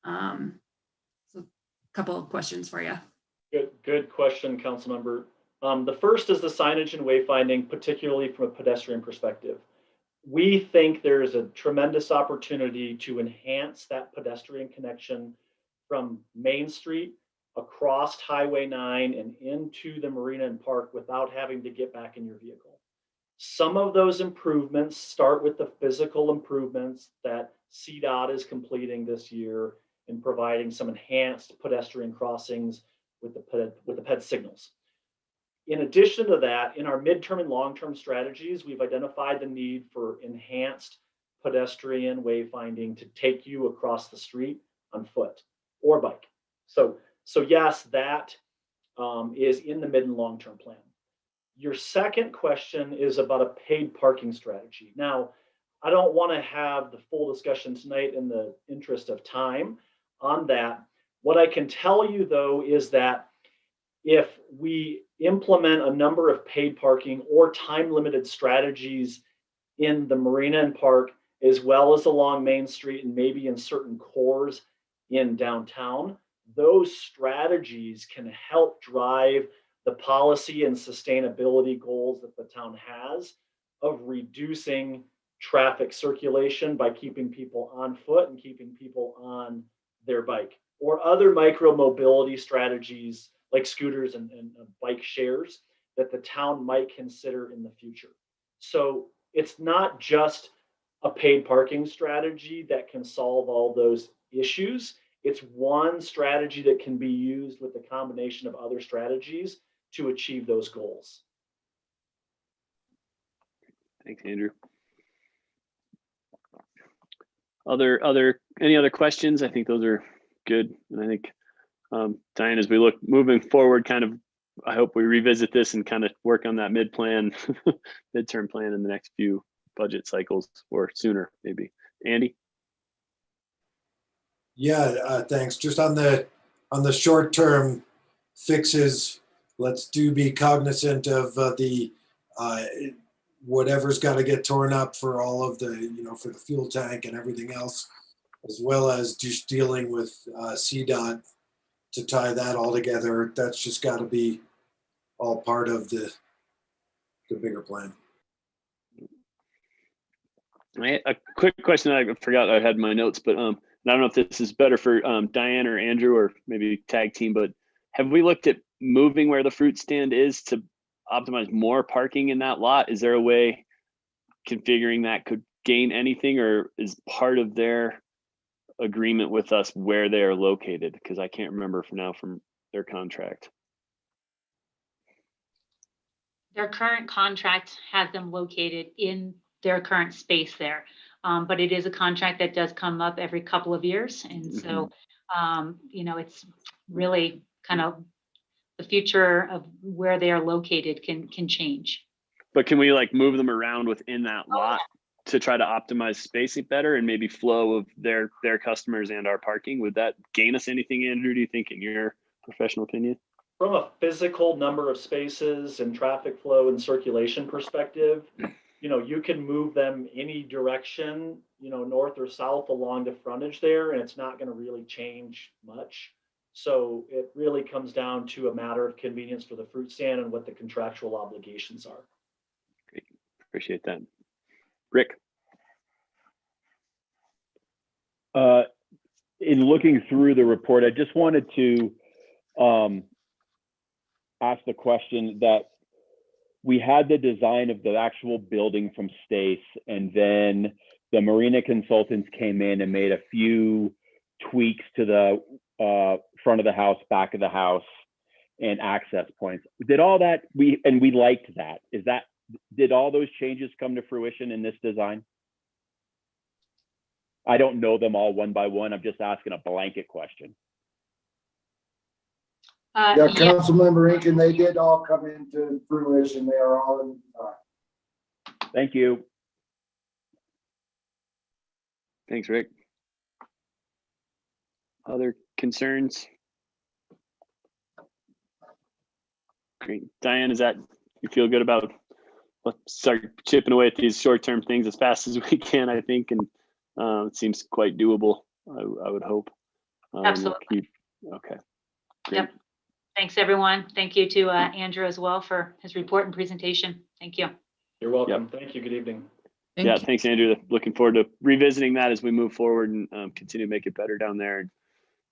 C: So a couple of questions for you.
S: Good question, Councilmember. The first is the signage and wayfinding, particularly from a pedestrian perspective. We think there is a tremendous opportunity to enhance that pedestrian connection from Main Street across Highway 9 and into the Marina and Park without having to get back in your vehicle. Some of those improvements start with the physical improvements that CDOT is completing this year in providing some enhanced pedestrian crossings with the PED signals. In addition to that, in our midterm and long-term strategies, we've identified the need for enhanced pedestrian wayfinding to take you across the street on foot or bike. So yes, that is in the mid and long-term plan. Your second question is about a paid parking strategy. Now, I don't want to have the full discussion tonight in the interest of time on that, What I can tell you though is that if we implement a number of paid parking or time limited strategies in the marina and park, as well as along Main Street and maybe in certain cores in downtown, those strategies can help drive the policy and sustainability goals that the town has of reducing traffic circulation by keeping people on foot and keeping people on their bike, or other micro mobility strategies like scooters and bike shares that the town might consider in the future. So it's not just a paid parking strategy that can solve all those issues. It's one strategy that can be used with a combination of other strategies to achieve those goals.
A: Thanks, Andrew. Any other questions? I think those are good. And I think, Diane, as we look moving forward, kind of, I hope we revisit this and kind of work on that midterm plan in the next few budget cycles or sooner, maybe. Andy?
L: Yeah, thanks. Just on the short-term fixes, let's be cognizant of the whatever's got to get torn up for all of the, for the fuel tank and everything else, as well as just dealing with CDOT to tie that all together. That's just got to be all part of the bigger plan.
A: A quick question. I forgot I had in my notes, but I don't know if this is better for Diane or Andrew or maybe tag team, but have we looked at moving where the fruit stand is to optimize more parking in that lot? Is there a way configuring that could gain anything, or is part of their agreement with us where they are located? Because I can't remember for now from their contract.
R: Their current contract has them located in their current space there. But it is a contract that does come up every couple of years. And so, it's really kind of the future of where they are located can change.
A: But can we like move them around within that lot to try to optimize spacing better and maybe flow of their customers and our parking? Would that gain us anything, Andrew, do you think, in your professional opinion?
S: From a physical number of spaces and traffic flow and circulation perspective, you can move them any direction, north or south along the frontage there, and it's not going to really change much. So it really comes down to a matter of convenience for the fruit stand and what the contractual obligations are.
A: Great. Appreciate that. Rick?
M: In looking through the report, I just wanted to ask the question that we had the design of the actual building from Stace, and then the marina consultants came in and made a few tweaks to the front of the house, back of the house, and access points. Did all that, we liked that. Did all those changes come to fruition in this design? I don't know them all one by one. I'm just asking a blanket question.
T: Yeah, Councilmember Incan, they did all come into fruition. They are all in the design.
M: Thank you.
A: Thanks, Rick. Other concerns? Great. Diane, you feel good about, let's start chipping away at these short-term things as fast as we can, I think, and it seems quite doable, I would hope.
R: Absolutely.
A: Okay. Great.
R: Yep. Thanks, everyone. Thank you to Andrew as well for his report and presentation. Thank you.
S: You're welcome. Yep. Thank you. Good evening.
A: Thanks, Andrew. Looking forward to revisiting that as we move forward and continue to make it better down there.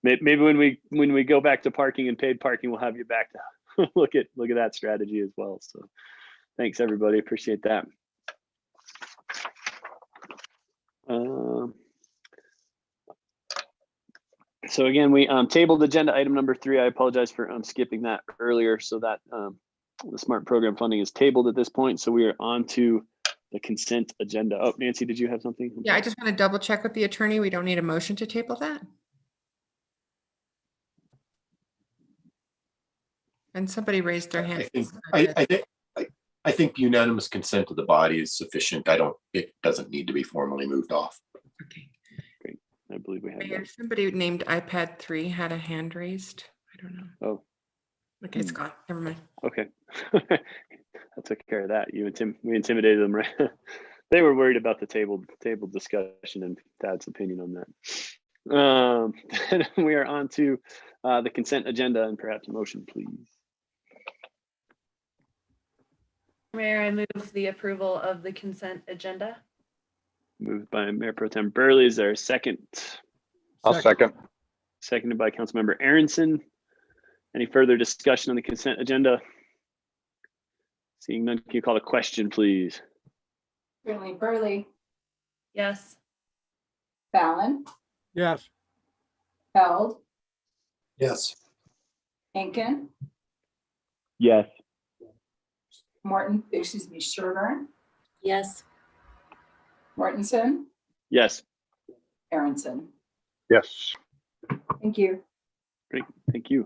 A: Maybe when we go back to parking and paid parking, we'll have you back to look at that strategy as well. So thanks, everybody. Appreciate that. So again, we tabled agenda item number 3. I apologize for skipping that earlier. So that the SMART program funding is tabled at this point. So we are on to the consent agenda. Oh, Nancy, did you have something?
D: Yeah, I just want to double check with the attorney. We don't need a motion to table that. And somebody raised their hand.
H: I think unanimous consent of the body is sufficient. It doesn't need to be formally moved off.
D: Okay.
A: Great. I believe we had
D: Mayor,
A: that.
D: somebody named iPad 3 had a hand raised. I don't know.
A: Oh,
D: Okay, it's gone. Never mind.
A: okay. I took care of that. We intimidated them, right? They were worried about the table discussion and Thad's opinion on that. Then we are on to the consent agenda, and perhaps a motion, please.
C: Mayor, I move the approval of the consent agenda.
A: Moved by Mayor Pro Tem Burley. Is there a second?
N: I'll second.
A: Seconded by Councilmember Aronson. Any further discussion on the consent agenda? Seeing none, can you call the question, please?
B: Certainly. Burley,
C: Yes.
B: Fallon,
E: Yes.
B: Held,
L: Yes.
B: Hinkin,
M: Yes.
B: Sherburne,
I: Yes.
B: Mortensen,
A: Yes.
B: Aronson.
N: Yes.
B: Thank you.
A: Great, thank you.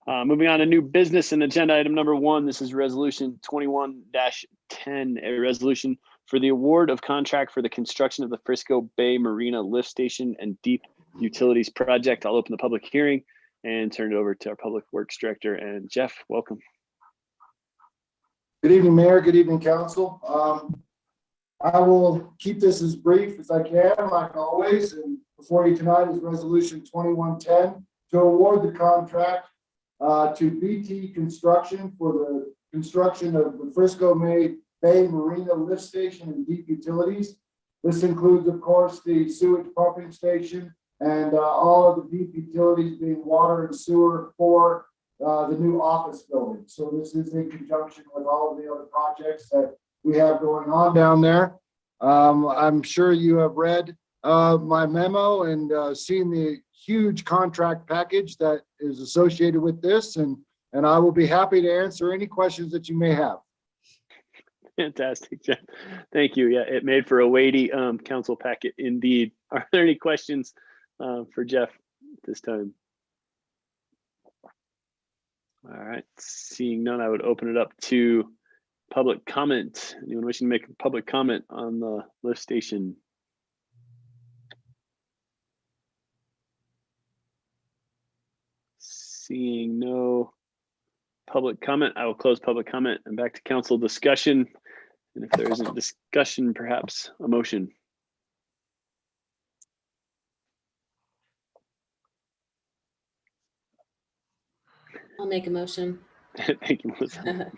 A: Moving on to new business and agenda item number 1. This is resolution 21-10, a resolution for the award of contract for the construction of the Frisco Bay Marina Lift Station and Deep Utilities Project. I'll open the public hearing and turn it over to our Public Works Director. And Jeff, welcome.
T: Good evening, Mayor. Good evening, Council. I will keep this as brief as I can, like always. And before you tonight is Resolution 2110 to award the contract to BT Construction for the construction of the Frisco Bay Marina Lift Station and Deep Utilities. This includes, of course, the sewage pumping station and all of the deep utilities being water and sewer for the new office building. So this is in conjunction with all of the other projects that we have going on down there. I'm sure you have read my memo and seen the huge contract package that is associated with this, and I will be happy to answer any questions that you may have.
A: Fantastic, Jeff. Thank you. Yeah, it made for a weighty council packet indeed. Are there any questions for Jeff at this time? All right, seeing none, I would open it up to public comment. Anyone wishing to make a public comment on the lift station? Seeing no public comment, I will close public comment and back to council discussion. And if there isn't discussion, perhaps a motion.
I: I'll make a motion.
A: Thank you, Melissa.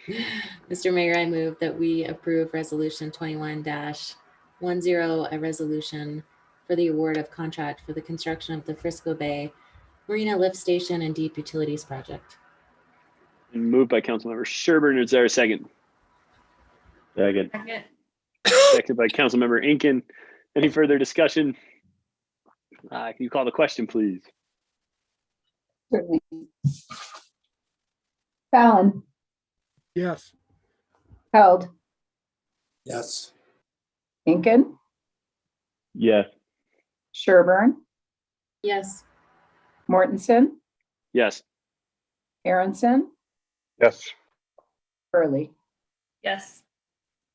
I: Mr. Mayor, I move that we approve Resolution 21-10, a resolution for the award of contract for the construction of the Frisco Bay Marina Lift Station and Deep Utilities Project.
A: And moved by Councilmember Sherburne. Is there a second?
M: Second.
C: Second.
A: Seconded by Councilmember Inkin. Any further discussion? Can you call the question, please?
B: Certainly. Fallon,
E: Yes.
B: Held,
L: Yes.
B: Hinkin,
M: Yes.
B: Sherburne,
I: Yes.
B: Mortensen,
A: Yes.
B: Aronson,
N: Yes.
B: Burley.
C: Yes.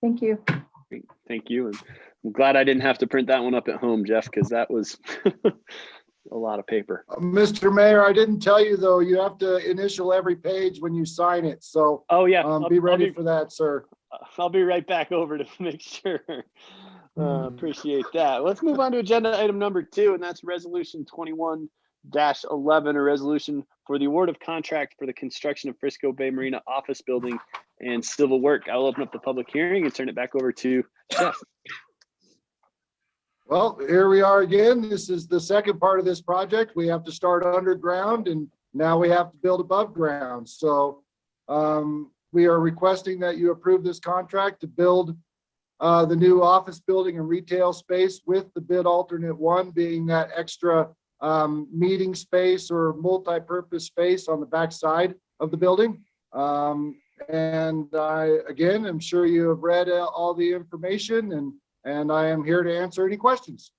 B: Thank you.
A: Great, thank you. And I'm glad I didn't have to print that one up at home, Jeff, because that was a lot of paper.
T: Mr. Mayor, I didn't tell you though, you have to initial every page when you sign it. So
A: Oh yeah,
T: be ready for that, sir.
A: I'll be right back over to make sure. Appreciate that. Let's move on to agenda item number 2, and that's resolution 21-11, a resolution for the award of contract for the construction of Frisco Bay Marina office building and civil work. I'll open up the public hearing and turn it back over to Jeff.
T: Well, here we are again. This is the second part of this project. We have to start underground and now we have to build above ground. So we are requesting that you approve this contract to build the new office building and retail space, with the bid alternate 1 being that extra meeting space or multi-purpose space on the back side of the building. And I, again, I'm sure you have read all the information, and I am here to answer any questions.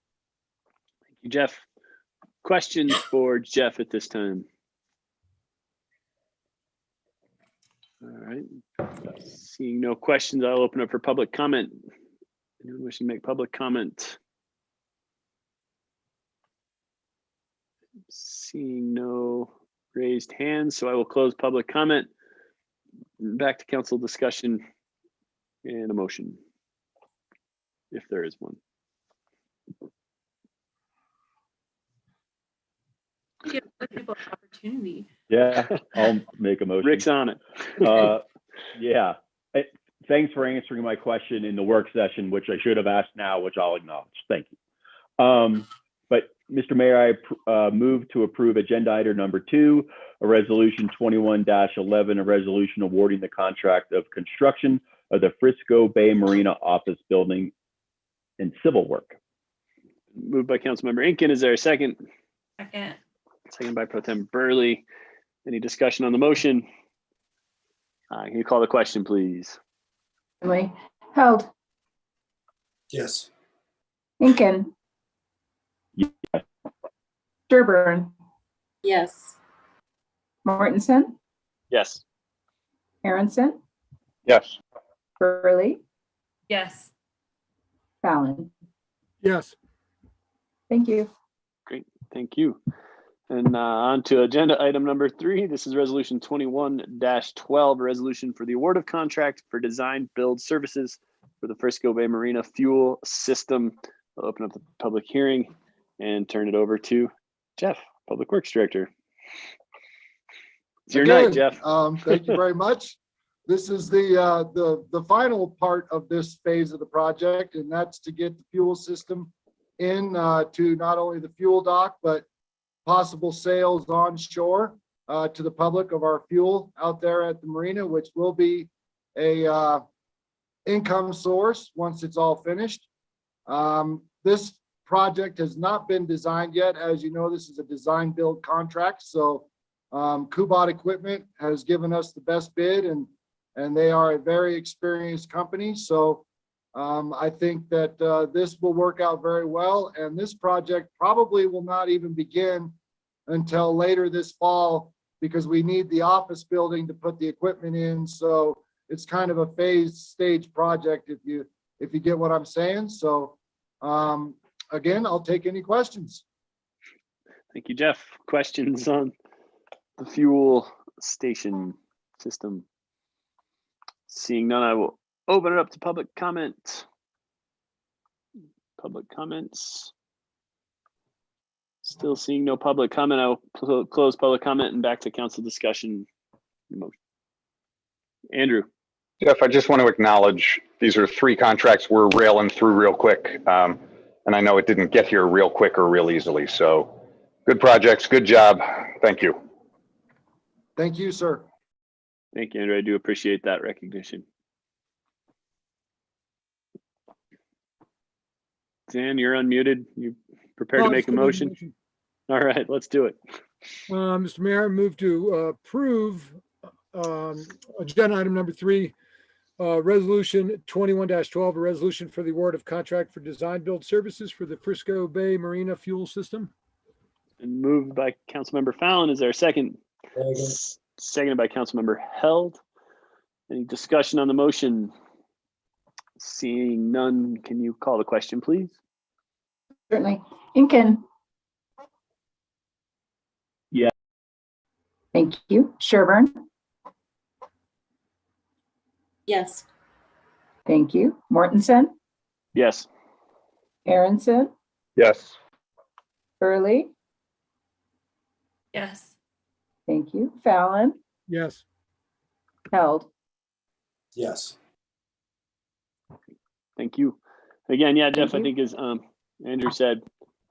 A: Thank you, Jeff. Questions for Jeff at this time? All right. Seeing no questions, I'll open up for public comment. Anyone wishing to make public comment? Seeing no raised hands, so I will close public comment. Back to council discussion and a motion, if there is one.
C: Give other people an opportunity.
M: Yeah, I'll make a motion.
A: Rick's on it.
M: Yeah. Thanks for answering my question in the work session, which I should have asked now, which I'll acknowledge. Thank you. But Mr. Mayor, I move to approve agenda item number 2, a resolution 21-11, a resolution awarding the contract of construction of the Frisco Bay Marina office building and civil work.
A: Moved by Councilmember Incan. Is there a second?
C: Second.
A: Second by Pro Tem Burley. Any discussion on the motion? Can you call the question, please?
B: Held.
L: Yes.
B: Incan.
M: Yes.
B: Sherburne.
I: Yes.
B: Mortensen.
A: Yes.
B: Aronson.
N: Yes.
B: Burley.
C: Yes.
B: Fallon.
E: Yes.
B: Thank you.
A: Great, thank you. And on to agenda item number 3. This is resolution 21-12, a resolution for the award of contract for design build services for the Frisco Bay Marina fuel system. I'll open up the public hearing and turn it over to Jeff, Public Works Director. It's your night, Jeff.
T: Thank you very much. This is the final part of this phase of the project, and that's to get the fuel system in to not only the fuel dock, but possible sales on shore to the public of our fuel out there at the marina, which will be a income source once it's all finished. This project has not been designed yet. As you know, this is a design build contract. So Kubot Equipment has given us the best bid, and they are a very experienced company. So I think that this will work out very well. And this project probably will not even begin until later this fall, because we need the office building to put the equipment in. So it's kind of a phased stage project, if you get what I'm saying. So again, I'll take any questions.
A: Thank you, Jeff. Questions on the fuel station system? Seeing none, I will open it up to public comment. Public comments. Still seeing no public comment. I will close public comment and back to council discussion. Andrew.
N: Jeff, I just want to acknowledge these are 3 contracts we're railing through real quick. And I know it didn't get here real quick or real easily. So good projects, good job. Thank you.
T: Thank you, sir.
A: Thank you, Andrew. I do appreciate that recognition. Dan, you're unmuted. You prepared to make a motion? All right, let's do it.
E: Mr. Mayor, I move to approve agenda item number 3, resolution 21-12, a resolution for the award of contract for design build services for the Frisco Bay Marina fuel system.
A: And moved by Councilmember Fallon. Is there a second? Seconded by Councilmember Held. Any discussion on the motion? Seeing none, can you call the question, please?
B: Certainly. Incan.
M: Yeah.
B: Thank you. Sherburne.
I: Yes.
B: Thank you. Mortensen.
A: Yes.
B: Aronson.
N: Yes.
B: Burley.
C: Yes.
B: Thank you. Fallon.
E: Yes.
B: Held.
L: Yes.
A: Thank you. Again, yeah, Jeff,
B: Thank
A: I think as Andrew said,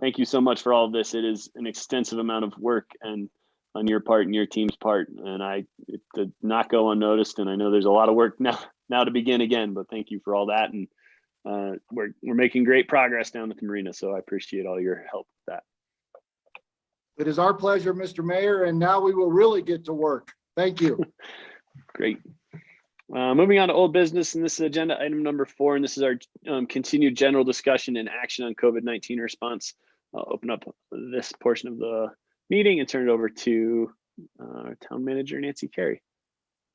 A: thank you so much for all of this. It is an extensive amount of work and on your part and your team's part, and it did not go unnoticed. And I know there's a lot of work now to begin again, but thank you for all that. And we're making great progress down at the marina, so I appreciate all your help with that.
T: It is our pleasure, Mr. Mayor, and now we will really get to work. Thank you.
A: Great. Moving on to old business, and this is agenda item number 4, and this is our continued general discussion and action on COVID-19 response. I'll open up this portion of the meeting and turn it over to our town manager, Nancy Carey.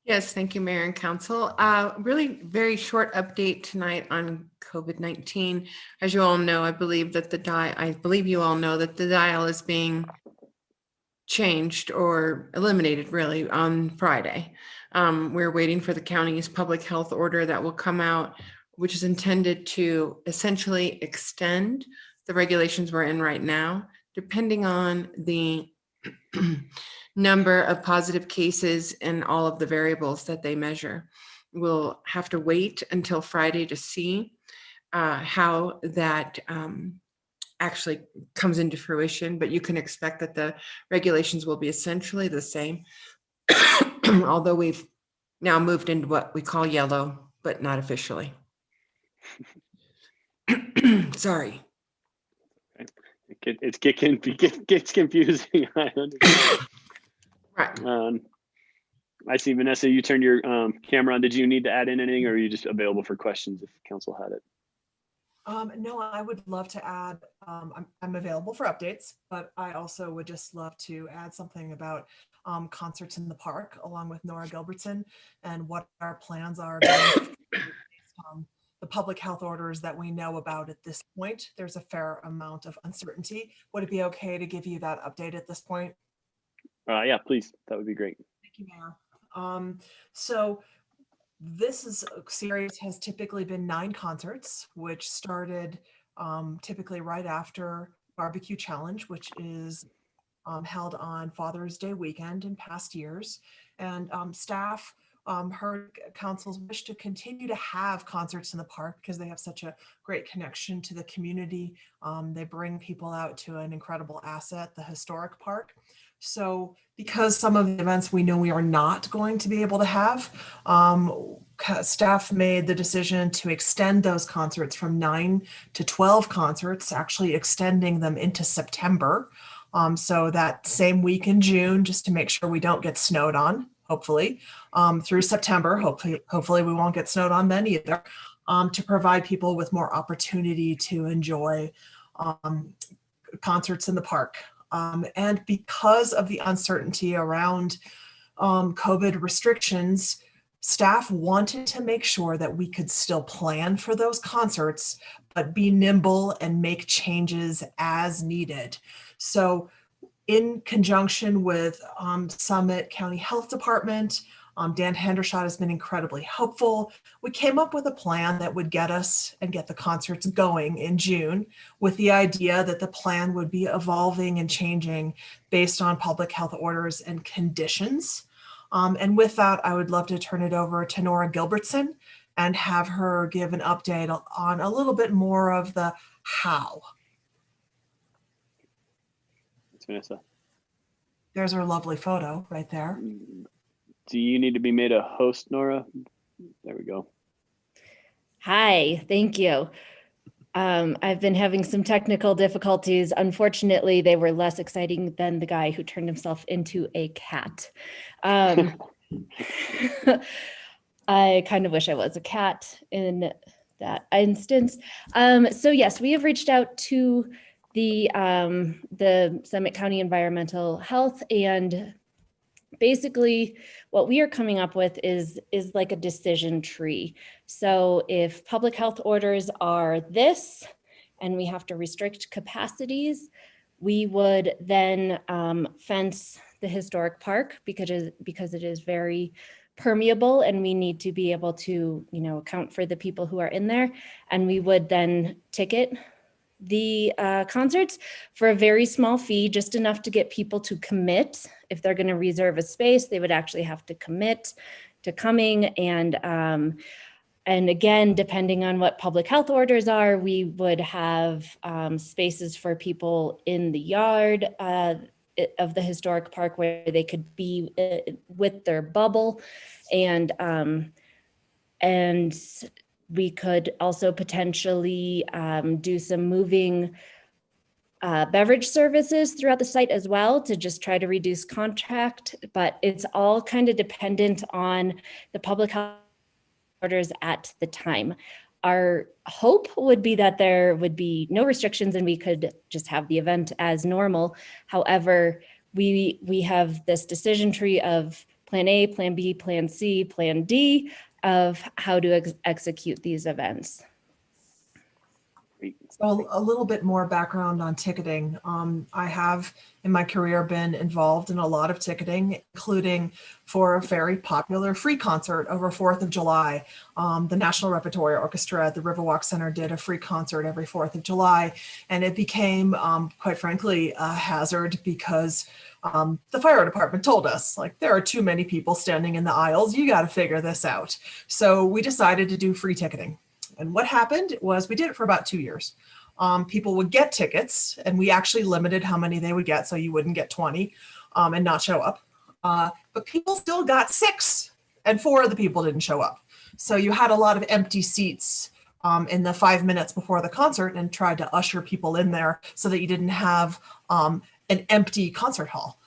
D: Yes, thank you, Mayor and Council. Really very short update tonight on COVID-19. As you all know, I believe you all know that the dial is being changed or eliminated really on Friday. We're waiting for the county's public health order that will come out, which is intended to essentially extend the regulations we're in right now, depending on the number of positive cases and all of the variables that they measure. We'll have to wait until Friday to see how that actually comes into fruition, but you can expect that the regulations will be essentially the same, although we've now moved into what we call yellow, but not officially. Sorry.
A: It gets confusing. I understand.
D: Right.
A: I see, Vanessa, you turned your camera on. Did you need to add in anything, or are you just available for questions if council had it?
U: No, I would love to add, I'm available for updates, but I also would just love to add something about concerts in the park along with Nora Gilbertson and what our plans are based on the public health orders that we know about at this point. There's a fair amount of uncertainty. Would it be okay to give you that update at this point?
A: Yeah, please. That would be great.
U: Thank you, Mayor. So this series has typically been 9 concerts, which started typically right after Barbecue Challenge, which is held on Father's Day weekend in past years. And staff heard council's wish to continue to have concerts in the park because they have such a great connection to the community. They bring people out to an incredible asset, the historic park. So because some of the events we know we are not going to be able to have, staff made the decision to extend those concerts from 9 to 12 concerts, actually extending them into September. So that same week in June, just to make sure we don't get snowed on, hopefully, through September. Hopefully we won't get snowed on then either, to provide people with more opportunity to enjoy concerts in the park. And because of the uncertainty around COVID restrictions, staff wanted to make sure that we could still plan for those concerts, but be nimble and make changes as needed. So in conjunction with Summit County Health Department, Dan Hendershot has been incredibly helpful. We came up with a plan that would get us and get the concerts going in June, with the idea that the plan would be evolving and changing based on public health orders and conditions. And with that, I would love to turn it over to Nora Gilbertson and have her give an update on a little bit more of the how.
A: It's Vanessa.
U: There's her lovely photo right there.
A: Do you need to be made a host, Nora? There we go.
V: Hi, thank you. I've been having some technical difficulties. Unfortunately, they were less exciting than the guy who turned himself into a cat. I kind of wish I was a cat in that instance. So yes, we have reached out to the Summit County Environmental Health, and basically what we are coming up with is like a decision tree. So if public health orders are this, and we have to restrict capacities, we would then fence the historic park because it is very permeable, and we need to be able to, account for the people who are in there. And we would then ticket the concerts for a very small fee, just enough to get people to commit. If they're going to reserve a space, they would actually have to commit to coming. And again, depending on what public health orders are, we would have spaces for people in the yard of the historic park where they could be with their bubble, and we could also potentially do some moving beverage services throughout the site as well, to just try to reduce contact. But it's all kind of dependent on the public health orders at the time. Our hope would be that there would be no restrictions and we could just have the event as normal. However, we have this decision tree of plan A, plan B, plan C, plan D of how to execute these events.
U: So a little bit more background on ticketing. I have in my career been involved in a lot of ticketing, including for a very popular free concert over 4th of July. The National Repertory Orchestra at the Riverwalk Center did a free concert every 4th of July. And it became, quite frankly, a hazard because the fire department told us, like, there are too many people standing in the aisles. You got to figure this out. So we decided to do free ticketing. And what happened was we did it for about 2 years. People would get tickets, and we actually limited how many they would get, so you wouldn't get 20 and not show up. But people still got 6, and 4 of the people didn't show up. So you had a lot of empty seats in the 5 minutes before the concert, and tried to usher people in there so that you didn't have an empty concert hall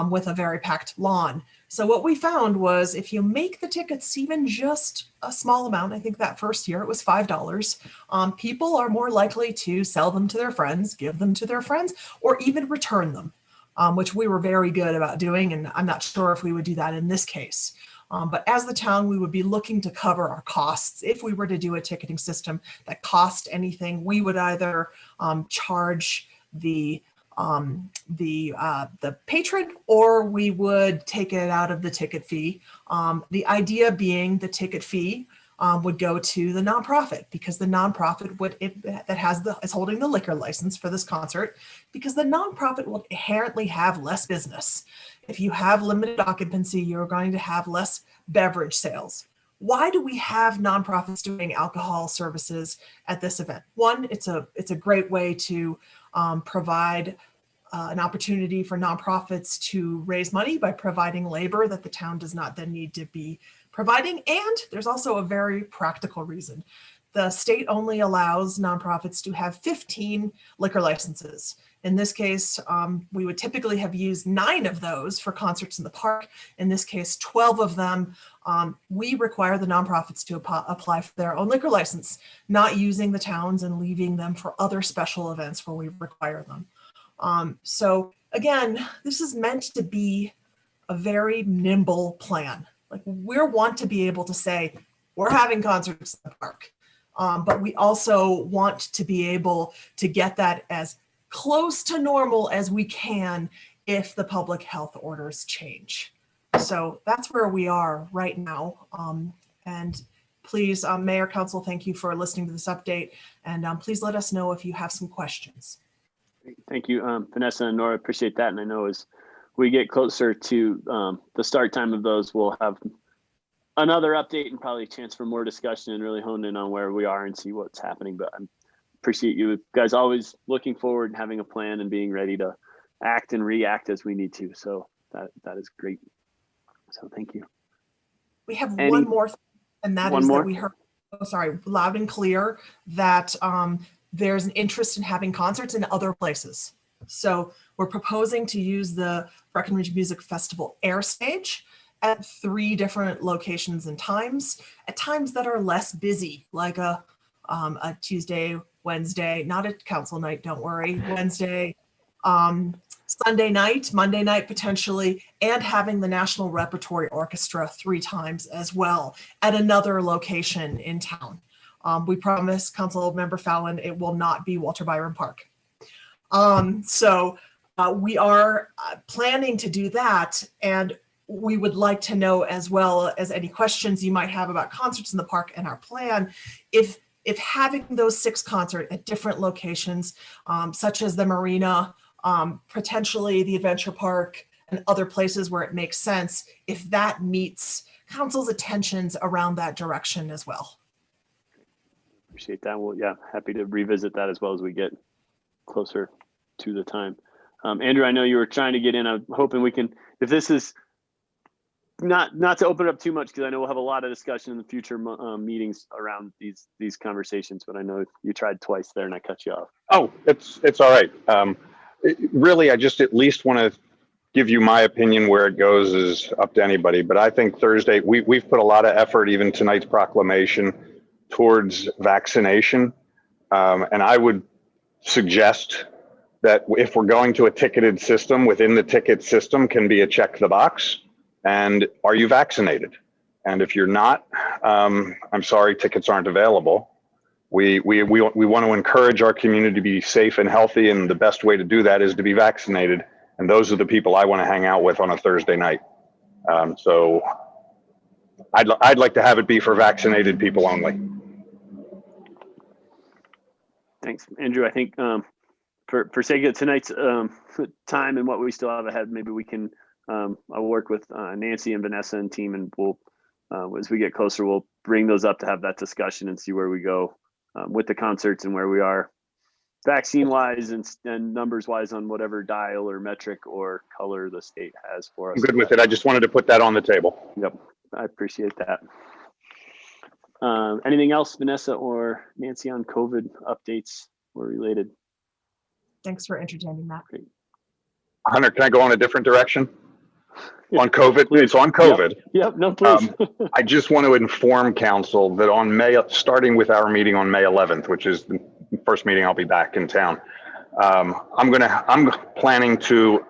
U: with a very packed lawn. So what we found was if you make the tickets even just a small amount, I think that first year it was $5, people are more likely to sell them to their friends, give them to their friends, or even return them, which we were very good about doing. And I'm not sure if we would do that in this case. But as the town, we would be looking to cover our costs. If we were to do a ticketing system that cost anything, we would either charge the patron, or we would take it out of the ticket fee. The idea being the ticket fee would go to the nonprofit, because the nonprofit is holding the liquor license for this concert, because the nonprofit will inherently have less business. If you have limited occupancy, you're going to have less beverage sales. Why do we have nonprofits doing alcohol services at this event? One, it's a great way to provide an opportunity for nonprofits to raise money by providing labor that the town does not then need to be providing. And there's also a very practical reason. The state only allows nonprofits to have 15 liquor licenses. In this case, we would typically have used 9 of those for concerts in the park. In this case, 12 of them, we require the nonprofits to apply for their own liquor license, not using the towns and leaving them for other special events where we require them. So again, this is meant to be a very nimble plan. Like, we want to be able to say, we're having concerts in the park, but we also want to be able to get that as close to normal as we can if the public health orders change. So that's where we are right now. And please, Mayor, Council, thank you for listening to this update. And please let us know if you have some questions.
A: Thank you, Vanessa and Nora. Appreciate that. And I know as we get closer to the start time of those, we'll have another update and probably a chance for more discussion and really hone in on where we are and see what's happening. But I appreciate you guys always looking forward and having a plan and being ready to act and react as we need to. So that is great. So thank you.
U: We have one more thing, and that is that we heard, loud and clear that there's an interest in having concerts in other places. So we're proposing to use the Breckenridge Music Festival air stage at 3 different locations and times, at times that are less busy, like a Tuesday, Wednesday, not a council night, don't worry, Wednesday, Sunday night, Monday night potentially, and having the National Repertory Orchestra 3 times as well at another location in town. We promise, Council Member Fallon, it will not be Walter Byron Park. So we are planning to do that, and we would like to know, as well as any questions you might have about concerts in the park and our plan, if having those 6 concerts at different locations, such as the marina, potentially the adventure park, and other places where it makes sense, if that meets council's attentions around that direction as well.
A: Appreciate that. Well, yeah, happy to revisit that as well as we get closer to the time. Andrew, I know you were trying to get in. I'm hoping we can, if this is not to open up too much, because I know we'll have a lot of discussion in the future meetings around these conversations, but I know you tried twice there and I cut you off.
N: Oh, it's all right. Really, I just at least want to give you my opinion. Where it goes is up to anybody, but I think Thursday, we've put a lot of effort, even tonight's proclamation, towards vaccination. And I would suggest that if we're going to a ticketed system, within the ticket system can be a check the box. And are you vaccinated? And if you're not, I'm sorry, tickets aren't available. We want to encourage our community to be safe and healthy, and the best way to do that is to be vaccinated. And those are the people I want to hang out with on a Thursday night. So I'd like to have it be for vaccinated people only.
A: Thanks, Andrew. I think for sake of tonight's time and what we still have ahead, maybe we can, I'll work with Nancy and Vanessa and team, and we'll, as we get closer, we'll bring those up to have that discussion and see where we go with the concerts and where we are vaccine wise and numbers wise on whatever dial or metric or color the state has for us.
N: I'm good with it. I just wanted to put that on the table.
A: Yep, I appreciate that. Anything else, Vanessa or Nancy, on COVID updates or related?
U: Thanks for entertaining that.
N: Hunter, can I go on a different direction? On COVID, please. So on COVID.
A: Yep, no, please.
N: I just want to inform council that on starting with our meeting on May 11th, which is the first meeting I'll be back in town, I'm planning to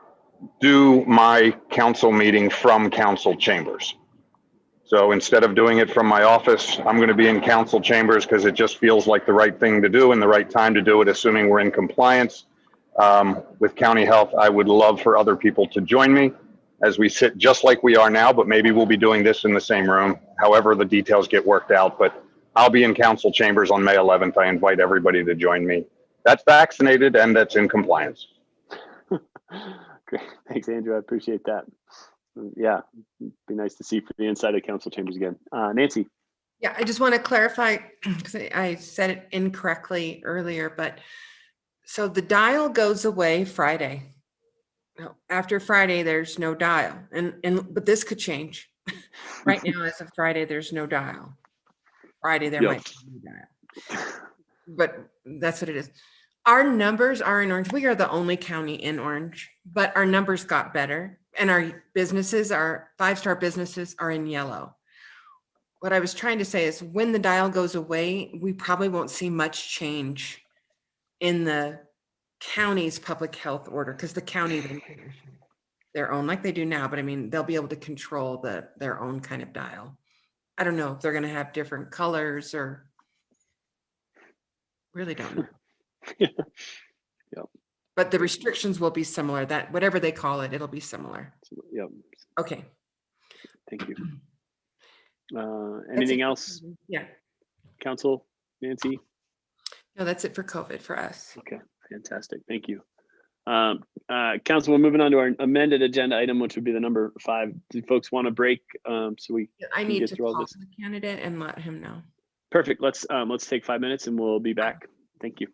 N: do my council meeting from council chambers. So instead of doing it from my office, I'm going to be in council chambers because it just feels like the right thing to do and the right time to do it, assuming we're in compliance with county health. I would love for other people to join me as we sit just like we are now, but maybe we'll be doing this in the same room, however the details get worked out. But I'll be in council chambers on May 11th. I invite everybody to join me. That's vaccinated and that's in compliance.
A: Great. Thanks, Andrew. I appreciate that. Yeah, it'd be nice to see from the inside of council chambers again. Nancy.
D: Yeah, I just want to clarify because I said it incorrectly earlier, but so the dial goes away Friday. No, after Friday, there's no dial, but this could change. Right now, as of Friday, there's no dial. Friday, there might be no dial, but that's what it is. Our numbers are in orange. We are the only county in orange, but our numbers got better, and our businesses, our 5-star businesses, are in yellow. What I was trying to say is, when the dial goes away, we probably won't see much change in the county's public health order, because the county then can issue their own, like they do now. But I mean, they'll be able to control their own kind of dial. I don't know if they're going to have different colors, or really don't know.
A: Yep.
D: But the restrictions will be similar. That whatever they call it, it'll be similar.
A: Yep.
D: Okay.
A: Thank you. Anything else?
D: Yeah.
A: Council, Nancy?
D: No, that's it for COVID for us.
A: Okay. Fantastic. Thank you. Council, we're moving on to our amended agenda item, which would be the number 5. Do folks want to break so we
D: I
A: can
D: need
A: get
D: to
A: through all
D: call
A: this?
D: the candidate and let him know.
A: Perfect. Let's take 5 minutes and we'll be back. Thank you.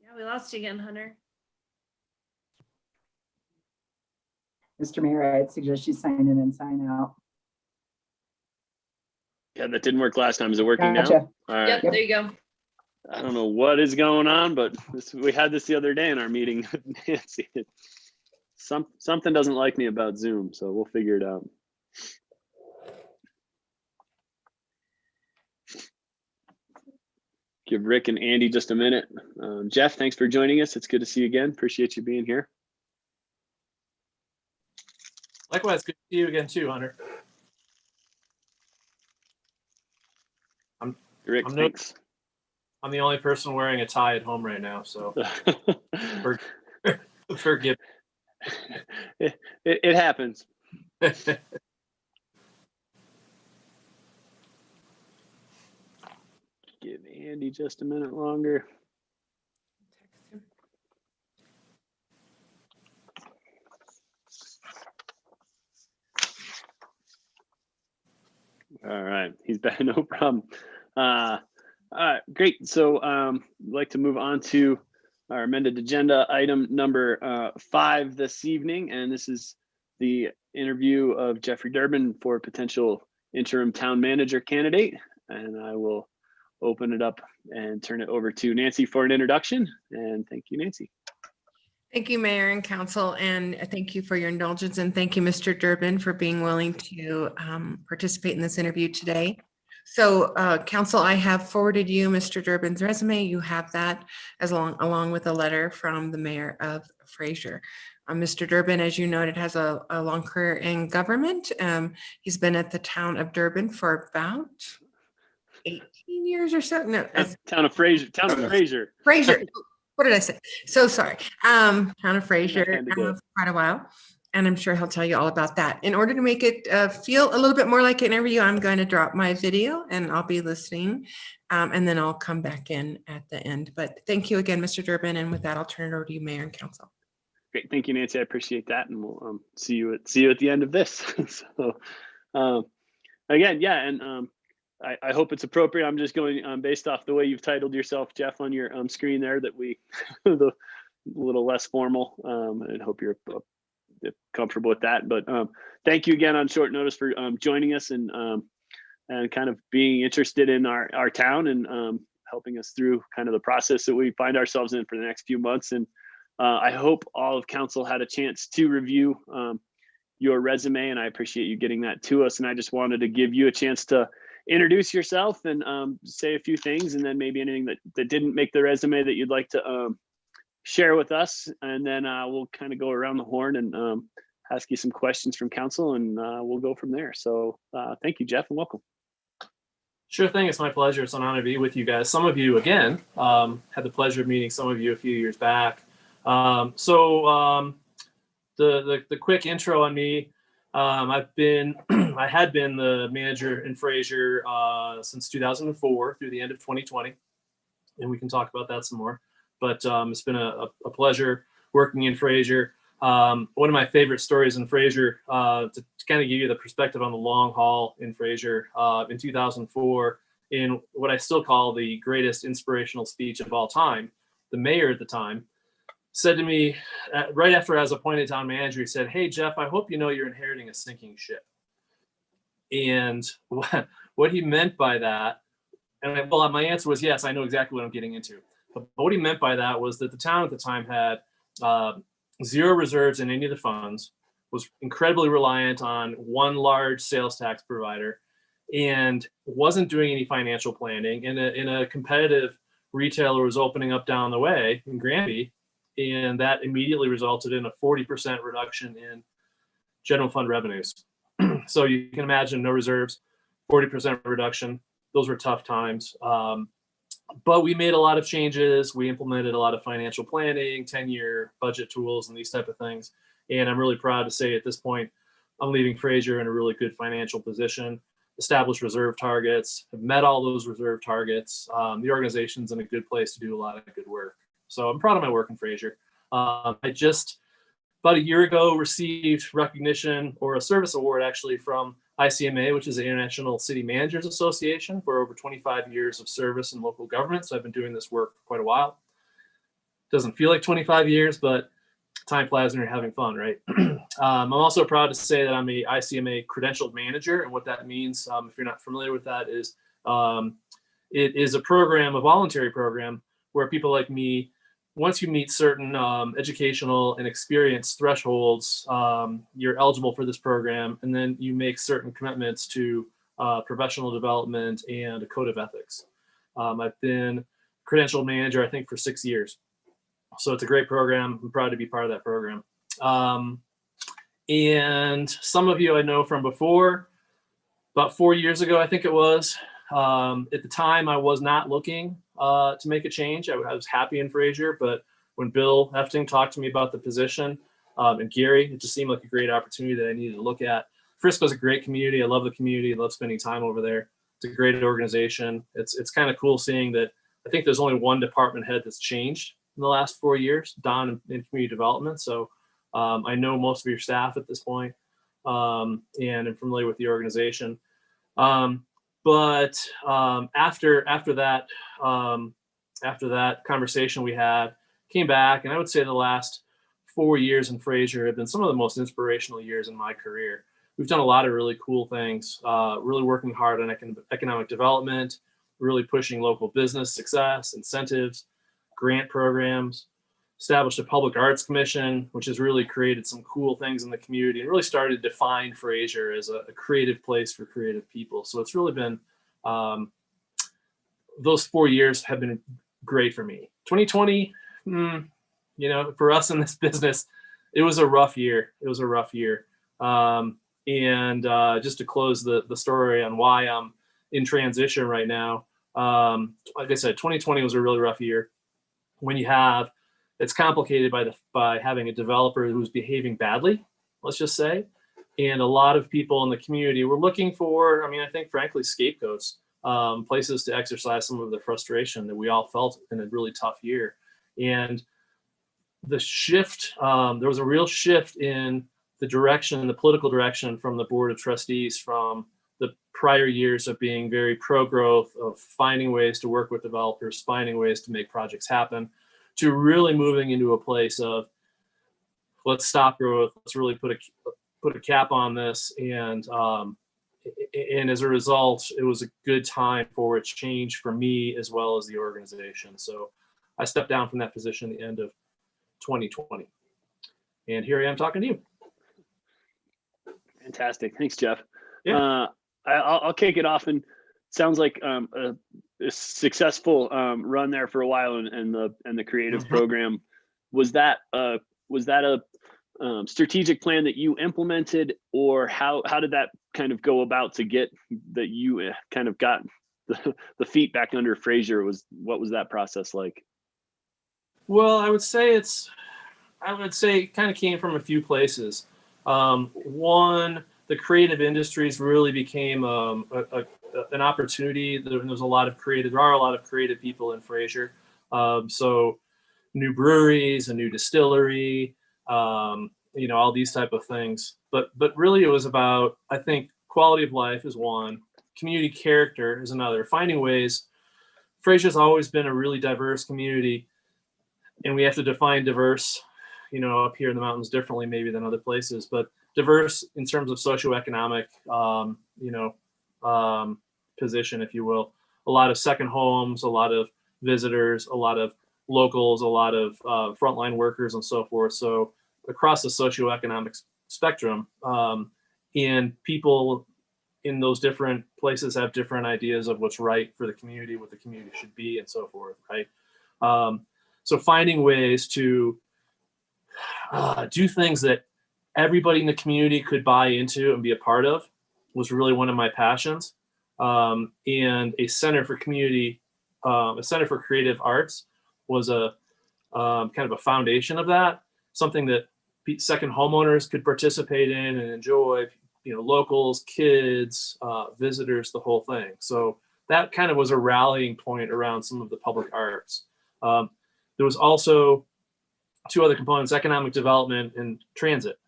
C: Yeah, we lost you again, Hunter.
B: Mr. Mayor, I'd suggest you sign in and sign out.
A: Yeah, that didn't work last time. Is it working now?
B: Gotcha.
A: All right.
C: Yep, there you go.
A: I don't know what is going on, but we had this the other day in our meeting. Nancy, something doesn't like me about Zoom, so we'll figure it out. Give Rick and Andy just a minute. Jeff, thanks for joining us. It's good to see you again. Appreciate you being here.
F: Likewise, good to see you again too, Hunter.
A: Rick, thanks.
F: I'm the only person wearing a tie at home right now, so forgive.
A: It happens. Give Andy just a minute longer. All right, he's back, no problem. All right, great. So I'd like to move on to our amended agenda item number 5 this evening, and this is the interview of Jeffrey Durbin for potential interim town manager candidate. And I will open it up and turn it over to Nancy for an introduction. And thank you, Nancy.
D: Thank you, Mayor and Council, and thank you for your indulgence, and thank you, Mr. Durbin, for being willing to participate in this interview today. So, Council, I have forwarded you Mr. Durbin's resume. You have that along with a letter from the Mayor of Fraser. Mr. Durbin, as you noted, has a long career in government. He's been at the town of Durbin for about 18 years or so. No,
A: Town of Fraser. Town of Fraser.
D: Fraser. What did I say? So sorry. Town of Fraser for quite a while, and I'm sure he'll tell you all about that. In order to make it feel a little bit more like an interview, I'm going to drop my video and I'll be listening, and then I'll come back in at the end. But thank you again, Mr. Durbin, and with that, I'll turn it over to you, Mayor and Council.
A: Great, thank you, Nancy. I appreciate that, and we'll see you at the end of this. So, again, yeah, and I hope it's appropriate. I'm just going based off the way you've titled yourself, Jeff, on your screen there, that we the little less formal, and hope you're comfortable with that. But thank you again on short notice for joining us and kind of being interested in our town and helping us through kind of the process that we find ourselves in for the next few months. And I hope all of council had a chance to review your resume, and I appreciate you getting that to us. And I just wanted to give you a chance to introduce yourself and say a few things, and then maybe anything that didn't make the resume that you'd like to share with us. And then we'll kind of go around the horn and ask you some questions from council, and we'll go from there. So thank you, Jeff, and welcome.
F: Sure thing. It's my pleasure. It's an honor to be with you guys. Some of you, again, had the pleasure of meeting some of you a few years back. The quick intro on me. I had been the manager in Fraser since 2004 through the end of 2020, and we can talk about that some more. But it's been a pleasure working in Fraser. One of my favorite stories in Fraser, to kind of give you the perspective on the long haul in Fraser, in 2004, in what I still call the greatest inspirational speech of all time, the mayor at the time said to me, right after I was appointed town manager, he said, "Hey, Jeff, I hope you know you're inheriting a sinking ship." And what he meant by that, and well, my answer was yes, I know exactly what I'm getting into. But what he meant by that was that the town at the time had zero reserves in any of the funds, was incredibly reliant on one large sales tax provider, and wasn't doing any financial planning. And in a competitive retailer was opening up down the way in Granby, and that immediately resulted in a 40% reduction in general fund revenues. So you can imagine no reserves, 40% reduction. Those were tough times. But we made a lot of changes. We implemented a lot of financial planning, 10-year budget tools, and these type of things. And I'm really proud to say at this point, I'm leaving Fraser in a really good financial position, established reserve targets, have met all those reserve targets. The organization's in a good place to do a lot of good work. So I'm proud of my work in Fraser. I just, about a year ago, received recognition, or a service award actually, from ICMA, which is the International City Managers Association, for over 25 years of service in local government. So I've been doing this work for quite a while. Doesn't feel like 25 years, but time flies when you're having fun, right? I'm also proud to say that I'm a ICMA credentialed manager. And what that means, if you're not familiar with that, is it is a program, a voluntary program, where people like me, once you meet certain educational and experience thresholds, you're eligible for this program, and then you make certain commitments to professional development and a code of ethics. I've been credentialed manager, I think, for 6 years. So it's a great program. I'm proud to be part of that program. And some of you I know from before, about 4 years ago, I think it was. At the time, I was not looking to make a change. I was happy in Fraser, but when Bill Hefting talked to me about the position, and Gary, it just seemed like a great opportunity that I needed to look at. Frisco's a great community. I love the community. I love spending time over there. It's a great organization. It's kind of cool seeing that. I think there's only one department head that's changed in the last 4 years, Don in community development. So I know most of your staff at this point, and I'm familiar with the organization. But after that conversation we had, came back, and I would say the last 4 years in Fraser have been some of the most inspirational years in my career. We've done a lot of really cool things, really working hard on economic development, really pushing local business success, incentives, grant programs, established a public arts commission, which has really created some cool things in the community and really started to define Fraser as a creative place for creative people. So it's really been, those 4 years have been great for me. 2020, you know, for us in this business, it was a rough year. It was a rough year. And just to close the story on why I'm in transition right now, like I said, 2020 was a really rough year. When you have, it's complicated by having a developer who's behaving badly, let's just say, and a lot of people in the community were looking for, I mean, I think frankly, scapegoats, places to exercise some of the frustration that we all felt in a really tough year. And the shift, there was a real shift in the direction, the political direction from the Board of Trustees from the prior years of being very pro-growth, of finding ways to work with developers, finding ways to make projects happen, to really moving into a place of let's stop growth, let's really put a cap on this. And as a result, it was a good time for a change for me as well as the organization. So I stepped down from that position at the end of 2020. And here I am talking to you.
A: Fantastic. Thanks, Jeff.
F: Yeah.
A: I'll kick it off. And sounds like a successful run there for a while, and the creative program. Was that a strategic plan that you implemented, or how did that kind of go about to get that you kind of got the feet back under Fraser? What was that process like?
F: Well, I would say it kind of came from a few places. One, the creative industries really became an opportunity. There are a lot of creative people in Fraser. So new breweries, a new distillery, all these type of things. But really it was about, I think, quality of life is one, community character is another, finding ways. Fraser's always been a really diverse community, and we have to define diverse, up here in the mountains differently maybe than other places, but diverse in terms of socioeconomic, position, if you will. A lot of second homes, a lot of visitors, a lot of locals, a lot of frontline workers and so forth. So across the socioeconomic spectrum, and people in those different places have different ideas of what's right for the community, what the community should be, and so forth, right? So finding ways to do things that everybody in the community could buy into and be a part of was really one of my passions. And a center for community a Center for Creative Arts was a kind of a foundation of that, something that second homeowners could participate in and enjoy, locals, kids, visitors, the whole thing. So that kind of was a rallying point around some of the public arts. There was also two other components: economic development and transit.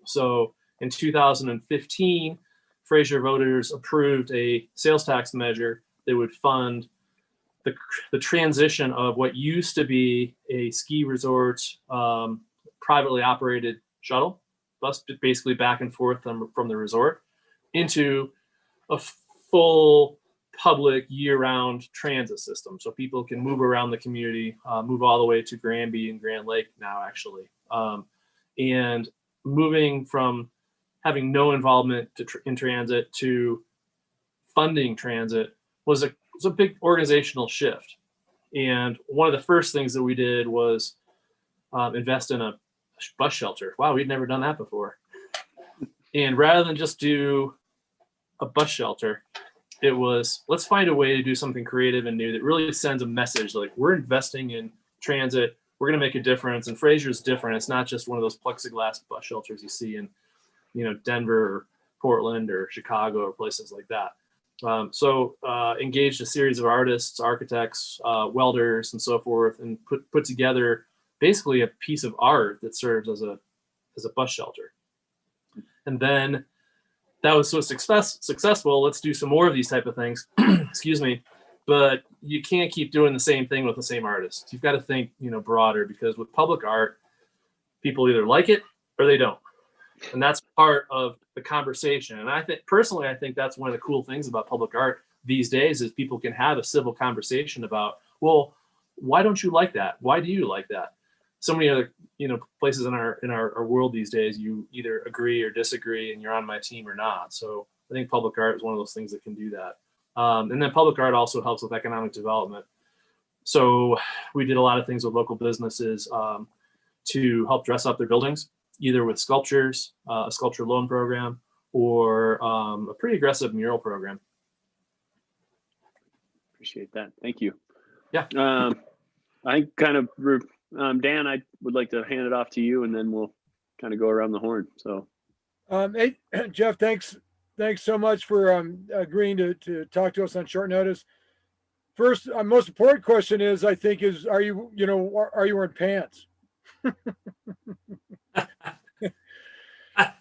F: So in 2015, Fraser voters approved a sales tax measure that would fund the transition of what used to be a ski resort, privately operated shuttle bus, basically back and forth from the resort, into a full public year-round transit system. So people can move around the community, move all the way to Granby and Grand Lake now, actually. And moving from having no involvement in transit to funding transit was a big organizational shift. And one of the first things that we did was invest in a bus shelter. Wow, we'd never done that before. And rather than just do a bus shelter, it was, let's find a way to do something creative and new that really sends a message like, we're investing in transit, we're going to make a difference. And Fraser's different. It's not just one of those plexiglass bus shelters you see in, Denver or Portland or Chicago or places like that. So engaged a series of artists, architects, welders, and so forth, and put together basically a piece of art that serves as a bus shelter. And then that was so successful. Let's do some more of these type of things. Excuse me. But you can't keep doing the same thing with the same artist. You've got to think, broader, because with public art, people either like it or they don't. And that's part of the conversation. And I think that's one of the cool things about public art these days is people can have a civil conversation about, well, why don't you like that? Why do you like that? So many other, places in our world these days, you either agree or disagree and you're on my team or not. So I think public art is one of those things that can do that. And then public art also helps with economic development. So we did a lot of things with local businesses to help dress up their buildings, either with sculptures, a sculpture loan program, or a pretty aggressive mural program.
A: Appreciate that. Thank you.
F: Yeah.
A: I kind of, Dan, I would like to hand it off to you, and then we'll kind of go around the horn. So,
E: hey, Jeff, thanks so much for agreeing to talk to us on short notice. First, most important question is, I think, is are you wearing pants?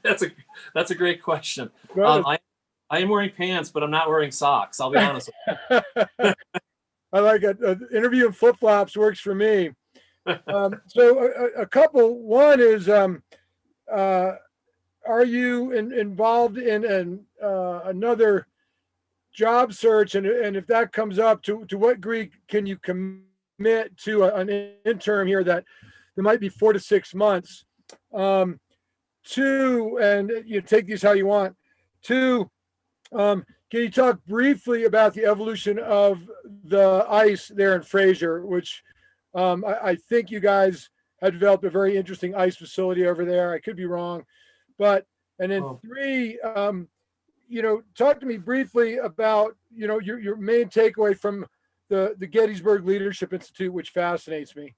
F: That's a great question. I am wearing pants, but I'm not wearing socks. I'll be honest with you.
E: I like it. Interview in flip flops works for me. So a couple. One is, are you involved in another job search, and if that comes up, to what degree can you commit to an interim here that might be 4 to 6 months? Two, and you take these how you want. Two, can you talk briefly about the evolution of the ice there in Fraser, which I think you guys have developed a very interesting ice facility over there. I could be wrong, and then three, talk to me briefly about your main takeaway from the Gettysburg Leadership Institute, which fascinates me.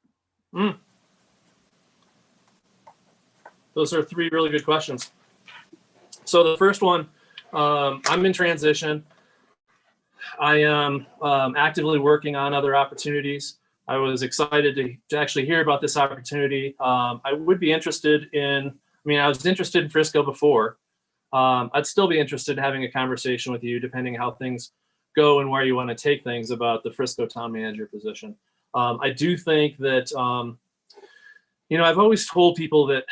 F: Those are three really good questions. So the first one, I'm in transition. I am actively working on other opportunities. I was excited to actually hear about this opportunity. I would be interested I was interested in Frisco before. I'd still be interested in having a conversation with you, depending how things go and where you want to take things about the Frisco town manager position. I do think that, I've always told people that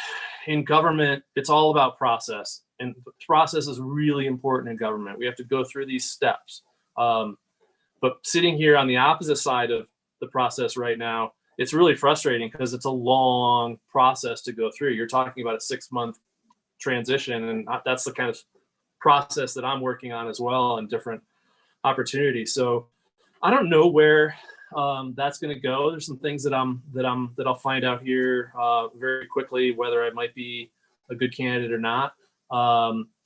F: in government, it's all about process, and process is really important in government. We have to go through these steps. But sitting here on the opposite side of the process right now, it's really frustrating because it's a long process to go through. You're talking about a 6-month transition, and that's the kind of process that I'm working on as well, and different opportunities. So I don't know where that's going to go. There's some things that I'll find out here very quickly, whether I might be a good candidate or not.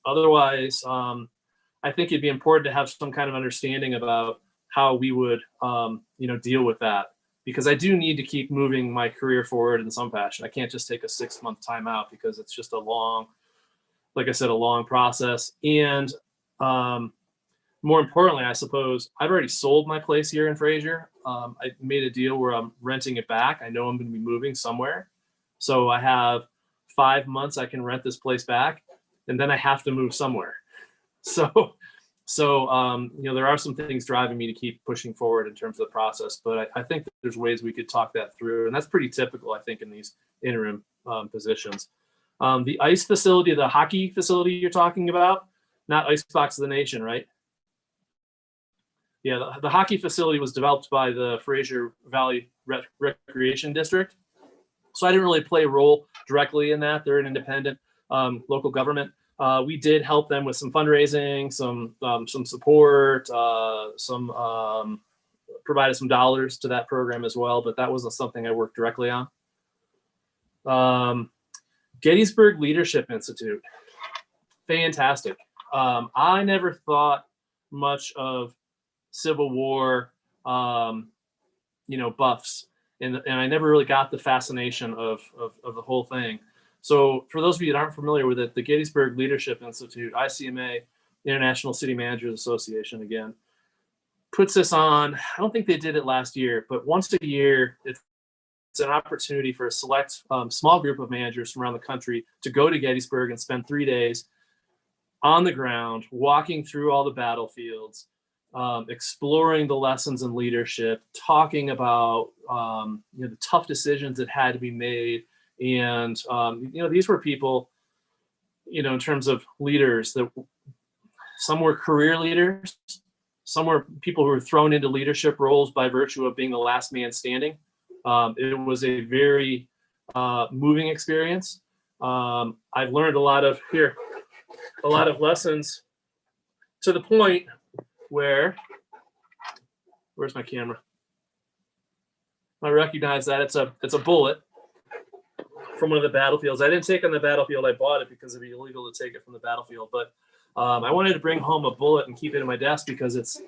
F: Otherwise, I think it'd be important to have some kind of understanding about how we would, deal with that, because I do need to keep moving my career forward in some fashion. I can't just take a 6-month timeout because it's just a long, like I said, a long process. And more importantly, I suppose I've already sold my place here in Fraser. I made a deal where I'm renting it back. I know I'm going to be moving somewhere. So I have 5 months I can rent this place back, and then I have to move somewhere. So there are some things driving me to keep pushing forward in terms of the process, but I think that there's ways we could talk that through. And that's pretty typical, I think, in these interim positions. The ice facility, the hockey facility you're talking about, not Icebox of the Nation, right? Yeah, the hockey facility was developed by the Fraser Valley Recreation District. So I didn't really play a role directly in that. They're an independent local government. We did help them with some fundraising, some support, provided some dollars to that program as well, but that wasn't something I worked directly on. Gettysburg Leadership Institute, fantastic. I never thought much of Civil War, buffs, and I never really got the fascination of the whole thing. So for those of you that aren't familiar with it, the Gettysburg Leadership Institute, ICMA, International City Managers Association, again, puts this on. I don't think they did it last year, but once a year, it's an opportunity for a select small group of managers from around the country to go to Gettysburg and spend 3 days on the ground, walking through all the battlefields, exploring the lessons in leadership, talking about the tough decisions that had to be made. And these were people, in terms of leaders, that some were career leaders, some were people who were thrown into leadership roles by virtue of being the last man standing. It was a very moving experience. I've learned a lot of lessons, to the point where's my camera? I recognize that it's a bullet from one of the battlefields. I didn't take it on the battlefield. I bought it because it'd be illegal to take it from the battlefield. But I wanted to bring home a bullet and keep it in my desk because it's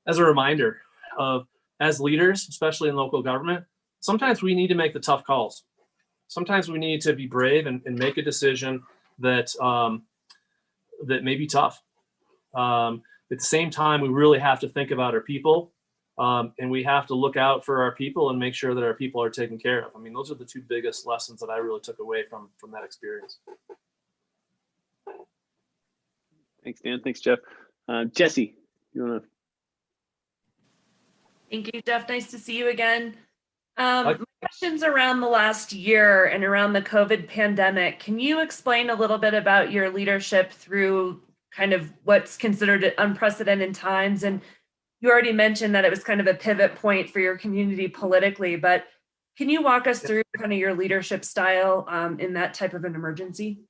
F: as a reminder of, as leaders, especially in local government, sometimes we need to make the tough calls. Sometimes we need to be brave and make a decision that that may be tough. At the same time, we really have to think about our people, and we have to look out for our people and make sure that our people are taken care of. I mean, those are the two biggest lessons that I really took away from that experience.
A: Thanks, Dan. Thanks, Jeff. Jesse, you want to?
C: Thank you, Jeff. Nice to see you again. My question's around the last year and around the COVID pandemic. Can you explain a little bit about your leadership through kind of what's considered unprecedented times? And you already mentioned that it was kind of a pivot point for your community politically, but can you walk us through kind of your leadership style in that type of an emergency?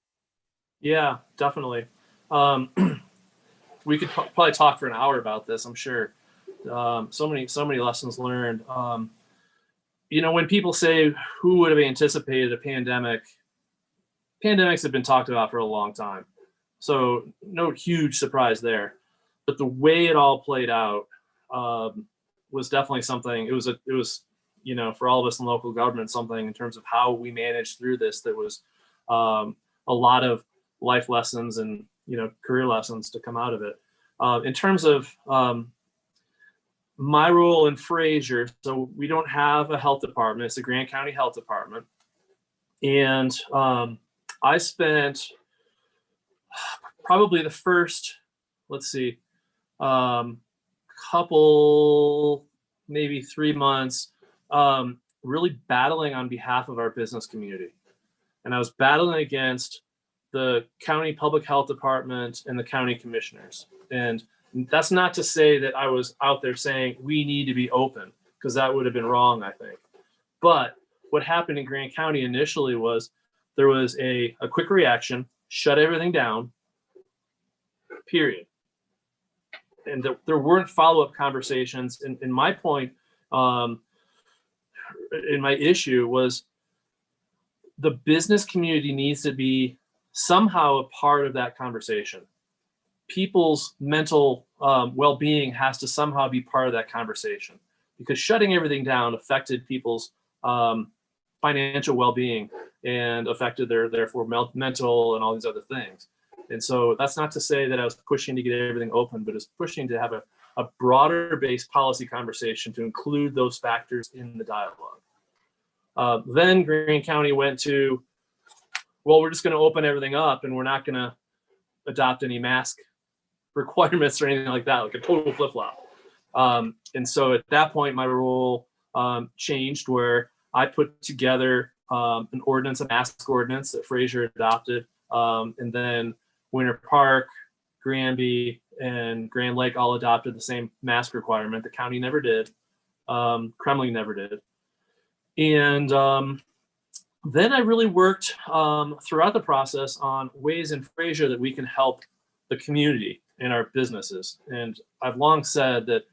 C: Yeah, definitely. We could probably talk for an hour about this, I'm sure. So many lessons learned. When people say who would have anticipated a pandemic, pandemics have been talked about for a long time. So no huge surprise there. But the way it all played out was definitely something. It was, for all of us in local government, something in terms of how we managed through this that was a lot of life lessons and, career lessons to come out of it. In terms of my role in Fraser, so we don't have a health department. It's the Grant County Health Department. And I spent probably the first, couple, maybe 3 months, really battling on behalf of our business community. And I was battling against the county public health department and the county commissioners. And that's not to say that I was out there saying we need to be open, because that would have been wrong, I think. But what happened in Grant County initially was there was a quick reaction, shut everything down, period. And there weren't follow-up conversations. And my point in my issue was the business community needs to be somehow a part of that conversation.
F: people's mental well-being has to somehow be part of that conversation, because shutting everything down affected people's financial well-being and affected their therefore mental and all these other things. And so that's not to say that I was pushing to get everything open, but it's pushing to have a broader based policy conversation to include those factors in the dialogue. Then Greene County went to, well, we're just going to open everything up and we're not going to adopt any mask requirements or anything like that, like a total flip-flop. And so at that point, my role changed, where I put together an ordinance, a mask ordinance that Fraser adopted. And then Winter Park, Granby, and Grand Lake all adopted the same mask requirement. The county never did. Kremling never did. And then I really worked throughout the process on ways in Fraser that we can help the community and our businesses. And I've long said that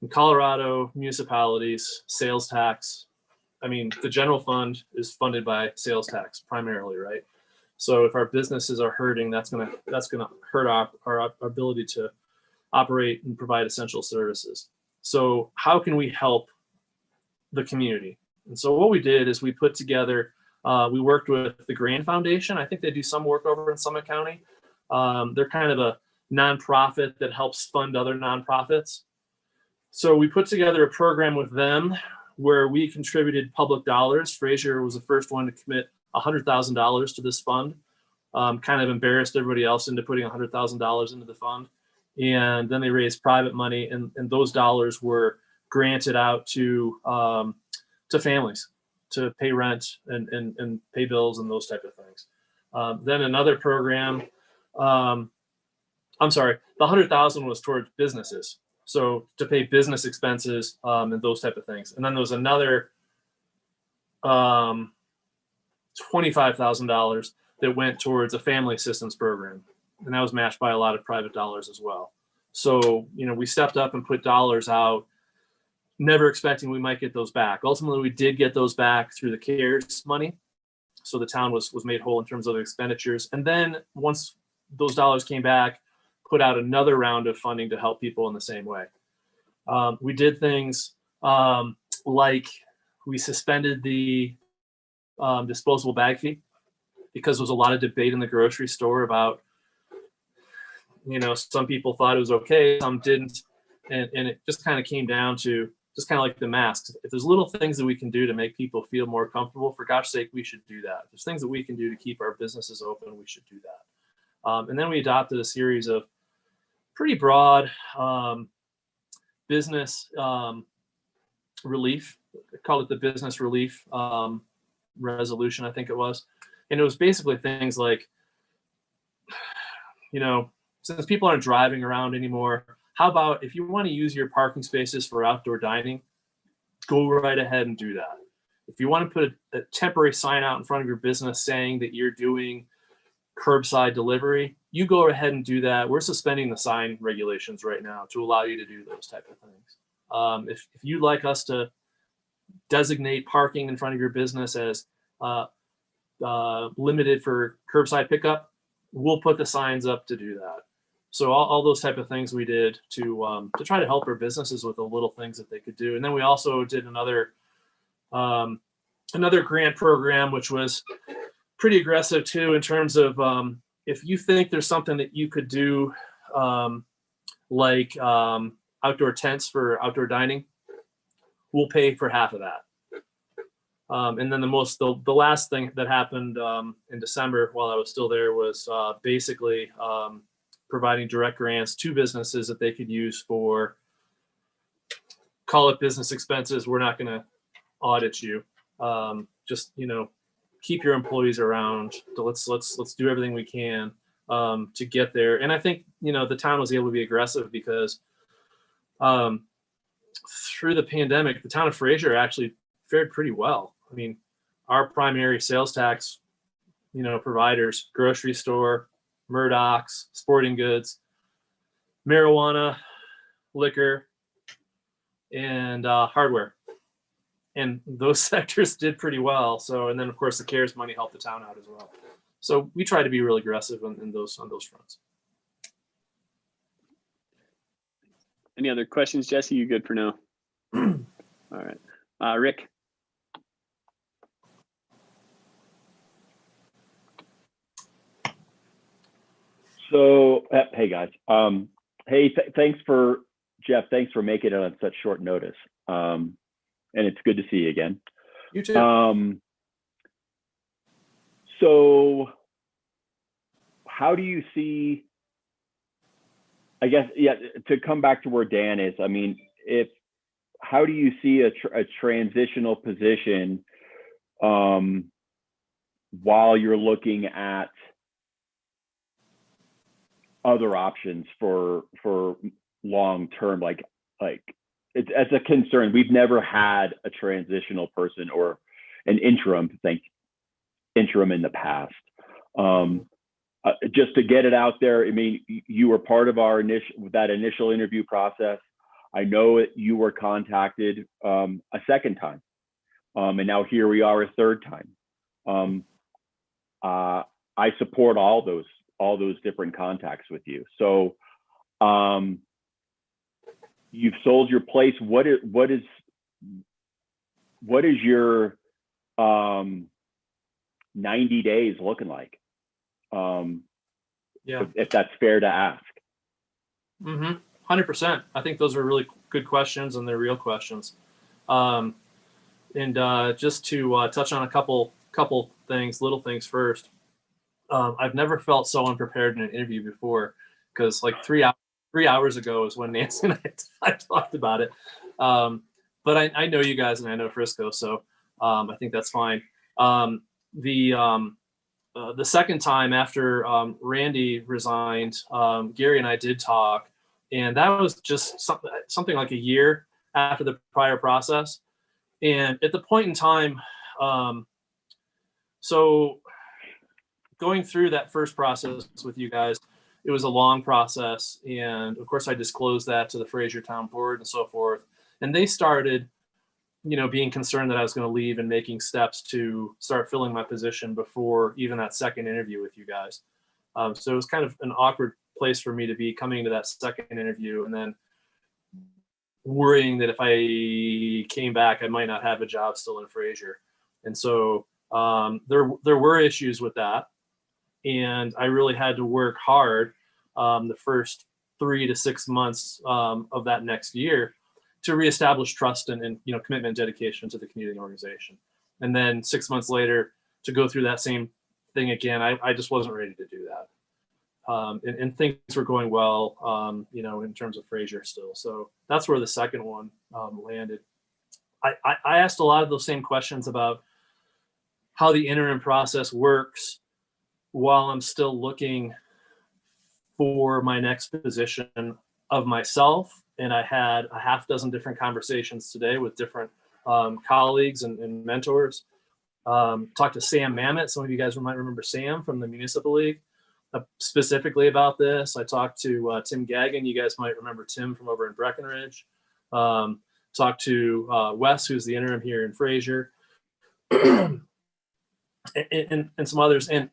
F: in Colorado municipalities, sales tax, I mean, the general fund is funded by sales tax primarily, right? So if our businesses are hurting, that's gonna hurt our ability to operate and provide essential services. So how can we help the community? And so what we did is we put together, we worked with the Grand Foundation. I think they do some work over in Summit County. They're kind of a nonprofit that helps fund other nonprofits. So we put together a program with them where we contributed public dollars. Fraser was the first one to commit $100,000 to this fund. Kind of embarrassed everybody else into putting $100,000 into the fund. And then they raised private money, and those dollars were granted out to families to pay rent and pay bills and those type of things. Then another program, I'm sorry, the 100,000 was towards businesses. So to pay business expenses and those type of things. And then there was another $25,000 that went towards a family assistance program. And that was matched by a lot of private dollars as well. So, you know, we stepped up and put dollars out, never expecting we might get those back. Ultimately, we did get those back through the CARES money. So the town was made whole in terms of the expenditures. And then once those dollars came back, put out another round of funding to help people in the same way. We did things like we suspended the disposable bag fee, because there was a lot of debate in the grocery store about, you know, some people thought it was okay, some didn't. And it just kind of came down to just kind of like the masks. If there's little things that we can do to make people feel more comfortable, for gosh sake, we should do that. If there's things that we can do to keep our businesses open, we should do that. And then we adopted a series of pretty broad business relief. I call it the business relief resolution, I think it was. And it was basically things like, you know, since people aren't driving around anymore, how about if you want to use your parking spaces for outdoor dining, go right ahead and do that. If you want to put a temporary sign out in front of your business saying that you're doing curbside delivery, you go ahead and do that. We're suspending the sign regulations right now to allow you to do those type of things. If you'd like us to designate parking in front of your business as limited for curbside pickup, we'll put the signs up to do that. So all those type of things we did to try to help our businesses with the little things that they could do. And then we also did another grant program, which was pretty aggressive too, in terms of if you think there's something that you could do, like outdoor tents for outdoor dining, we'll pay for half of that. And then the last thing that happened in December while I was still there was basically providing direct grants to businesses that they could use for, call it business expenses. We're not going to audit you. Just, you know, keep your employees around. Let's do everything we can to get there. And I think, you know, the town was able to be aggressive because through the pandemic, the town of Fraser actually fared pretty well. I mean, our primary sales tax, you know, providers, grocery store, Murdoch's, sporting goods, marijuana, liquor, and hardware. And those sectors did pretty well. So, and then of course the CARES money helped the town out as well. So we try to be really aggressive on those fronts.
A: Any other questions, Jesse? You good for now? All right. Rick?
M: So, hey guys. Hey, thanks for Jeff. Thanks for making it on such short notice. And it's good to see you again.
F: You too.
M: So, how do you see? I guess, yeah. To come back to where Dan is, I mean, how do you see a transitional position while you're looking at other options for long term? Like it's as a concern. We've never had a transitional person or an interim in the past. Just to get it out there, I mean, you were part of that initial interview process. I know you were contacted a second time, and now here we are a third time. I support all those different contacts with you. So, you've sold your place. What is your 90 days looking like?
F: Yeah,
M: if that's fair to ask.
F: 100%. I think those are really good questions, and they're real questions. And just to touch on a couple things, little things first. I've never felt so unprepared in an interview before, because like 3 hours ago is when Nancy and I talked about it. But I know you guys and I know Frisco, so I think that's fine. The second time after Randy resigned, Gary and I did talk, and that was just something like a year after the prior process. And at the point in time, so going through that first process with you guys, it was a long process. And of course I disclosed that to the Fraser Town Board and so forth. And they started, being concerned that I was going to leave and making steps to start filling my position before even that second interview with you guys. So it was kind of an awkward place for me to be, coming to that second interview and then worrying that if I came back, I might not have a job still in Fraser. And so there were issues with that. And I really had to work hard the first 3 to 6 months of that next year to reestablish trust and commitment and dedication to the community organization. And then 6 months later to go through that same thing again, I just wasn't ready to do that. And things were going well, in terms of Fraser still. So that's where the second one landed. I asked a lot of those same questions about how the interim process works while I'm still looking for my next position of myself. And I had a half dozen different conversations today with different colleagues and mentors. Talked to Sam Mamet. Some of you guys might remember Sam from the Municipal League specifically about this. I talked to Tim Gagnon. You guys might remember Tim from over in Breckenridge. Talked to Wes, who's the interim here in Fraser, and some others. And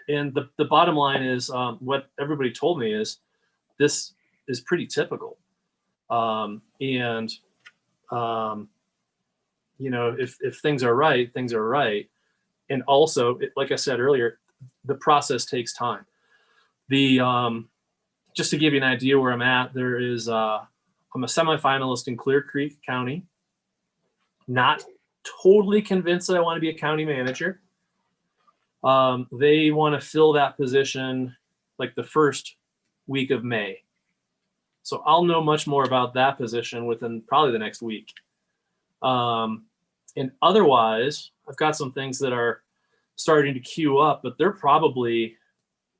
F: the bottom line is what everybody told me is this is pretty typical. If things are right, things are right. And also, like I said earlier, the process takes time. Just to give you an idea where I'm at, I'm a semifinalist in Clear Creek County. Not totally convinced that I want to be a county manager. They want to fill that position like the first week of May. So I'll know much more about that position within probably the next week. And otherwise, I've got some things that are starting to queue up, but they're probably,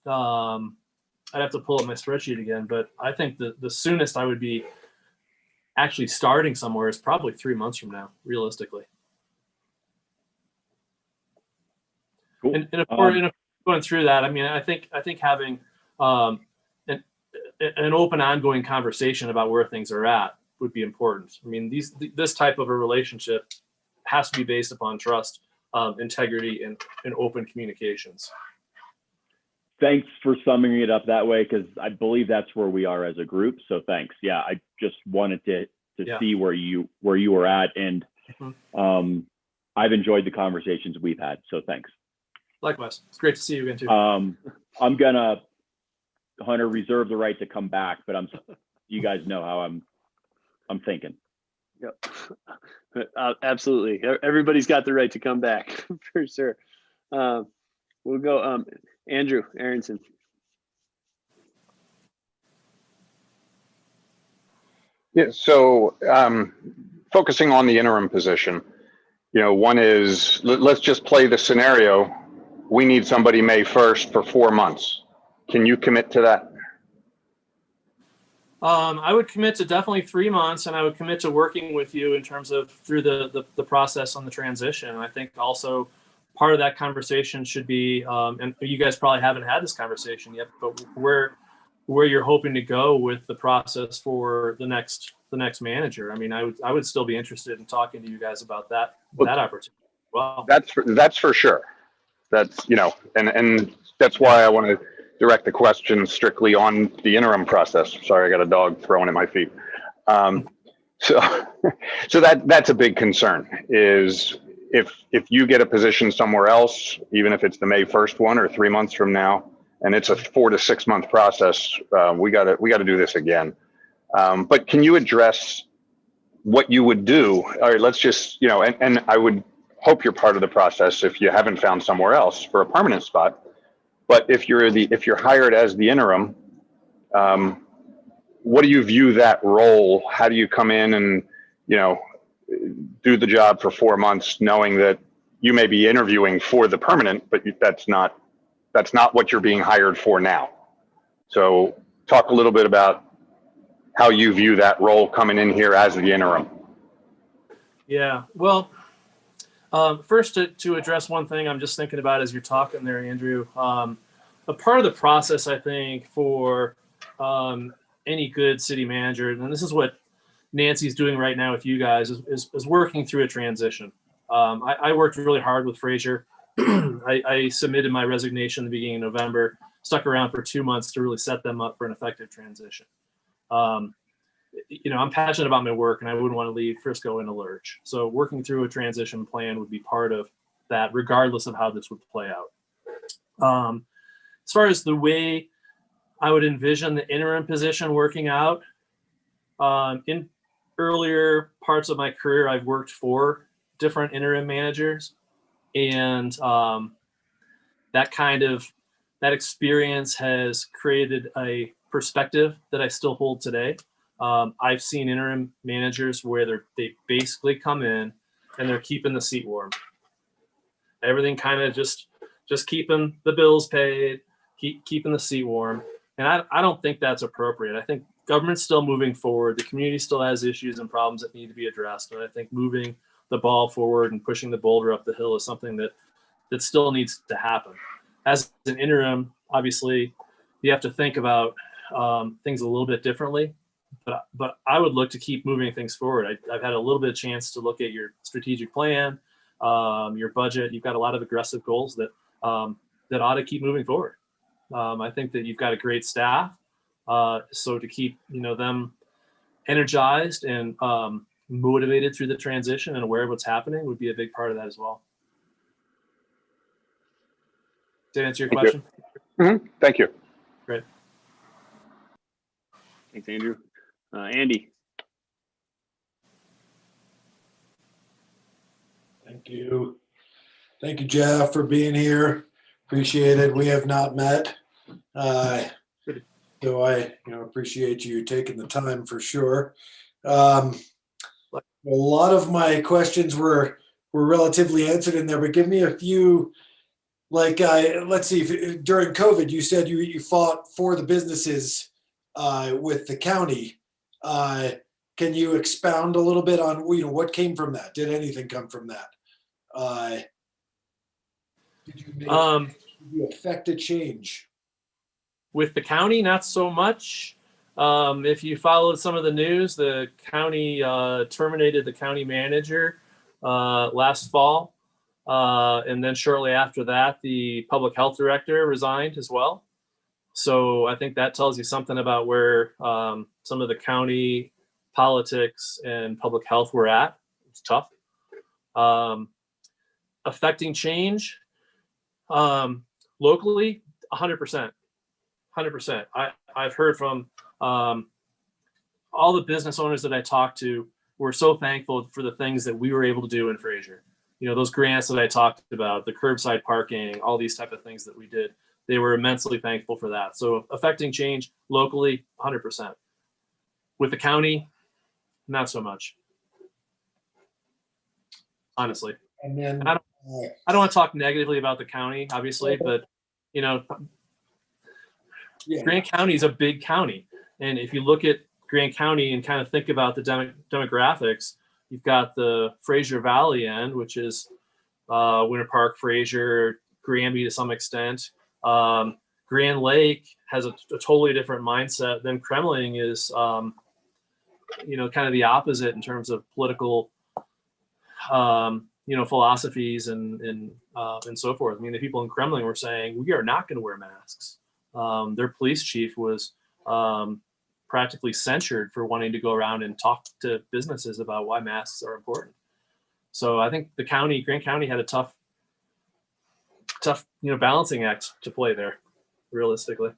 F: I'd have to pull up my spreadsheet again, but I think the soonest I would be actually starting somewhere is probably 3 months from now, realistically.
M: Cool.
F: And if we're going through that, I mean, I think having an open, ongoing conversation about where things are at would be important. I mean, this type of a relationship has to be based upon trust, integrity, and open communications.
M: thanks for summing it up that way, because I believe that's where we are as a group. So thanks. Yeah, I just wanted to see where you were at, and I've enjoyed the conversations we've had. So thanks.
F: Likewise, it's great to see you again too.
M: I'm gonna, Hunter, reserve the right to come back, but you guys know how I'm thinking.
A: Yep. Absolutely. Everybody's got the right to come back for sure. We'll go Andrew Aronson.
N: Yeah, so focusing on the interim position, one is, let's just play the scenario. We need somebody May 1st for 4 months. Can you commit to that?
F: I would commit to definitely 3 months, and I would commit to working with you in terms of through the process on the transition. I think also part of that conversation should be, and you guys probably haven't had this conversation yet, but where you're hoping to go with the process for the next manager. I mean, I would still be interested in talking to you guys about that opportunity. Well,
N: that's for sure. That's, and that's why I want to direct the question strictly on the interim process. Sorry, I got a dog throwing at my feet. So that's a big concern, is if you get a position somewhere else, even if it's the May 1st one or 3 months from now, and it's a 4 to 6 month process, we got to do this again. But can you address what you would do? All right, let's just, and I would hope you're part of the process if you haven't found somewhere else for a permanent spot. But if you're hired as the interim, what do you view that role? How do you come in and, do the job for 4 months, knowing that you may be interviewing for the permanent, but that's not what you're being hired for now. So talk a little bit about how you view that role coming in here as the interim.
F: Yeah, well, first to address one thing I'm just thinking about as you're talking there, Andrew. A part of the process, I think, for any good city manager, and this is what Nancy's doing right now with you guys, is working through a transition. I worked really hard with Fraser. I submitted my resignation at the beginning of November, stuck around for 2 months to really set them up for an effective transition. I'm passionate about my work, and I wouldn't want to leave Frisco in a lurch. So working through a transition plan would be part of that, regardless of how this would play out. As far as the way I would envision the interim position working out, in earlier parts of my career, I've worked for different interim managers, and that experience has created a perspective that I still hold today. I've seen interim managers where they basically come in and they're keeping the seat warm. Everything kind of just keeping the bills paid, keeping the seat warm. And I don't think that's appropriate. I think government's still moving forward. The community still has issues and problems that need to be addressed. And I think moving the ball forward and pushing the boulder up the hill is something that still needs to happen. As an interim, obviously, you have to think about things a little bit differently. But I would look to keep moving things forward. I've had a little bit of chance to look at your strategic plan, your budget. You've got a lot of aggressive goals that ought to keep moving forward. I think that you've got a great staff. So to keep them energized and motivated through the transition and aware of what's happening would be a big part of that as well. Did I answer your question?
N: Thank you.
F: Great.
A: Thanks, Andrew. Andy.
L: Thank you. Thank you, Jeff, for being here. Appreciate it. We have not met. So I appreciate you taking the time for sure. A lot of my questions were relatively answered in there, but give me a few. Like, let's see, during COVID, you said you fought for the businesses with the county. Can you expound a little bit on what came from that? Did anything come from that? Did you affect a change?
F: With the county, not so much. If you followed some of the news, the county terminated the county manager last fall. And then shortly after that, the public health director resigned as well. So I think that tells you something about where some of the county politics and public health were at. It's tough. Affecting change locally, 100%. 100%. I've heard from all the business owners that I talked to were so thankful for the things that we were able to do in Fraser. You know, those grants that I talked about, the curbside parking, all these type of things that we did, they were immensely thankful for that. So affecting change locally, 100%. With the county, not so much. Honestly.
L: And then
F: I don't want to talk negatively about the county, obviously, but you know, Grant County is a big county. And if you look at Grant County and kind of think about the demographics, you've got the Fraser Valley end, which is Winter Park, Fraser, Granby to some extent. Grand Lake has a totally different mindset than Kremling is, you know, kind of the opposite in terms of political, you know, philosophies and so forth. I mean, the people in Kremling were saying, we are not going to wear masks. Their police chief was practically censured for wanting to go around and talk to businesses about why masks are important. So I think the county, Grant County, had a tough, you know, balancing act to play there, realistically.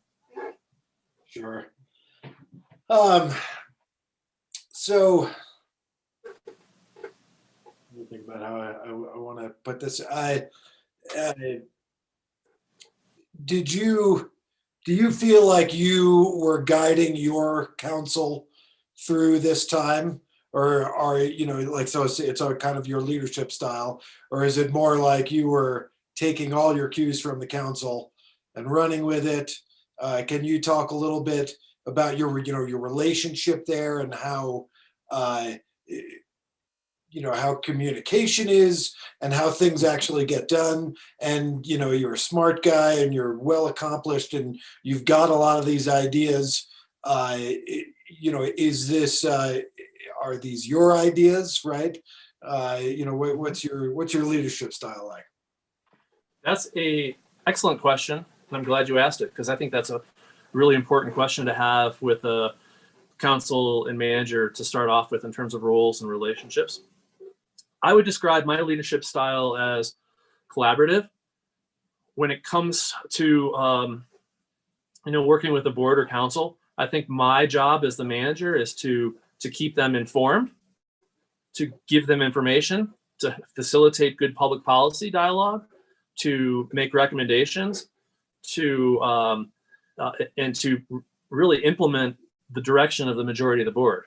L: Sure. So let me think about how I want to put this. Do you feel like you were guiding your council through this time, or are you know, like, so it's a kind of your leadership style, or is it more like you were taking all your cues from the council and running with it? Can you talk a little bit about your, you know, your relationship there and how, you know, how communication is and how things actually get done? And, you know, you're a smart guy and you're well accomplished and you've got a lot of these ideas. You know, is this, are these your ideas, right? You know, what's your leadership style like?
F: That's a excellent question, and I'm glad you asked it, because I think that's a really important question to have with a council and manager to start off with in terms of roles and relationships. I would describe my leadership style as collaborative. When it comes to you know, working with the board or council, I think my job as the manager is to keep them informed, to give them information, to facilitate good public policy dialogue, to make recommendations, to and to really implement the direction of the majority of the board,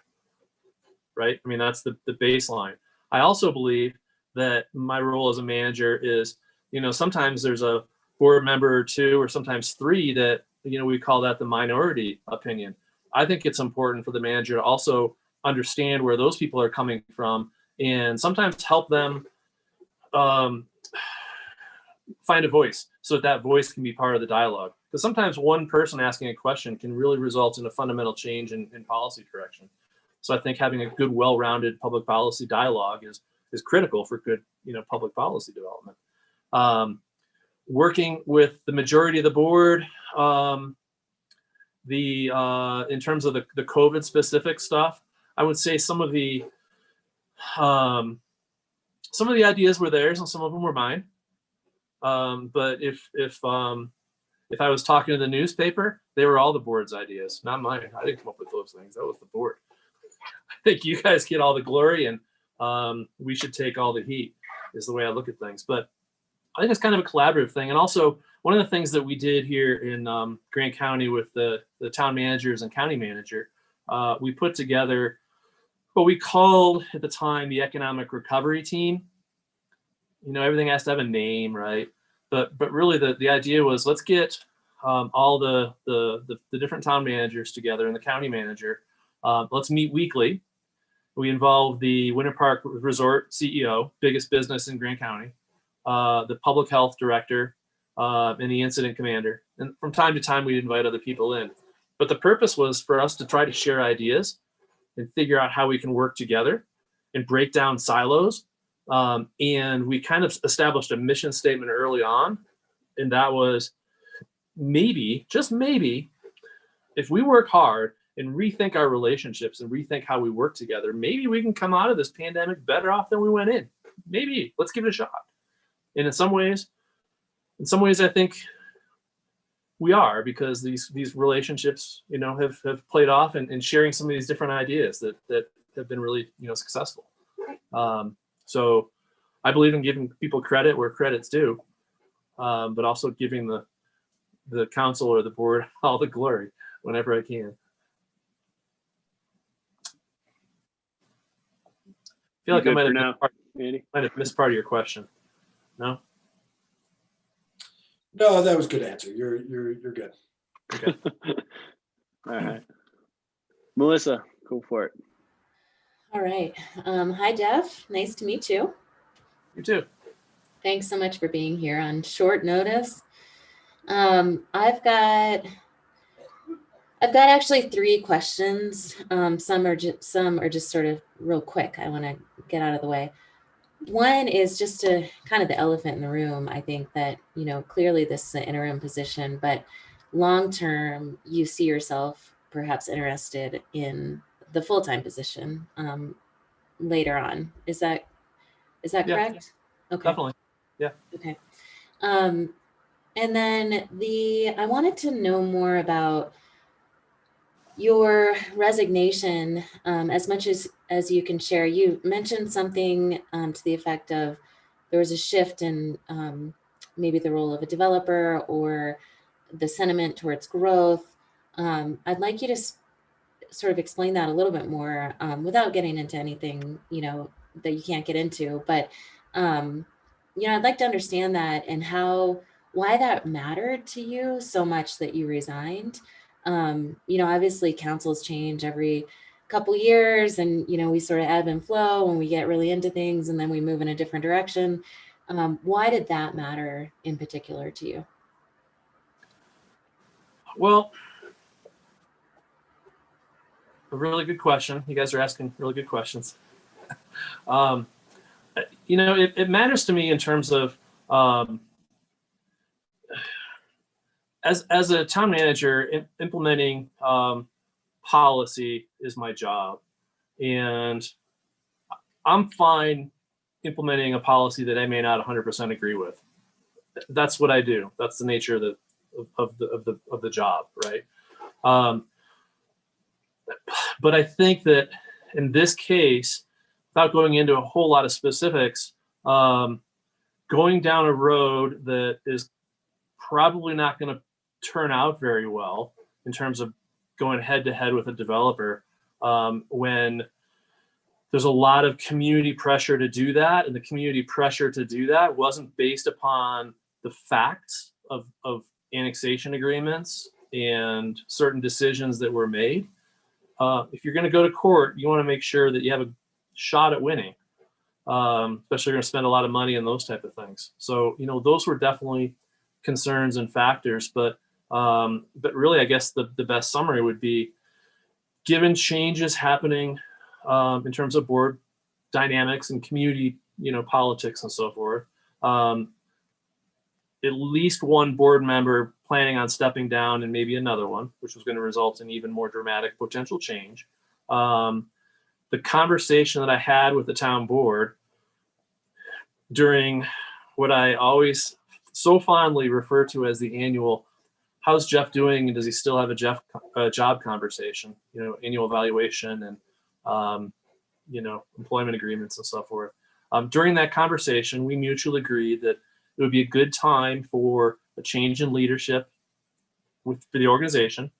F: right? I mean, that's the baseline. I also believe that my role as a manager is, you know, sometimes there's a board member or two, or sometimes three that, you know, we call that the minority opinion. I think it's important for the manager to also understand where those people are coming from and sometimes help them find a voice so that voice can be part of the dialogue. Because sometimes one person asking a question can really result in a fundamental change in policy direction. So I think having a good, well-rounded public policy dialogue is critical for good, you know, public policy development. Working with the majority of the board, in terms of the COVID specific stuff, I would say some of the ideas were theirs and some of them were mine. But if I was talking to the newspaper, they were all the board's ideas, not mine. I didn't come up with those things. That was the board. I think you guys get all the glory and we should take all the heat, is the way I look at things. But I think it's kind of a collaborative thing. And also one of the things that we did here in Grant County with the town managers and county manager, we put together what we called at the time the economic recovery team. You know, everything has to have a name, right? But really the idea was, let's get all the different town managers together and the county manager. Let's meet weekly. We involve the Winter Park Resort CEO, biggest business in Grant County, the public health director, and the incident commander. And from time to time, we invite other people in. But the purpose was for us to try to share ideas and figure out how we can work together and break down silos. And we kind of established a mission statement early on. And that was, maybe, just maybe, if we work hard and rethink our relationships and rethink how we work together, maybe we can come out of this pandemic better off than we went in. Maybe. Let's give it a shot. And in some ways, I think we are, because these relationships, you know, have played off, and sharing some of these different ideas that have been really, you know, successful. So I believe in giving people credit where credit's due, but also giving the council or the board all the glory whenever I can. I feel like I might have missed part of your question. No?
L: No, that was a good answer. You're good.
F: Okay.
A: All right. Melissa, go for it.
I: All right. Hi, Jeff. Nice to meet you.
F: You too.
I: Thanks so much for being here on short notice. I've got actually 3 questions. Some are just sort of real quick. I want to get out of the way. One is just to kind of the elephant in the room. I think that, you know, clearly this is an interim position, but long-term, you see yourself perhaps interested in the full-time position later on. Is that correct? Okay.
F: Definitely. Yeah.
I: Okay. And then I wanted to know more about your resignation, as much as you can share. You mentioned something to the effect of there was a shift in maybe the role of a developer or the sentiment towards growth. I'd like you to sort of explain that a little bit more, without getting into anything, you know, that you can't get into. But you know, I'd like to understand that and why that mattered to you so much that you resigned. You know, obviously councils change every couple years, and, you know, we sort of ebb and flow when we get really into things and then we move in a different direction. Why did that matter in particular to you?
F: Well, a really good question. You guys are asking really good questions. You know, it matters to me in terms of, as a town manager, implementing policy is my job, and I'm fine implementing a policy that I may not 100% agree with. That's what I do. That's the nature of the job, right? But I think that in this case, without going into a whole lot of specifics, going down a road that is probably not going to turn out very well in terms of going head to head with a developer, when there's a lot of community pressure to do that, and the community pressure to do that wasn't based upon the facts of annexation agreements and certain decisions that were made. If you're going to go to court, you want to make sure that you have a shot at winning, especially you're going to spend a lot of money on those type of things. So, you know, those were definitely concerns and factors, but really, I guess the best summary would be, given changes happening in terms of board dynamics and community, you know, politics and so forth, at least one board member planning on stepping down and maybe another one, which was going to result in even more dramatic potential change. The conversation that I had with the town board during what I always so fondly refer to as the annual, how's Jeff doing and does he still have a job conversation, you know, annual evaluation and, you know, employment agreements and so forth. During that conversation, we mutually agreed that it would be a good time for a change in leadership for the organization,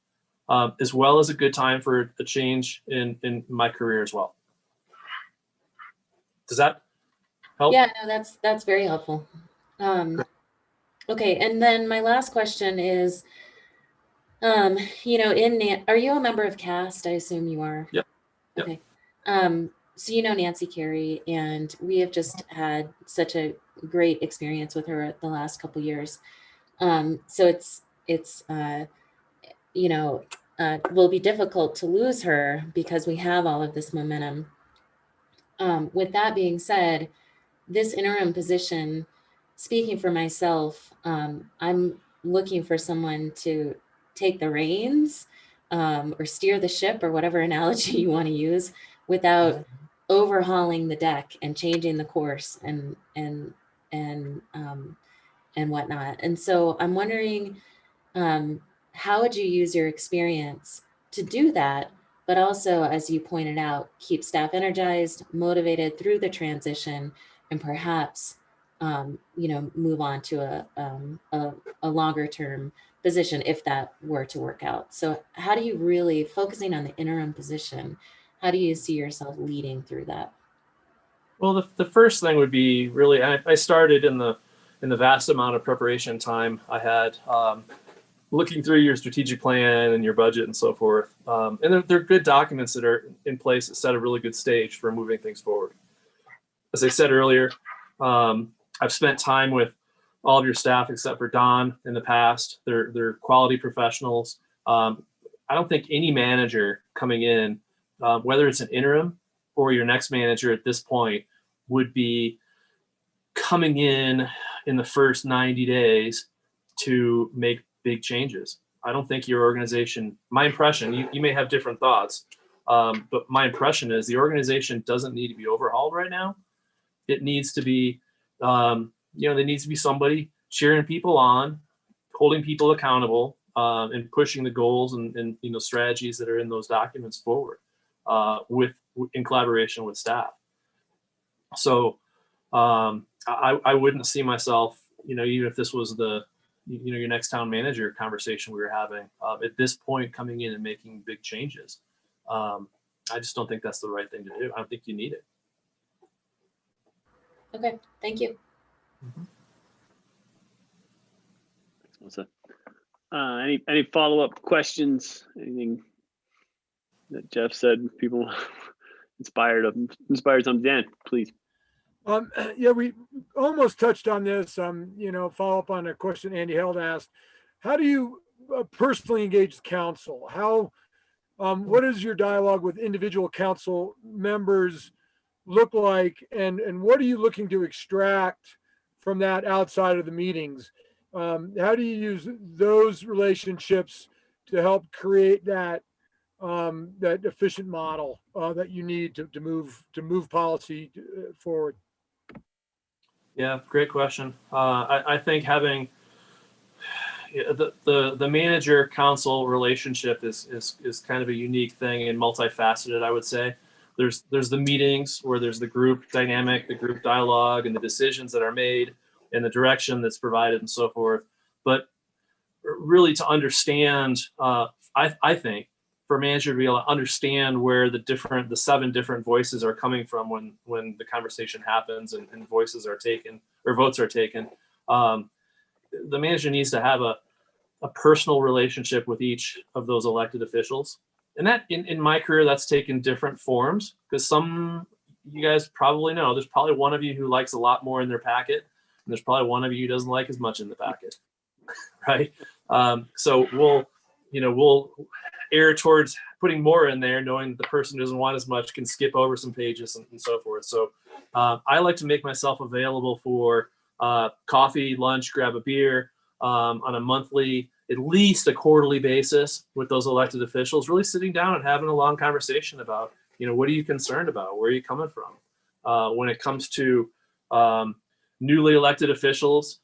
F: as well as a good time for a change in my career as well. Does that help?
I: Yeah, no, that's very helpful. Okay, and then my last question is, you know, are you a member of CAST? I assume you are.
F: Yep.
I: Okay. So you know Nancy Carey, and we have just had such a great experience with her the last couple years. So it's you know, will be difficult to lose her because we have all of this momentum. With that being said, this interim position, speaking for myself, I'm looking for someone to take the reins, or steer the ship, or whatever analogy you want to use, without overhauling the deck and changing the course and whatnot. And so I'm wondering, how would you use your experience to do that, but also, as you pointed out, keep staff energized, motivated through the transition, and perhaps move on to a longer term position if that were to work out. So how do you really, focusing on the interim position, how do you see yourself leading through that?
F: Well, the first thing would be really, I started in the vast amount of preparation time I had, looking through your strategic plan and your budget and so forth. And they're good documents that are in place that set a really good stage for moving things forward. As I said earlier, I've spent time with all of your staff except for Don in the past. They're quality professionals. I don't think any manager coming in, whether it's an interim or your next manager at this point, would be coming in the first 90 days to make big changes. I don't think your organization, my impression, you may have different thoughts, but my impression is the organization doesn't need to be overhauled right now. It needs to be, there needs to be somebody cheering people on, holding people accountable, and pushing the goals and strategies that are in those documents forward, in collaboration with staff. So I wouldn't see myself, even if this was your next town manager conversation we were having, at this point coming in and making big changes. I just don't think that's the right thing to do. I don't think you need it.
I: Okay, thank you.
A: Melissa. Any follow-up questions? Anything that Jeff said people inspired something? Dan, please.
E: Yeah, we almost touched on this. Follow up on a question Andy Held asked. How do you personally engage the council? What is your dialogue with individual council members look like, and what are you looking to extract from that outside of the meetings? How do you use those relationships to help create that efficient model that you need to move policy forward?
F: Yeah, great question. I think having the manager council relationship is kind of a unique thing and multifaceted, I would say. There's the meetings where there's the group dynamic, the group dialogue, and the decisions that are made and the direction that's provided and so forth. But really to understand, I think for a manager to be able to understand where the 7 different voices are coming from when the conversation happens and voices are taken or votes are taken, the manager needs to have a personal relationship with each of those elected officials. And that in my career, that's taken different forms, because some, you guys probably know, there's probably one of you who likes a lot more in their packet, and there's probably one of you who doesn't like as much in the packet, right? So we'll err towards putting more in there, knowing that the person who doesn't want as much can skip over some pages and so forth. So I like to make myself available for coffee, lunch, grab a beer on a monthly, at least a quarterly basis with those elected officials, really sitting down and having a long conversation about, what are you concerned about? Where are you coming from? When it comes to newly elected officials,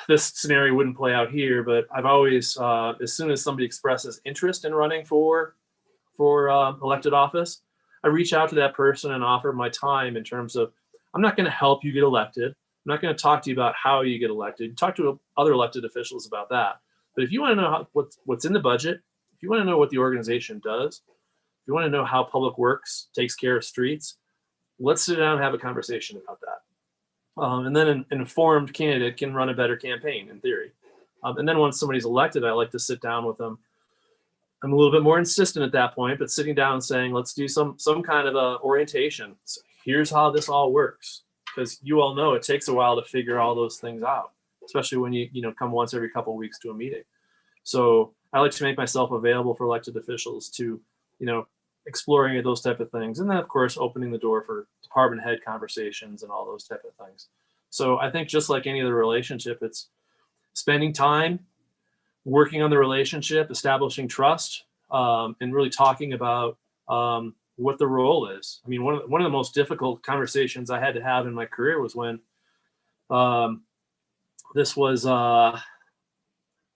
F: this scenario wouldn't play out here, but I've always, as soon as somebody expresses interest in running for elected office, I reach out to that person and offer my time in terms of, I'm not going to help you get elected. I'm not going to talk to you about how you get elected. Talk to other elected officials about that. But if you want to know what's in the budget, if you want to know what the organization does, if you want to know how Public Works takes care of streets, let's sit down and have a conversation about that. And then an informed candidate can run a better campaign in theory. And then once somebody's elected, I like to sit down with them. I'm a little bit more insistent at that point, but sitting down and saying, let's do some kind of a orientation. So here's how this all works. Because you all know it takes a while to figure all those things out, especially when you come once every couple of weeks to a meeting. So I like to make myself available for elected officials to, exploring those type of things. And then of course, opening the door for department head conversations and all those type of things. So I think just like any other relationship, it's spending time, working on the relationship, establishing trust, and really talking about what the role is. I mean, one of the most difficult conversations I had to have in my career was when this was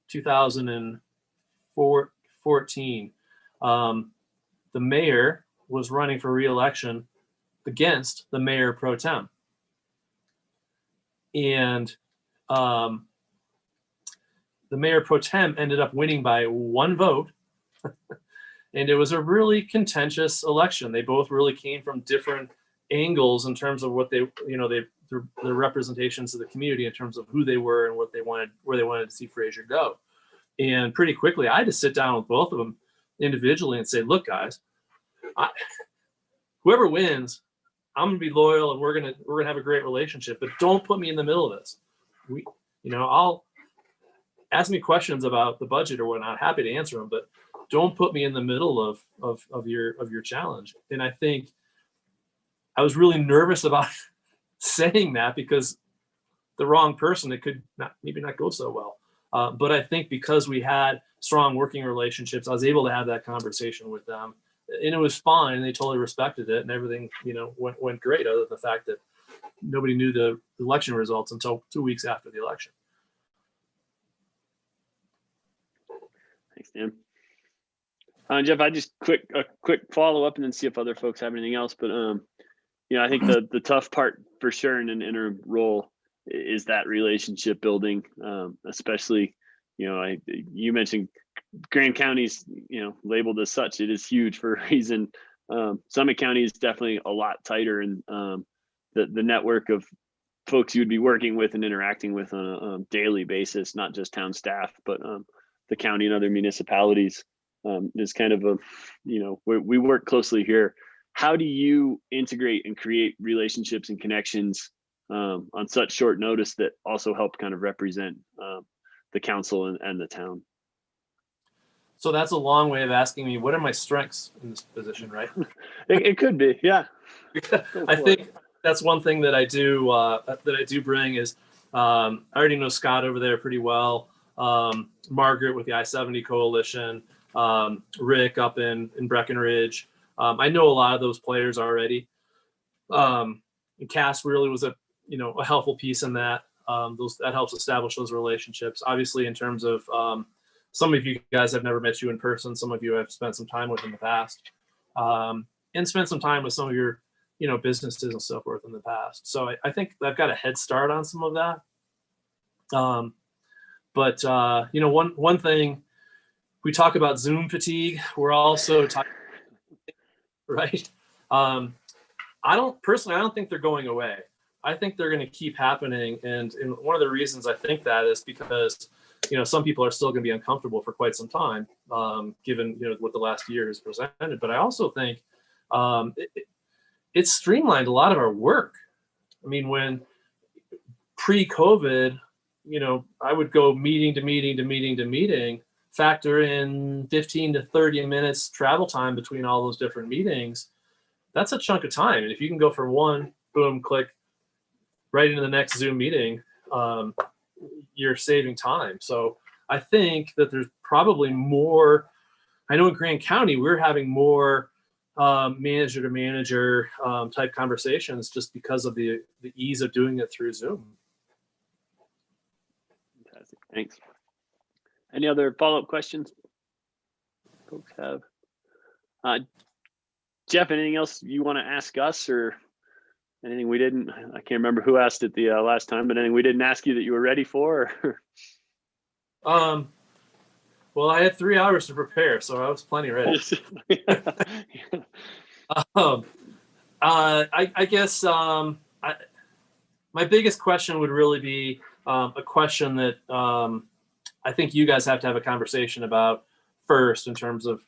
F: 2014. The mayor was running for re-election against the mayor pro tem. And the mayor pro tem ended up winning by 1 vote. And it was a really contentious election. They both really came from different angles in terms of what their representations of the community in terms of who they were and what they wanted, where they wanted to see Fraser go. And pretty quickly, I had to sit down with both of them individually and say, look, guys, whoever wins, I'm gonna be loyal and we're gonna have a great relationship, but don't put me in the middle of this. I'll ask me questions about the budget or whatnot, happy to answer them, but don't put me in the middle of your challenge. And I think I was really nervous about saying that because the wrong person, it could maybe not go so well. But I think because we had strong working relationships, I was able to have that conversation with them, and it was fine. And they totally respected it, and everything went great. Other than the fact that nobody knew the election results until 2 weeks after the election.
A: Thanks, Dan. Jeff, I just a quick follow up and then see if other folks have anything else. But I think the tough part for sure in an interim role is that relationship building, especially you mentioned Grand County's labeled as such. It is huge for a reason. Summit County is definitely a lot tighter, and the network of folks you would be working with and interacting with on a daily basis, not just town staff, but the county and other municipalities. Is kind of we work closely here. How do you integrate and create relationships and connections on such short notice that also help kind of represent the council and the town?
F: So that's a long way of asking me, what are my strengths in this position, right?
A: It could be, yeah.
F: I think that's one thing that I do bring is I already know Scott over there pretty well, Margaret with the I-70 Coalition, Rick up in Breckenridge. I know a lot of those players already. And Cass really was a helpful piece in that. That helps establish those relationships. Obviously, in terms of some of you guys have never met you in person. Some of you have spent some time with in the past, and spent some time with some of your businesses and so forth in the past. So I think I've got a head start on some of that. But one thing. We talk about Zoom fatigue. We're also talking, right? I don't think they're going away. I think they're going to keep happening. And one of the reasons I think that is because, some people are still going to be uncomfortable for quite some time, given, what the last year has presented. But I also think it's streamlined a lot of our work. I mean, when pre-COVID, I would go meeting to meeting to meeting to meeting, factor in 15 to 30 minutes travel time between all those different meetings. That's a chunk of time. And if you can go from one, boom, click right into the next Zoom meeting, you're saving time. So I think that there's probably more. I know in Grand County, we're having more manager to manager type conversations just because of the ease of doing it through Zoom.
A: Fantastic. Thanks. Any other follow-up questions folks have? Jeff, anything else you want to ask us, or anything we didn't? I can't remember who asked it the last time, but anything we didn't ask you that you were ready for?
F: Well, I had 3 hours to prepare, so I was plenty ready. I guess my biggest question would really be a question that I think you guys have to have a conversation about first, in terms of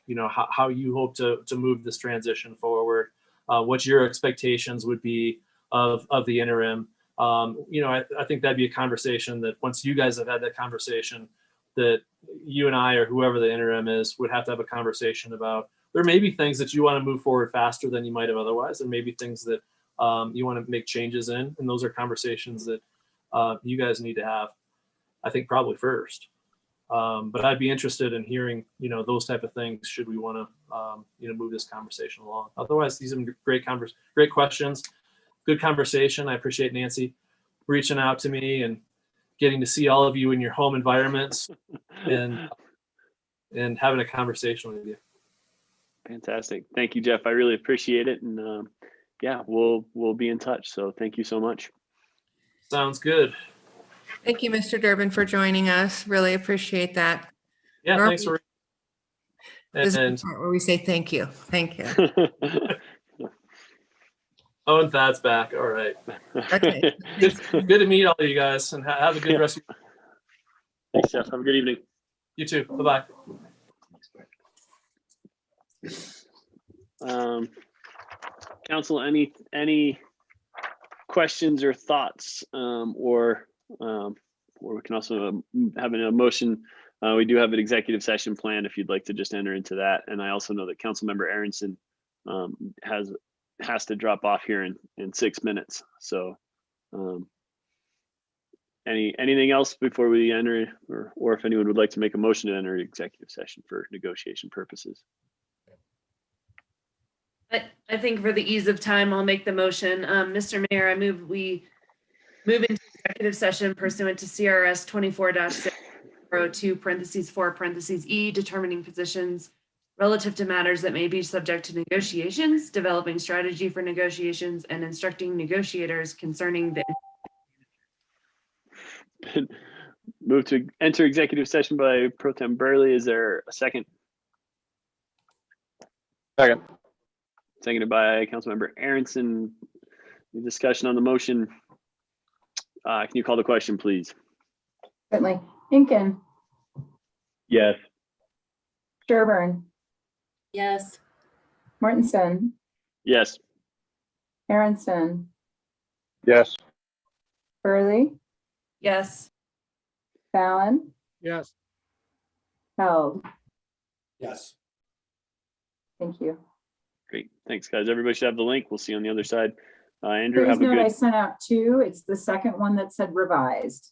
F: how you hope to move this transition forward, what your expectations would be of the interim. I think that'd be a conversation that once you guys have had that conversation, that you and I or whoever the interim is would have to have a conversation about. There may be things that you want to move forward faster than you might have otherwise. There may be things that you want to make changes in, and those are conversations that you guys need to have. I think probably first. But I'd be interested in hearing, those type of things should we want to, move this conversation along. Otherwise, these are great questions, good conversation. I appreciate Nancy reaching out to me and getting to see all of you in your home environments and having a conversation with you.
A: Fantastic. Thank you, Jeff. I really appreciate it. And yeah, we'll be in touch. So thank you so much.
F: Sounds good.
D: Thank you, Mr. Durbin, for joining us. Really appreciate that.
F: Yeah,
D: Normally,
F: thanks for.
D: this is the
F: And
D: part where we say thank you. Thank you.
F: oh, and Thad's back. All right.
D: Okay.
F: Good to meet all of you guys, and have a good rest of your.
A: Thanks, Jeff. Have a good evening.
F: You too. Bye-bye.
A: Council, any questions or thoughts, or we can also have a motion. We do have an executive session planned if you'd like to just enter into that. And I also know that Councilmember Aronson has to drop off here in 6 minutes. So anything else before we enter, or if anyone would like to make a motion to enter executive session for negotiation purposes?
C: I think for the ease of time, I'll make the motion. Mr. Mayor, I move we move into executive session pursuant to CRS 24-602(4) determining positions relative to matters that may be subject to negotiations, developing strategy for negotiations, and instructing negotiators concerning the
A: Move to enter executive session by Pro Tem Burley. Is there a second?
G: Second.
A: Seconded by Councilmember Aronson. Any discussion on the motion? Can you call the question, please?
B: Certainly. Incan,
M: Yes.
B: Sherburne,
I: Yes.
B: Mortensen,
A: Yes.
B: Aronson,
N: Yes.
B: Burley,
C: yes.
B: Fallon,
E: Yes.
B: Held.
L: Yes.
B: Thank you.
A: Great. Thanks, guys. Everybody should have the link. We'll see you on the other side. Andrew,
B: Please
A: have a
B: note I
A: good.
B: sent out two. It's the second one that said revised.